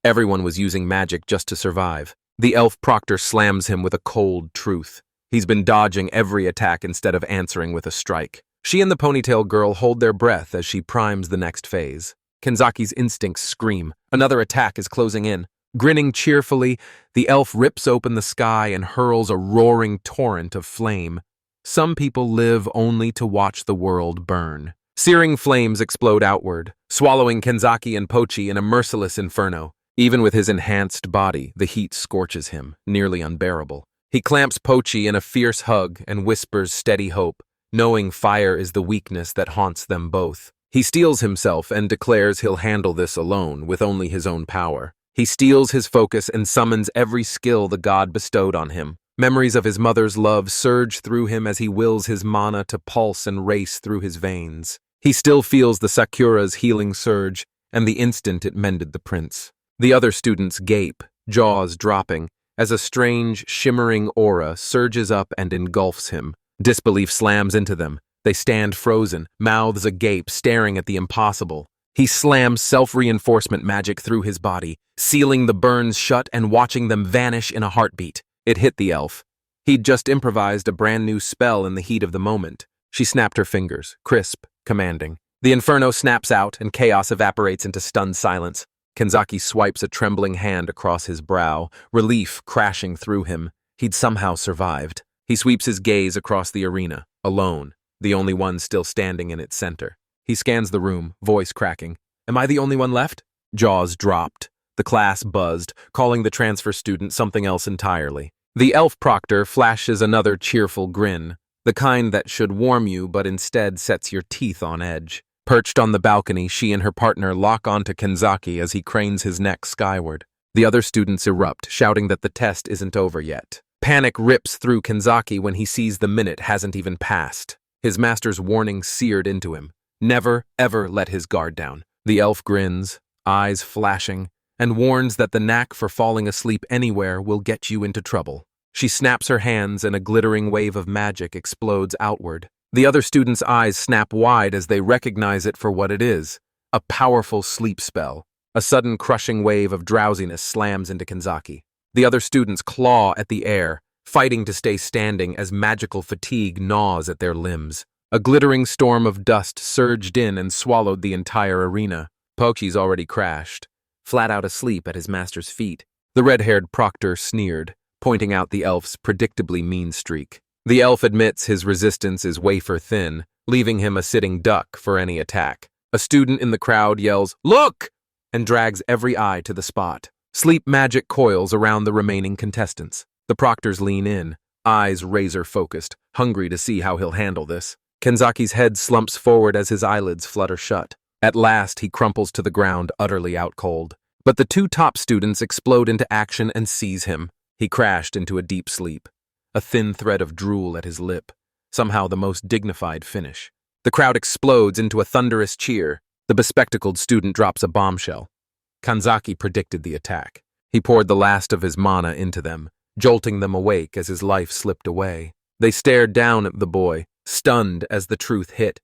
Everyone was using magic just to survive. The elf proctor slams him with a cold truth. He's been dodging every attack instead of answering with a strike. She and the ponytail girl hold their breath as she primes the next phase. Kenzaki's instincts scream. Another attack is closing in. Grinning cheerfully, the elf rips open the sky and hurls a roaring torrent of flame. Some people live only to watch the world burn. Searing flames explode outward, swallowing Kenzaki and Pochi in a merciless inferno. Even with his enhanced body, the heat scorches him, nearly unbearable. He clamps Pochi in a fierce hug and whispers steady hope, knowing fire is the weakness that haunts them both. He steels himself and declares he'll handle this alone, with only his own power. He steals his focus and summons every skill the god bestowed on him. Memories of his mother's love surge through him as he wills his mana to pulse and race through his veins. He still feels the Sakura's healing surge, and the instant it mended the prince. The other students gape, jaws dropping, as a strange, shimmering aura surges up and engulfs him. Disbelief slams into them. They stand frozen, mouths agape, staring at the impossible. He slams self-reinforcement magic through his body, sealing the burns shut and watching them vanish in a heartbeat. It hit the elf. He'd just improvised a brand new spell in the heat of the moment. She snapped her fingers, crisp, commanding. The inferno snaps out and chaos evaporates into stunned silence. Kenzaki swipes a trembling hand across his brow, relief crashing through him. He'd somehow survived. He sweeps his gaze across the arena, alone, the only one still standing in its center. He scans the room, voice cracking. Am I the only one left? Jaws dropped. The class buzzed, calling the transfer student something else entirely. The elf proctor flashes another cheerful grin, the kind that should warm you but instead sets your teeth on edge. Perched on the balcony, she and her partner lock onto Kenzaki as he cranes his neck skyward. The other students erupt, shouting that the test isn't over yet. Panic rips through Kenzaki when he sees the minute hasn't even passed. His master's warning seared into him. Never, ever let his guard down. The elf grins, eyes flashing, and warns that the knack for falling asleep anywhere will get you into trouble. She snaps her hands and a glittering wave of magic explodes outward. The other students' eyes snap wide as they recognize it for what it is, a powerful sleep spell. A sudden crushing wave of drowsiness slams into Kenzaki. The other students claw at the air, fighting to stay standing as magical fatigue gnaws at their limbs. A glittering storm of dust surged in and swallowed the entire arena. Pochi's already crashed, flat out asleep at his master's feet. The red-haired proctor sneered, pointing out the elf's predictably mean streak. The elf admits his resistance is wafer thin, leaving him a sitting duck for any attack. A student in the crowd yells, "Look!" and drags every eye to the spot. Sleep magic coils around the remaining contestants. The proctors lean in, eyes razor-focused, hungry to see how he'll handle this. Kenzaki's head slumps forward as his eyelids flutter shut. At last, he crumples to the ground, utterly out cold. But the two top students explode into action and seize him. He crashed into a deep sleep, a thin thread of drool at his lip, somehow the most dignified finish. The crowd explodes into a thunderous cheer. The bespectacled student drops a bombshell. Kanzaki predicted the attack. He poured the last of his mana into them, jolting them awake as his life slipped away. They stared down at the boy, stunned as the truth hit.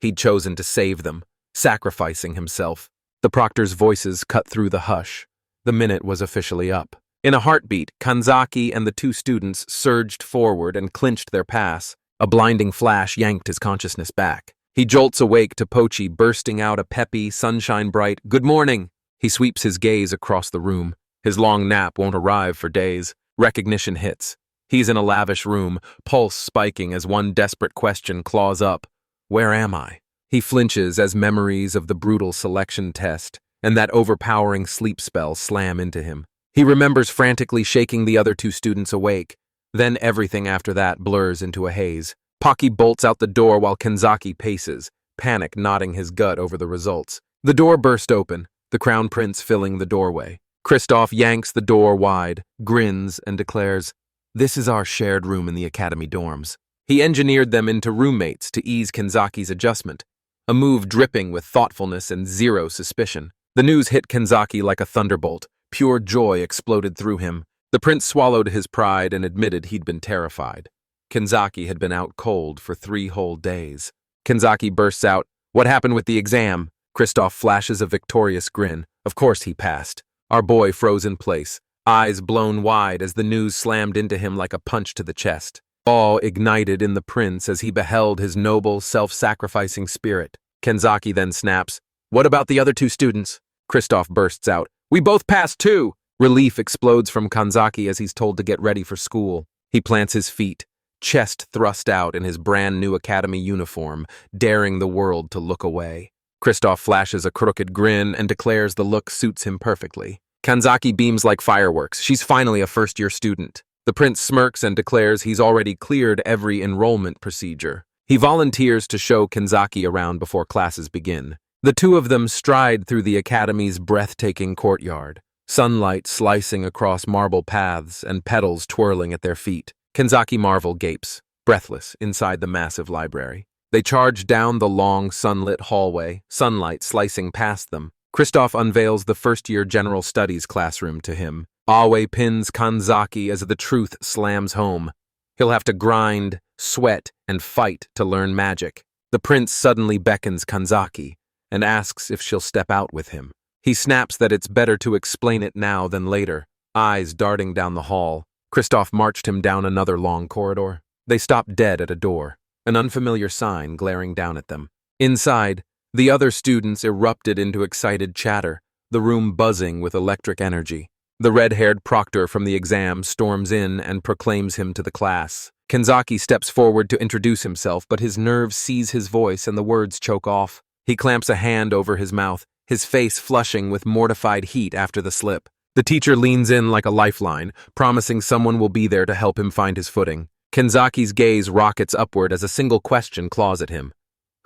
He'd chosen to save them, sacrificing himself. The proctor's voices cut through the hush. The minute was officially up. In a heartbeat, Kanzaki and the two students surged forward and clinched their pass. A blinding flash yanked his consciousness back. He jolts awake to Pochi bursting out a peppy, sunshine-bright, "Good morning!" He sweeps his gaze across the room. His long nap won't arrive for days. Recognition hits. He's in a lavish room, pulse spiking as one desperate question claws up. Where am I? He flinches as memories of the brutal selection test and that overpowering sleep spell slam into him. He remembers frantically shaking the other two students awake. Then everything after that blurs into a haze. Kaki bolts out the door while Kanzaki paces, panic knotting his gut over the results. The door burst open, the crown prince filling the doorway. Kristoff yanks the door wide, grins, and declares, "This is our shared room in the academy dorms." He engineered them into roommates to ease Kanzaki's adjustment, a move dripping with thoughtfulness and zero suspicion. The news hit Kanzaki like a thunderbolt. Pure joy exploded through him. The prince swallowed his pride and admitted he'd been terrified. Kanzaki had been out cold for 3 whole days. Kanzaki bursts out, "What happened with the exam?" Kristoff flashes a victorious grin. Of course he passed. Our boy froze in place, eyes blown wide as the news slammed into him like a punch to the chest. Awe ignited in the prince as he beheld his noble, self-sacrificing spirit. Kanzaki then snaps, "What about the other two students?" Kristoff bursts out, "We both passed too!" Relief explodes from Kanzaki as he's told to get ready for school. He plants his feet, chest thrust out in his brand new academy uniform, daring the world to look away. Kristoff flashes a crooked grin and declares the look suits him perfectly. Kanzaki beams like fireworks. She's finally a first-year student. The prince smirks and declares he's already cleared every enrollment procedure. He volunteers to show Kanzaki around before classes begin. The two of them stride through the academy's breathtaking courtyard, sunlight slicing across marble paths and petals twirling at their feet. Kanzaki Marvel gapes, breathless, inside the massive library. They charge down the long, sunlit hallway, sunlight slicing past them. Kristoff unveils the first-year general studies classroom to him. Awe pins Kanzaki as the truth slams home. He'll have to grind, sweat, and fight to learn magic. The prince suddenly beckons Kanzaki and asks if she'll step out with him. He snaps that it's better to explain it now than later, eyes darting down the hall. Kristoff marched him down another long corridor. They stopped dead at a door, an unfamiliar sign glaring down at them. Inside, the other students erupted into excited chatter, the room buzzing with electric energy. The red-haired proctor from the exam storms in and proclaims him to the class. Kanzaki steps forward to introduce himself, but his nerves seize his voice and the words choke off. He clamps a hand over his mouth, his face flushing with mortified heat after the slip. The teacher leans in like a lifeline, promising someone will be there to help him find his footing. Kanzaki's gaze rockets upward as a single question claws at him.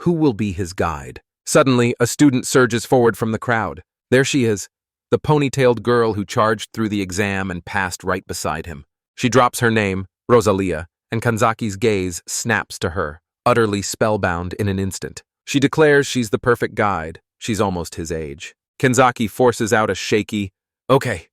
Who will be his guide? Suddenly, a student surges forward from the crowd. There she is, the ponytailed girl who charged through the exam and passed right beside him. She drops her name, Rosalia, and Kanzaki's gaze snaps to her, utterly spellbound in an instant. She declares she's the perfect guide. She's almost his age. Kanzaki forces out a shaky, "Okay,"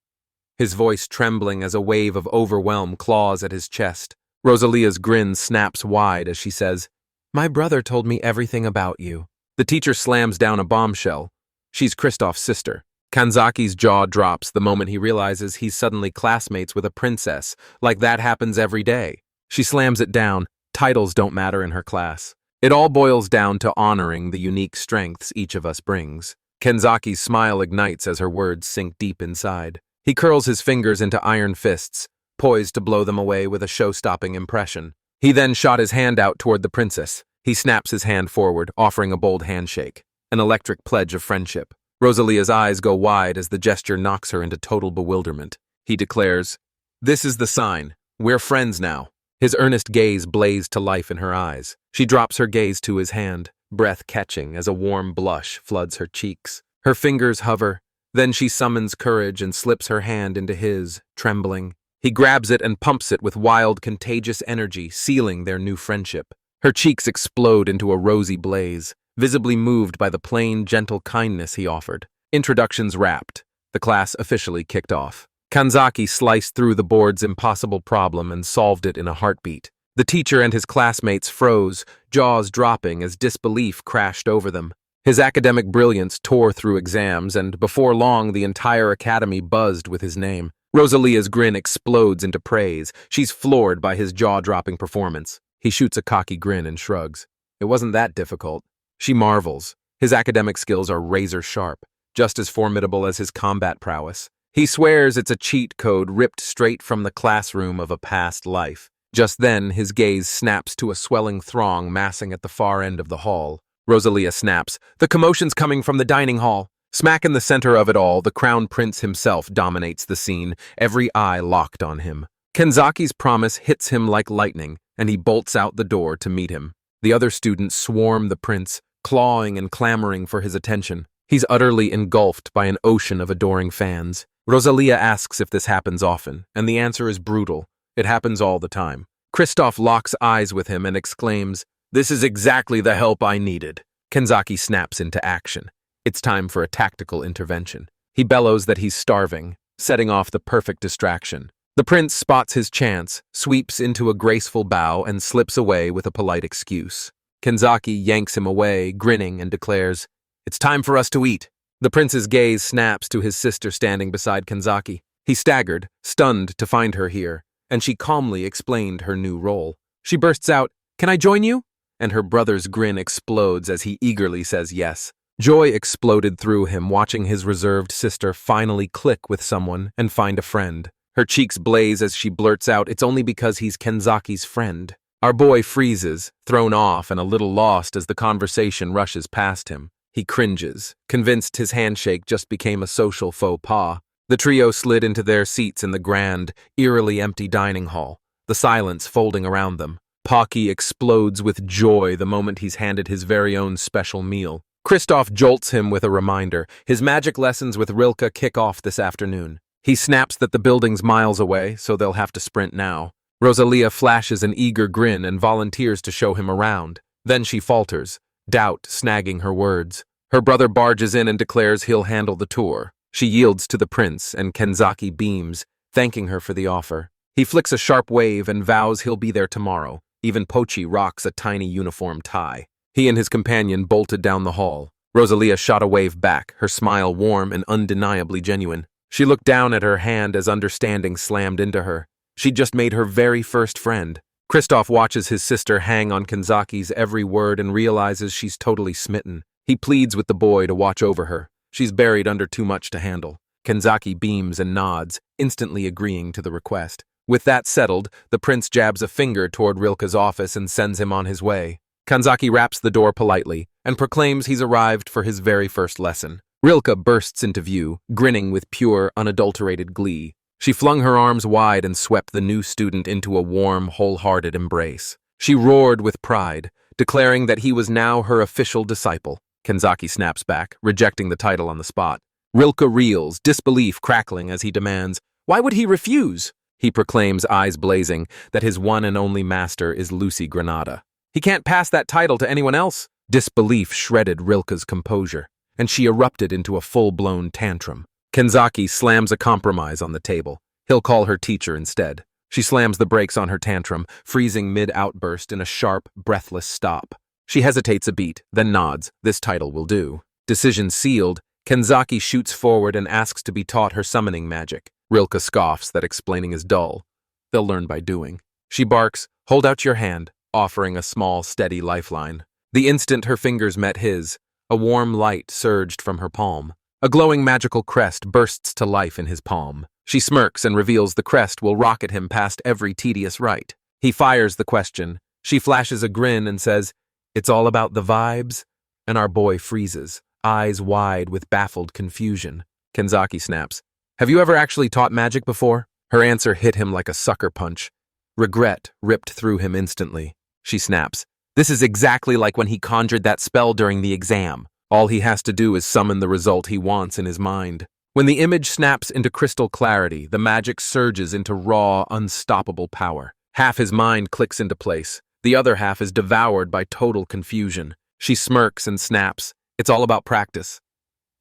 his voice trembling as a wave of overwhelm claws at his chest. Rosalia's grin snaps wide as she says, "My brother told me everything about you." The teacher slams down a bombshell. She's Kristoff's sister. Kanzaki's jaw drops the moment he realizes he's suddenly classmates with a princess, like that happens every day. She slams it down. Titles don't matter in her class. It all boils down to honoring the unique strengths each of us brings. Kanzaki's smile ignites as her words sink deep inside. He curls his fingers into iron fists, poised to blow them away with a show-stopping impression. He then shot his hand out toward the princess. He snaps his hand forward, offering a bold handshake, an electric pledge of friendship. Rosalia's eyes go wide as the gesture knocks her into total bewilderment. He declares, "This is the sign. We're friends now." His earnest gaze blazed to life in her eyes. She drops her gaze to his hand, breath catching as a warm blush floods her cheeks. Her fingers hover. Then she summons courage and slips her hand into his, trembling. He grabs it and pumps it with wild, contagious energy, sealing their new friendship. Her cheeks explode into a rosy blaze, visibly moved by the plain, gentle kindness he offered. Introductions wrapped. The class officially kicked off. Kanzaki sliced through the board's impossible problem and solved it in a heartbeat. The teacher and his classmates froze, jaws dropping as disbelief crashed over them. His academic brilliance tore through exams, and before long the entire academy buzzed with his name. Rosalia's grin explodes into praise. She's floored by his jaw-dropping performance. He shoots a cocky grin and shrugs. It wasn't that difficult. She marvels. His academic skills are razor-sharp, just as formidable as his combat prowess. He swears it's a cheat code ripped straight from the classroom of a past life. Just then, his gaze snaps to a swelling throng massing at the far end of the hall. Rosalia snaps, "The commotion's coming from the dining hall." Smack in the center of it all, the crown prince himself dominates the scene, every eye locked on him. Kanzaki's promise hits him like lightning, and he bolts out the door to meet him. The other students swarm the prince, clawing and clamoring for his attention. He's utterly engulfed by an ocean of adoring fans. Rosalia asks if this happens often, and the answer is brutal. It happens all the time. Kristoff locks eyes with him and exclaims, "This is exactly the help I needed." Kanzaki snaps into action. It's time for a tactical intervention. He bellows that he's starving, setting off the perfect distraction. The prince spots his chance, sweeps into a graceful bow, and slips away with a polite excuse. Kanzaki yanks him away, grinning, and declares, "It's time for us to eat." The prince's gaze snaps to his sister standing beside Kanzaki. He staggered, stunned to find her here, and she calmly explained her new role. She bursts out, "Can I join you?" And her brother's grin explodes as he eagerly says yes. Joy exploded through him watching his reserved sister finally click with someone and find a friend. Her cheeks blaze as she blurts out, "It's only because he's Kanzaki's friend." Our boy freezes, thrown off and a little lost as the conversation rushes past him. He cringes, convinced his handshake just became a social faux pas. The trio slid into their seats in the grand, eerily empty dining hall, the silence folding around them. Kaki explodes with joy the moment he's handed his very own special meal. Kristoff jolts him with a reminder. His magic lessons with Rilke kick off this afternoon. He snaps that the building's miles away, so they'll have to sprint now. Rosalia flashes an eager grin and volunteers to show him around. Then she falters, doubt snagging her words. Her brother barges in and declares he'll handle the tour. She yields to the prince, and Kanzaki beams, thanking her for the offer. He flicks a sharp wave and vows he'll be there tomorrow. Even Pochi rocks a tiny uniform tie. He and his companion bolted down the hall. Rosalia shot a wave back, her smile warm and undeniably genuine. She looked down at her hand as understanding slammed into her. She'd just made her very first friend. Kristoff watches his sister hang on Kanzaki's every word and realizes she's totally smitten. He pleads with the boy to watch over her. She's buried under too much to handle. Kanzaki beams and nods, instantly agreeing to the request. With that settled, the prince jabs a finger toward Rilke's office and sends him on his way. Kanzaki raps the door politely and proclaims he's arrived for his very first lesson. Rilke bursts into view, grinning with pure, unadulterated glee. She flung her arms wide and swept the new student into a warm, wholehearted embrace. She roared with pride, declaring that he was now her official disciple. Kanzaki snaps back, rejecting the title on the spot. Rilke reels, disbelief crackling as he demands, "Why would he refuse?" He proclaims, eyes blazing, that his one and only master is Lucy Granada. He can't pass that title to anyone else. Disbelief shredded Rilke's composure, and she erupted into a full-blown tantrum. Kanzaki slams a compromise on the table. He'll call her teacher instead. She slams the brakes on her tantrum, freezing mid-outburst in a sharp, breathless stop. She hesitates a beat, then nods. This title will do. Decision sealed, Kanzaki shoots forward and asks to be taught her summoning magic. Rilke scoffs that explaining is dull. They'll learn by doing. She barks, "Hold out your hand," offering a small, steady lifeline. The instant her fingers met his, a warm light surged from her palm. A glowing magical crest bursts to life in his palm. She smirks and reveals the crest will rocket him past every tedious rite. He fires the question. She flashes a grin and says, "It's all about the vibes?" And our boy freezes, eyes wide with baffled confusion. Kanzaki snaps, "Have you ever actually taught magic before?" Her answer hit him like a sucker punch. Regret ripped through him instantly. She snaps, "This is exactly like when he conjured that spell during the exam. All he has to do is summon the result he wants in his mind." When the image snaps into crystal clarity, the magic surges into raw, unstoppable power. Half his mind clicks into place. The other half is devoured by total confusion. She smirks and snaps, "It's all about practice."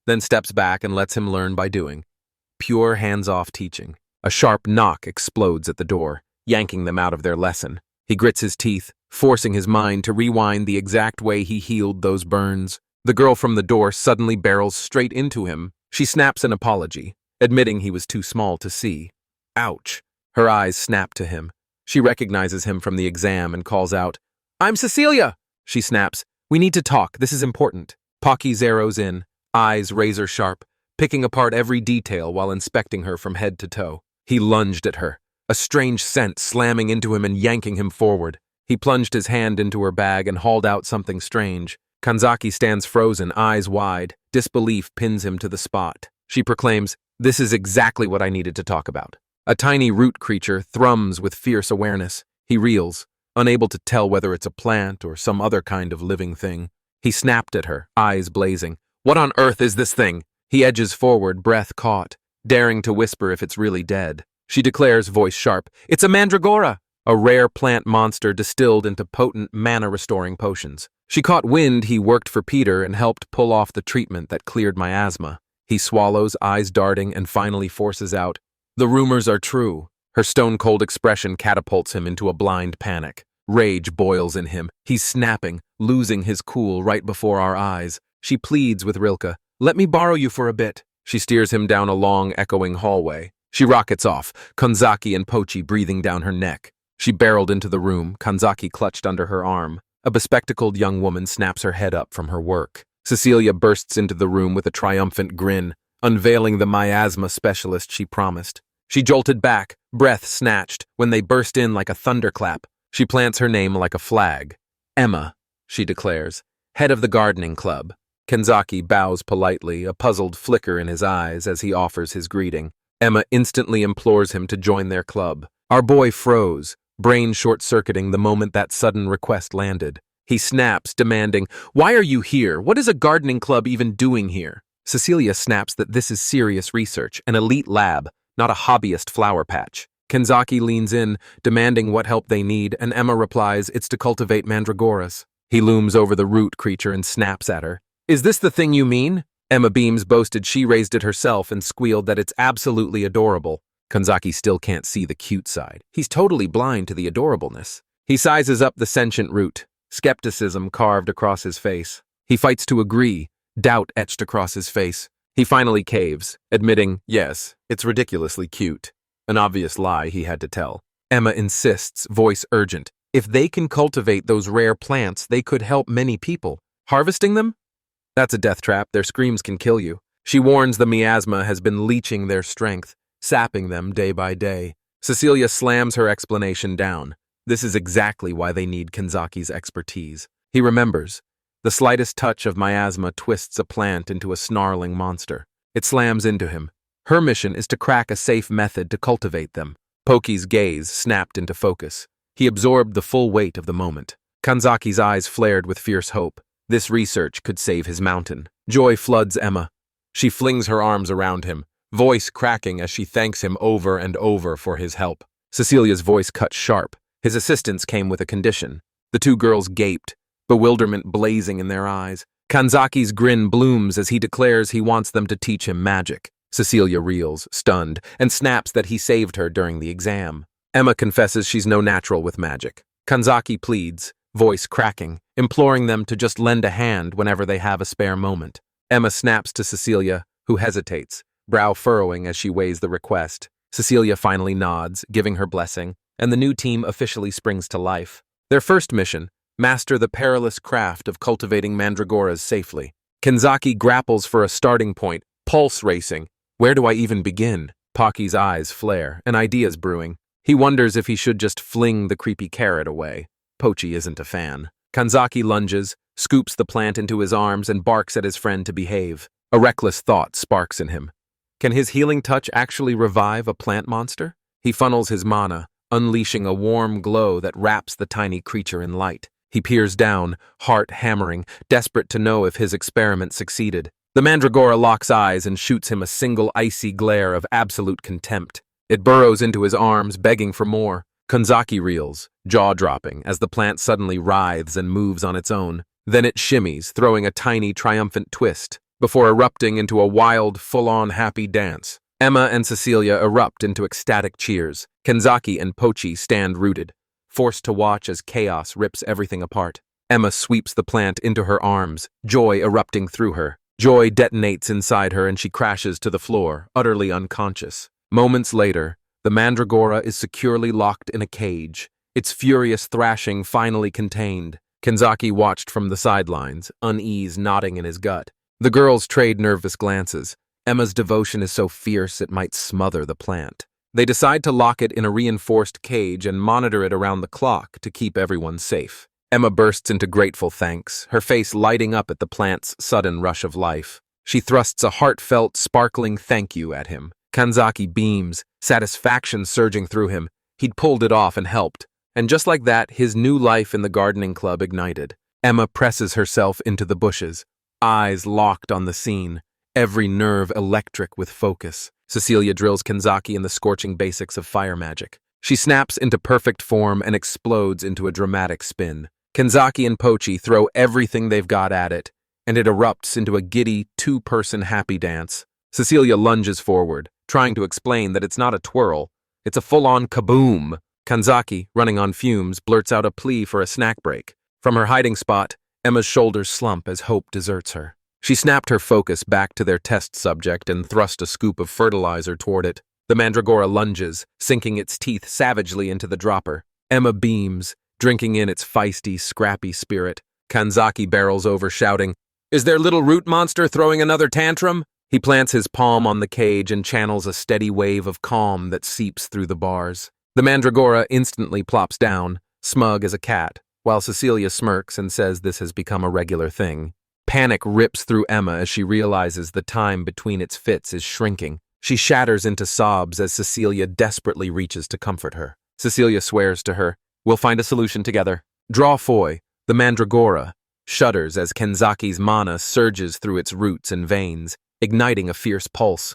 Then steps back and lets him learn by doing. Pure hands-off teaching. A sharp knock explodes at the door, yanking them out of their lesson. He grits his teeth, forcing his mind to rewind the exact way he healed those burns. The girl from the door suddenly barrels straight into him. She snaps an apology, admitting he was too small to see. Ouch. Her eyes snap to him. She recognizes him from the exam and calls out, "I'm Cecilia!" She snaps, "We need to talk, this is important." Pochi zeroes in, eyes razor sharp, picking apart every detail while inspecting her from head to toe. He lunged at her, a strange scent slamming into him and yanking him forward. He plunged his hand into her bag and hauled out something strange. Kanzaki stands frozen, eyes wide. Disbelief pins him to the spot. She proclaims, "This is exactly what I needed to talk about." A tiny root creature thrums with fierce awareness. He reels, unable to tell whether it's a plant or some other kind of living thing. He snapped at her, eyes blazing. "What on earth is this thing?" He edges forward, breath caught, daring to whisper if it's really dead. She declares, voice sharp, "It's a Mandreora!" A rare plant monster distilled into potent mana-restoring potions. She caught wind he worked for Peter and helped pull off the treatment that cleared my asthma. He swallows, eyes darting, and finally forces out, "The rumors are true." Her stone-cold expression catapults him into a blind panic. Rage boils in him. He's snapping, losing his cool right before our eyes. She pleads with Rilke, "Let me borrow you for a bit." She steers him down a long, echoing hallway. She rockets off, Kanzaki and Pochi breathing down her neck. She barreled into the room, Kanzaki clutched under her arm. A bespectacled young woman snaps her head up from her work. Cecilia bursts into the room with a triumphant grin, unveiling the miasma specialist she promised. She jolted back, breath snatched, when they burst in like a thunderclap. She plants her name like a flag. "Emma," she declares, "head of the gardening club." Kanzaki bows politely, a puzzled flicker in his eyes as he offers his greeting. Emma instantly implores him to join their club. Our boy froze, brain short-circuiting the moment that sudden request landed. He snaps, demanding, "Why are you here? What is a gardening club even doing here?" Cecilia snaps that this is serious research, an elite lab, not a hobbyist flower patch. Kanzaki leans in, demanding what help they need, and Emma replies, "It's to cultivate mandragoras." He looms over the root creature and snaps at her. "Is this the thing you mean?" Emma beams boasted she raised it herself and squealed that it's absolutely adorable. Kanzaki still can't see the cute side. He's totally blind to the adorableness. He sizes up the sentient root, skepticism carved across his face. He fights to agree, doubt etched across his face. He finally caves, admitting, yes, it's ridiculously cute. An obvious lie he had to tell. Emma insists, voice urgent. If they can cultivate those rare plants, they could help many people. Harvesting them? That's a death trap. Their screams can kill you. She warns the miasma has been leeching their strength, sapping them day by day. Cecilia slams her explanation down. This is exactly why they need Kanzaki's expertise. He remembers. The slightest touch of miasma twists a plant into a snarling monster. It slams into him. Her mission is to crack a safe method to cultivate them. Poki's gaze snapped into focus. He absorbed the full weight of the moment. Kanzaki's eyes flared with fierce hope. This research could save his mountain. Joy floods Emma. She flings her arms around him, voice cracking as she thanks him over and over for his help. Cecilia's voice cut sharp. His assistance came with a condition. The two girls gaped, bewilderment blazing in their eyes. Kanzaki's grin blooms as he declares he wants them to teach him magic. Cecilia reels, stunned, and snaps that he saved her during the exam. Emma confesses she's no natural with magic. Kanzaki pleads, voice cracking, imploring them to just lend a hand whenever they have a spare moment. Emma snaps to Cecilia, who hesitates, brow furrowing as she weighs the request. Cecilia finally nods, giving her blessing, and the new team officially springs to life. Their first mission: master the perilous craft of cultivating mandragoras safely. Kenzaki grapples for a starting point, pulse racing. Where do I even begin? Pochi's eyes flare, an idea's brewing. He wonders if he should just fling the creepy carrot away. Pochi isn't a fan. Kanzaki lunges, scoops the plant into his arms, and barks at his friend to behave. A reckless thought sparks in him. Can his healing touch actually revive a plant monster? He funnels his mana, unleashing a warm glow that wraps the tiny creature in light. He peers down, heart hammering, desperate to know if his experiment succeeded. The mandragora locks eyes and shoots him a single icy glare of absolute contempt. It burrows into his arms, begging for more. Kanzaki reels, jaw-dropping, as the plant suddenly writhes and moves on its own. Then it shimmies, throwing a tiny, triumphant twist, before erupting into a wild, full-on happy dance. Emma and Cecilia erupt into ecstatic cheers. Kenzaki and Pochi stand rooted, forced to watch as chaos rips everything apart. Emma sweeps the plant into her arms, joy erupting through her. Joy detonates inside her and she crashes to the floor, utterly unconscious. Moments later, the mandragora is securely locked in a cage, its furious thrashing finally contained. Kenzaki watched from the sidelines, unease knotting in his gut. The girls trade nervous glances. Emma's devotion is so fierce it might smother the plant. They decide to lock it in a reinforced cage and monitor it around the clock to keep everyone safe. Emma bursts into grateful thanks, her face lighting up at the plant's sudden rush of life. She thrusts a heartfelt, sparkling thank you at him. Kanzaki beams, satisfaction surging through him. He'd pulled it off and helped. And just like that, his new life in the gardening club ignited. Emma presses herself into the bushes, eyes locked on the scene, every nerve electric with focus. Cecilia drills Kenzaki in the scorching basics of fire magic. She snaps into perfect form and explodes into a dramatic spin. Kenzaki and Pochi throw everything they've got at it, and it erupts into a giddy, two-person happy dance. Cecilia lunges forward, trying to explain that it's not a twirl, it's a full-on kaboom. Kenzaki, running on fumes, blurts out a plea for a snack break. From her hiding spot, Emma's shoulders slump as hope deserts her. She snapped her focus back to their test subject and thrust a scoop of fertilizer toward it. The mandragora lunges, sinking its teeth savagely into the dropper. Emma beams, drinking in its feisty, scrappy spirit. Kenzaki barrels over, shouting, "Is their little root monster throwing another tantrum?" He plants his palm on the cage and channels a steady wave of calm that seeps through the bars. The mandragora instantly plops down, smug as a cat, while Cecilia smirks and says this has become a regular thing. Panic rips through Emma as she realizes the time between its fits is shrinking. She shatters into sobs as Cecilia desperately reaches to comfort her. Cecilia swears to her, "We'll find a solution together." Draw Foy, the mandragora, shudders as Kenzaki's mana surges through its roots and veins, igniting a fierce pulse.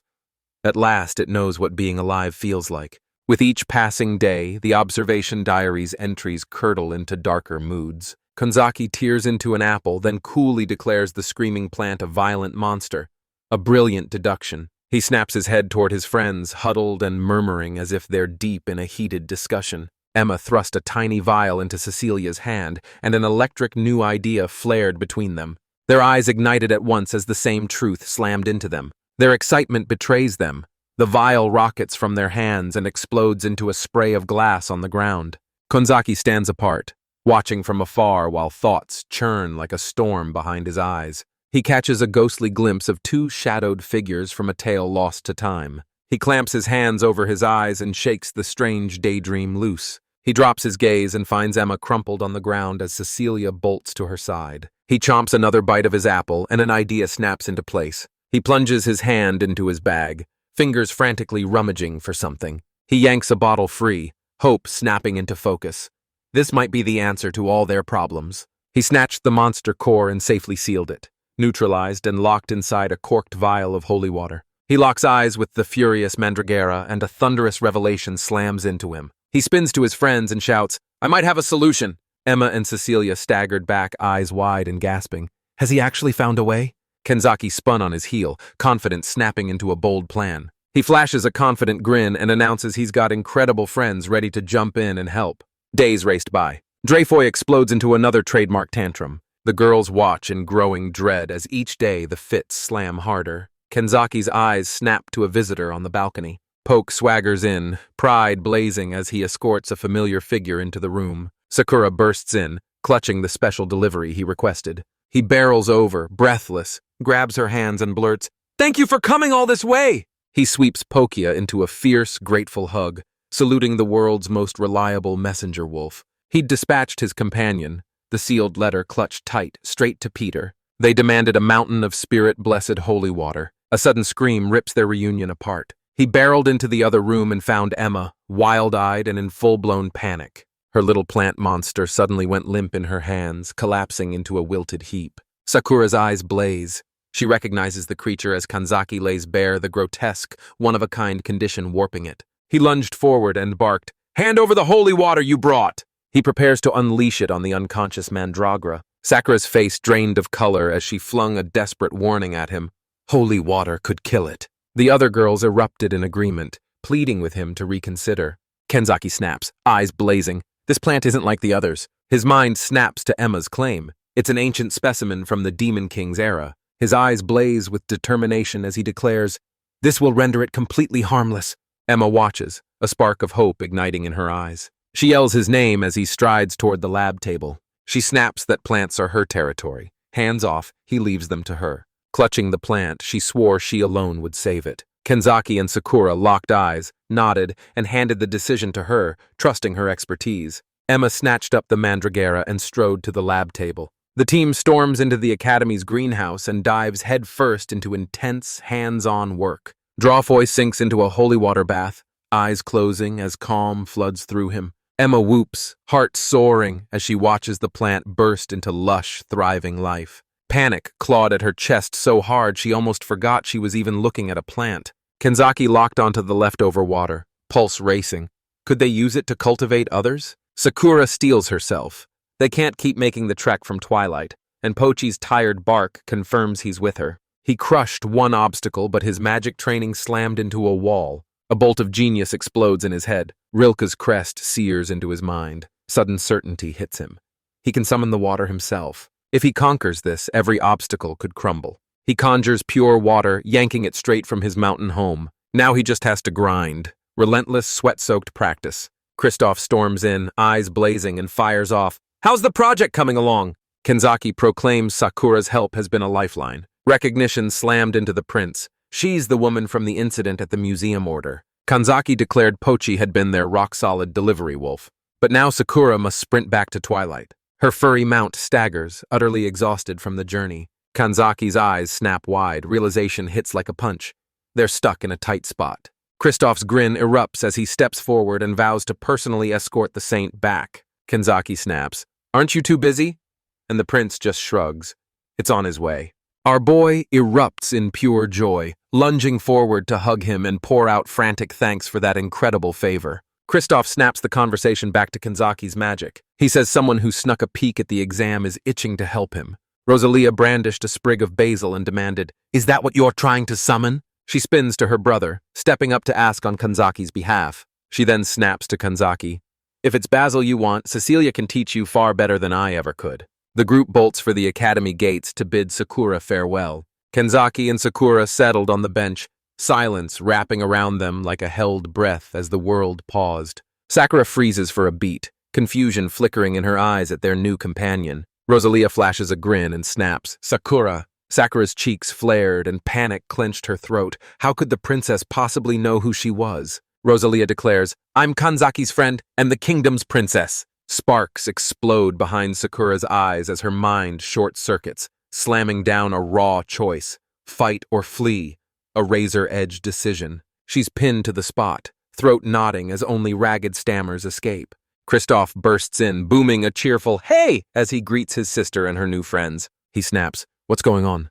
At last it knows what being alive feels like. With each passing day, the observation diary's entries curdle into darker moods. Kenzaki tears into an apple, then coolly declares the screaming plant a violent monster. A brilliant deduction. He snaps his head toward his friends, huddled and murmuring as if they're deep in a heated discussion. Emma thrust a tiny vial into Cecilia's hand, and an electric new idea flared between them. Their eyes ignited at once as the same truth slammed into them. Their excitement betrays them. The vial rockets from their hands and explodes into a spray of glass on the ground. Kenzaki stands apart, watching from afar while thoughts churn like a storm behind his eyes. He catches a ghostly glimpse of two shadowed figures from a tale lost to time. He clamps his hands over his eyes and shakes the strange daydream loose. He drops his gaze and finds Emma crumpled on the ground as Cecilia bolts to her side. He chomps another bite of his apple and an idea snaps into place. He plunges his hand into his bag, fingers frantically rummaging for something. He yanks a bottle free, hope snapping into focus. This might be the answer to all their problems. He snatched the monster core and safely sealed it, neutralized and locked inside a corked vial of holy water. He locks eyes with the furious mandragora and a thunderous revelation slams into him. He spins to his friends and shouts, "I might have a solution." Emma and Cecilia staggered back, eyes wide and gasping. Has he actually found a way? Kenzaki spun on his heel, confident, snapping into a bold plan. He flashes a confident grin and announces he's got incredible friends ready to jump in and help. Days raced by. Drafoy explodes into another trademark tantrum. The girls watch in growing dread as each day the fits slam harder. Kenzaki's eyes snap to a visitor on the balcony. Poke swaggers in, pride blazing as he escorts a familiar figure into the room. Sakura bursts in, clutching the special delivery he requested. He barrels over, breathless, grabs her hands and blurts, "Thank you for coming all this way!" He sweeps Pokia into a fierce, grateful hug, saluting the world's most reliable messenger wolf. He'd dispatched his companion, the sealed letter clutched tight, straight to Peter. They demanded a mountain of spirit-blessed holy water. A sudden scream rips their reunion apart. He barreled into the other room and found Emma, wild-eyed and in full-blown panic. Her little plant monster suddenly went limp in her hands, collapsing into a wilted heap. Sakura's eyes blaze. She recognizes the creature as Kanzaki lays bare the grotesque, one-of-a-kind condition warping it. He lunged forward and barked, "Hand over the holy water you brought!" He prepares to unleash it on the unconscious Mandreora. Sakura's face drained of color as she flung a desperate warning at him. Holy water could kill it. The other girls erupted in agreement, pleading with him to reconsider. Kenzaki snaps, eyes blazing. This plant isn't like the others. His mind snaps to Emma's claim. It's an ancient specimen from the Demon King's era. His eyes blaze with determination as he declares, "This will render it completely harmless." Emma watches, a spark of hope igniting in her eyes. She yells his name as he strides toward the lab table. She snaps that plants are her territory. Hands off, he leaves them to her. Clutching the plant, she swore she alone would save it. Kenzaki and Sakura locked eyes, nodded, and handed the decision to her, trusting her expertise. Emma snatched up the Mandreora and strode to the lab table. The team storms into the Academy's greenhouse and dives headfirst into intense, hands-on work. Drawfoy sinks into a holy water bath, eyes closing as calm floods through him. Emma whoops, heart soaring, as she watches the plant burst into lush, thriving life. Panic clawed at her chest so hard she almost forgot she was even looking at a plant. Kenzaki locked onto the leftover water, pulse racing. Could they use it to cultivate others? Sakura steels herself. They can't keep making the trek from Twilight, and Pochi's tired bark confirms he's with her. He crushed one obstacle, but his magic training slammed into a wall. A bolt of genius explodes in his head. Rilke's crest sears into his mind. Sudden certainty hits him. He can summon the water himself. If he conquers this, every obstacle could crumble. He conjures pure water, yanking it straight from his mountain home. Now he just has to grind. Relentless, sweat-soaked practice. Kristoff storms in, eyes blazing, and fires off. "How's the project coming along?" Kenzaki proclaims Sakura's help has been a lifeline. Recognition slammed into the prince. She's the woman from the incident at the museum order. Kanzaki declared Pochi had been their rock-solid delivery wolf. But now Sakura must sprint back to Twilight. Her furry mount staggers, utterly exhausted from the journey. Kanzaki's eyes snap wide, realization hits like a punch. They're stuck in a tight spot. Kristoff's grin erupts as he steps forward and vows to personally escort the saint back. Kenzaki snaps, "Aren't you too busy?" And the prince just shrugs. It's on his way. Our boy erupts in pure joy, lunging forward to hug him and pour out frantic thanks for that incredible favor. Kristoff snaps the conversation back to Kenzaki's magic. He says someone who snuck a peek at the exam is itching to help him. Rosalia brandished a sprig of basil and demanded, "Is that what you're trying to summon?" She spins to her brother, stepping up to ask on Kanzaki's behalf. She then snaps to Kanzaki, "If it's basil you want, Cecilia can teach you far better than I ever could." The group bolts for the academy gates to bid Sakura farewell. Kenzaki and Sakura settled on the bench, silence wrapping around them like a held breath as the world paused. Sakura freezes for a beat, confusion flickering in her eyes at their new companion. Rosalia flashes a grin and snaps, "Sakura." Sakura's cheeks flared and panic clenched her throat. How could the princess possibly know who she was? Rosalia declares, "I'm Kanzaki's friend and the kingdom's princess." Sparks explode behind Sakura's eyes as her mind short-circuits, slamming down a raw choice. Fight or flee. A razor-edged decision. She's pinned to the spot, throat knotting as only ragged stammers escape. Kristoff bursts in, booming a cheerful "Hey!" as he greets his sister and her new friends. He snaps, "What's going on?"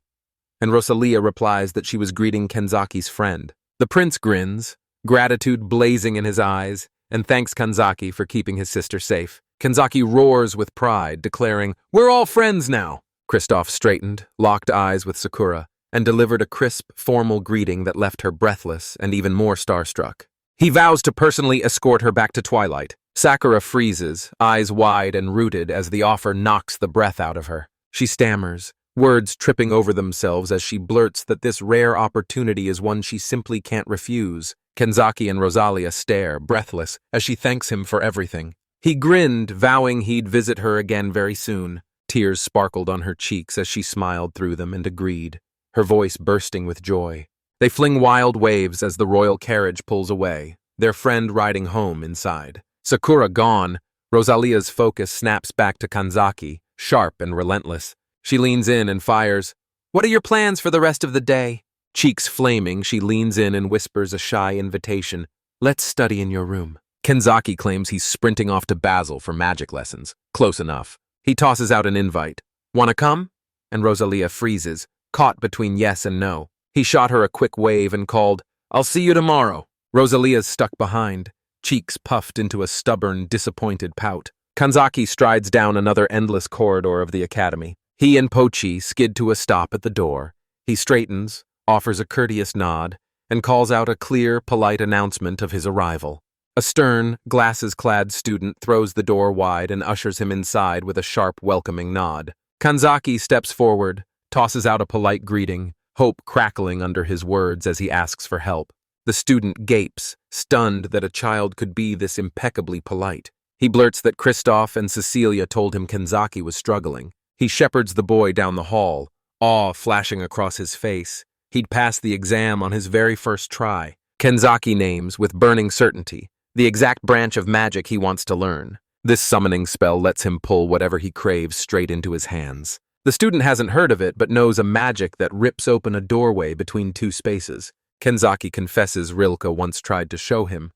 And Rosalia replies that she was greeting Kenzaki's friend. The prince grins, gratitude blazing in his eyes, and thanks Kanzaki for keeping his sister safe. Kenzaki roars with pride, declaring, "We're all friends now." Kristoff straightened, locked eyes with Sakura, and delivered a crisp, formal greeting that left her breathless and even more starstruck. He vows to personally escort her back to Twilight. Sakura freezes, eyes wide and rooted as the offer knocks the breath out of her. She stammers, words tripping over themselves as she blurts that this rare opportunity is one she simply can't refuse. Kenzaki and Rosalia stare, breathless, as she thanks him for everything. He grinned, vowing he'd visit her again very soon. Tears sparkled on her cheeks as she smiled through them and agreed, her voice bursting with joy. They fling wild waves as the royal carriage pulls away, their friend riding home inside. Sakura gone, Rosalia's focus snaps back to Kanzaki, sharp and relentless. She leans in and fires, "What are your plans for the rest of the day?" Cheeks flaming, she leans in and whispers a shy invitation, "Let's study in your room." Kenzaki claims he's sprinting off to Basel for magic lessons. Close enough. He tosses out an invite. "Wanna come?" And Rosalia freezes, caught between yes and no. He shot her a quick wave and called, "I'll see you tomorrow." Rosalia's stuck behind, cheeks puffed into a stubborn, disappointed pout. Kanzaki strides down another endless corridor of the academy. He and Pochi skid to a stop at the door. He straightens, offers a courteous nod, and calls out a clear, polite announcement of his arrival. A stern, glasses-clad student throws the door wide and ushers him inside with a sharp, welcoming nod. Kanzaki steps forward, tosses out a polite greeting, hope crackling under his words as he asks for help. The student gapes, stunned that a child could be this impeccably polite. He blurts that Kristoff and Cecilia told him Kenzaki was struggling. He shepherds the boy down the hall, awe flashing across his face. He'd passed the exam on his very first try. Kenzaki names, with burning certainty, the exact branch of magic he wants to learn. This summoning spell lets him pull whatever he craves straight into his hands. The student hasn't heard of it, but knows a magic that rips open a doorway between two spaces. Kenzaki confesses Rilke once tried to show him,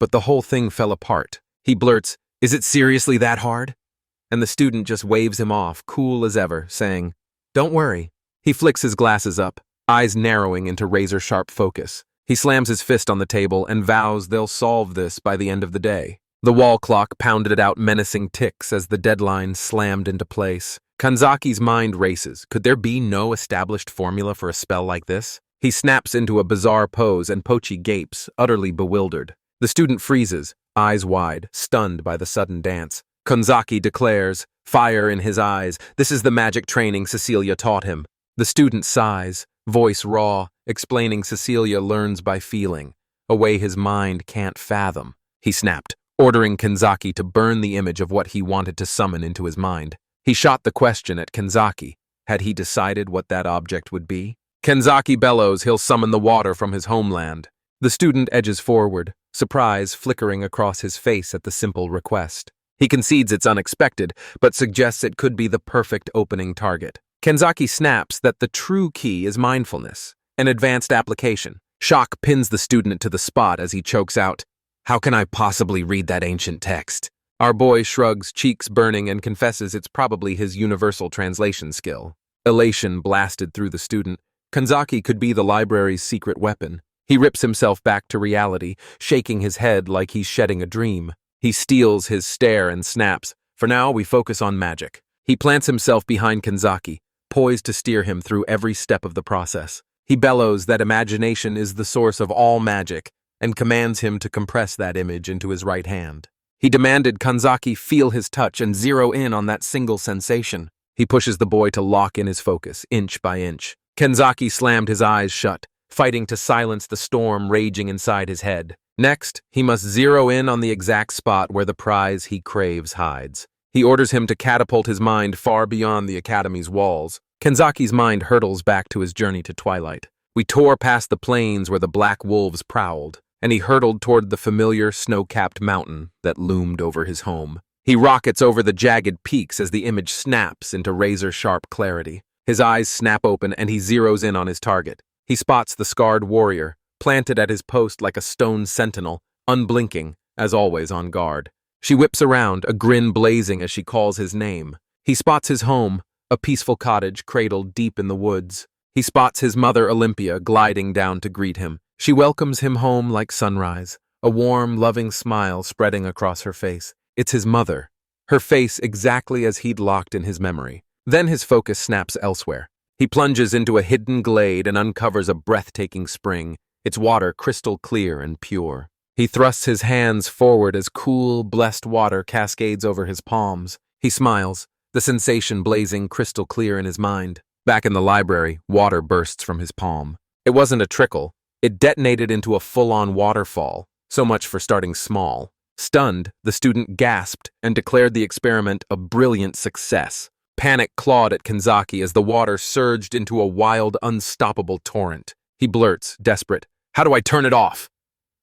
but the whole thing fell apart. He blurts, "Is it seriously that hard?" And the student just waves him off, cool as ever, saying, "Don't worry." He flicks his glasses up, eyes narrowing into razor-sharp focus. He slams his fist on the table and vows they'll solve this by the end of the day. The wall clock pounded out menacing ticks as the deadline slammed into place. Kanzaki's mind races. Could there be no established formula for a spell like this? He snaps into a bizarre pose and Pochi gapes, utterly bewildered. The student freezes, eyes wide, stunned by the sudden dance. Kanzaki declares, fire in his eyes, this is the magic training Cecilia taught him. The student sighs, voice raw, explaining Cecilia learns by feeling, a way his mind can't fathom. He snapped, ordering Kenzaki to burn the image of what he wanted to summon into his mind. He shot the question at Kenzaki. Had he decided what that object would be? Kenzaki bellows he'll summon the water from his homeland. The student edges forward, surprise flickering across his face at the simple request. He concedes it's unexpected, but suggests it could be the perfect opening target. Kenzaki snaps that the true key is mindfulness, an advanced application. Shock pins the student to the spot as he chokes out, "How can I possibly read that ancient text?" Our boy shrugs, cheeks burning, and confesses it's probably his universal translation skill. Elation blasted through the student. Kenzaki could be the library's secret weapon. He rips himself back to reality, shaking his head like he's shedding a dream. He steals his stare and snaps, "For now, we focus on magic." He plants himself behind Kenzaki, poised to steer him through every step of the process. He bellows that imagination is the source of all magic and commands him to compress that image into his right hand. He demanded Kenzaki feel his touch and zero in on that single sensation. He pushes the boy to lock in his focus, inch by inch. Kenzaki slammed his eyes shut, fighting to silence the storm raging inside his head. Next, he must zero in on the exact spot where the prize he craves hides. He orders him to catapult his mind far beyond the academy's walls. Kenzaki's mind hurtles back to his journey to Twilight. We tore past the plains where the black wolves prowled, and he hurtled toward the familiar snow-capped mountain that loomed over his home. He rockets over the jagged peaks as the image snaps into razor-sharp clarity. His eyes snap open and he zeroes in on his target. He spots the scarred warrior, planted at his post like a stone sentinel, unblinking, as always on guard. She whips around, a grin blazing as she calls his name. He spots his home, a peaceful cottage cradled deep in the woods. He spots his mother Olympia gliding down to greet him. She welcomes him home like sunrise, a warm, loving smile spreading across her face. It's his mother, her face exactly as he'd locked in his memory. Then his focus snaps elsewhere. He plunges into a hidden glade and uncovers a breathtaking spring, its water crystal clear and pure. He thrusts his hands forward as cool, blessed water cascades over his palms. He smiles, the sensation blazing crystal clear in his mind. Back in the library, water bursts from his palm. It wasn't a trickle. It detonated into a full-on waterfall. So much for starting small. Stunned, the student gasped and declared the experiment a brilliant success. Panic clawed at Kanzaki as the water surged into a wild, unstoppable torrent. He blurts, desperate, "How do I turn it off?"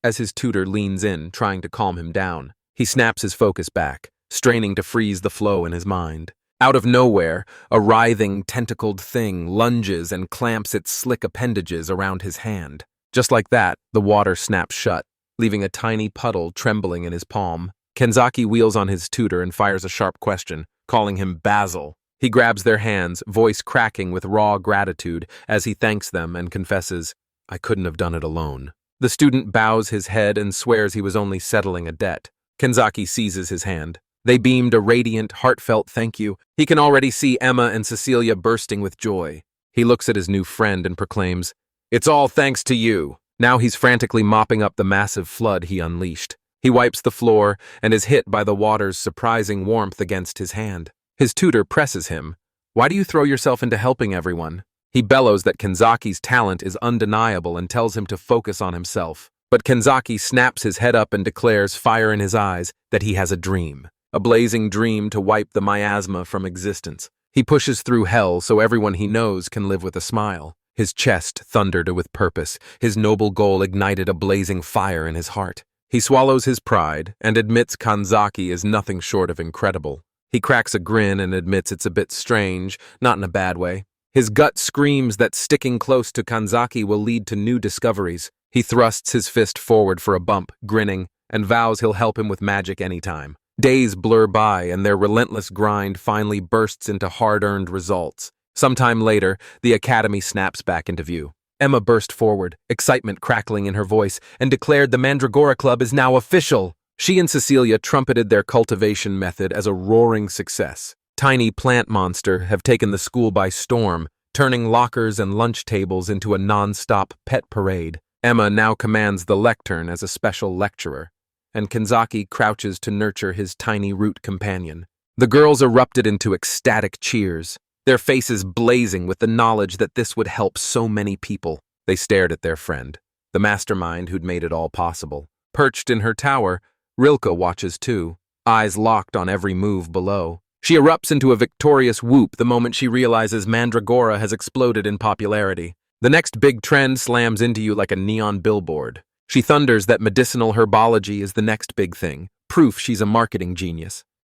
As his tutor leans in, trying to calm him down. He snaps his focus back, straining to freeze the flow in his mind. Out of nowhere, a writhing, tentacled thing lunges and clamps its slick appendages around his hand. Just like that, the water snaps shut, leaving a tiny puddle trembling in his palm. Kanzaki wheels on his tutor and fires a sharp question, calling him Basil. He grabs their hands, voice cracking with raw gratitude as he thanks them and confesses, "I couldn't have done it alone." The student bows his head and swears he was only settling a debt. Kanzaki seizes his hand. They beamed a radiant, heartfelt thank you. He can already see Emma and Cecilia bursting with joy. He looks at his new friend and proclaims, "It's all thanks to you." Now he's frantically mopping up the massive flood he unleashed. He wipes the floor and is hit by the water's surprising warmth against his hand. His tutor presses him. "Why do you throw yourself into helping everyone?" He bellows that Kanzaki's talent is undeniable and tells him to focus on himself. But Kanzaki snaps his head up and declares, fire in his eyes, that he has a dream. A blazing dream to wipe the miasma from existence. He pushes through hell so everyone he knows can live with a smile. His chest thundered with purpose. His noble goal ignited a blazing fire in his heart. He swallows his pride and admits Kanzaki is nothing short of incredible. He cracks a grin and admits it's a bit strange, not in a bad way. His gut screams that sticking close to Kanzaki will lead to new discoveries. He thrusts his fist forward for a bump, grinning, and vows he'll help him with magic anytime. Days blur by and their relentless grind finally bursts into hard-earned results. Sometime later, the academy snaps back into view. Emma burst forward, excitement crackling in her voice, and declared the Mandreora Club is now official. She and Cecilia trumpeted their cultivation method as a roaring success. Tiny plant monster have taken the school by storm, turning lockers and lunch tables into a non-stop pet parade. Emma now commands the lectern as a special lecturer, and Kanzaki crouches to nurture his tiny root companion. The girls erupted into ecstatic cheers, their faces blazing with the knowledge that this would help so many people. They stared at their friend, the mastermind who'd made it all possible. Perched in her tower, Rilke watches too, eyes locked on every move below. She erupts into a victorious whoop the moment she realizes Mandreora has exploded in popularity. The next big trend slams into you like a neon billboard. She thunders that medicinal herbology is the next big thing, proof she's a marketing genius.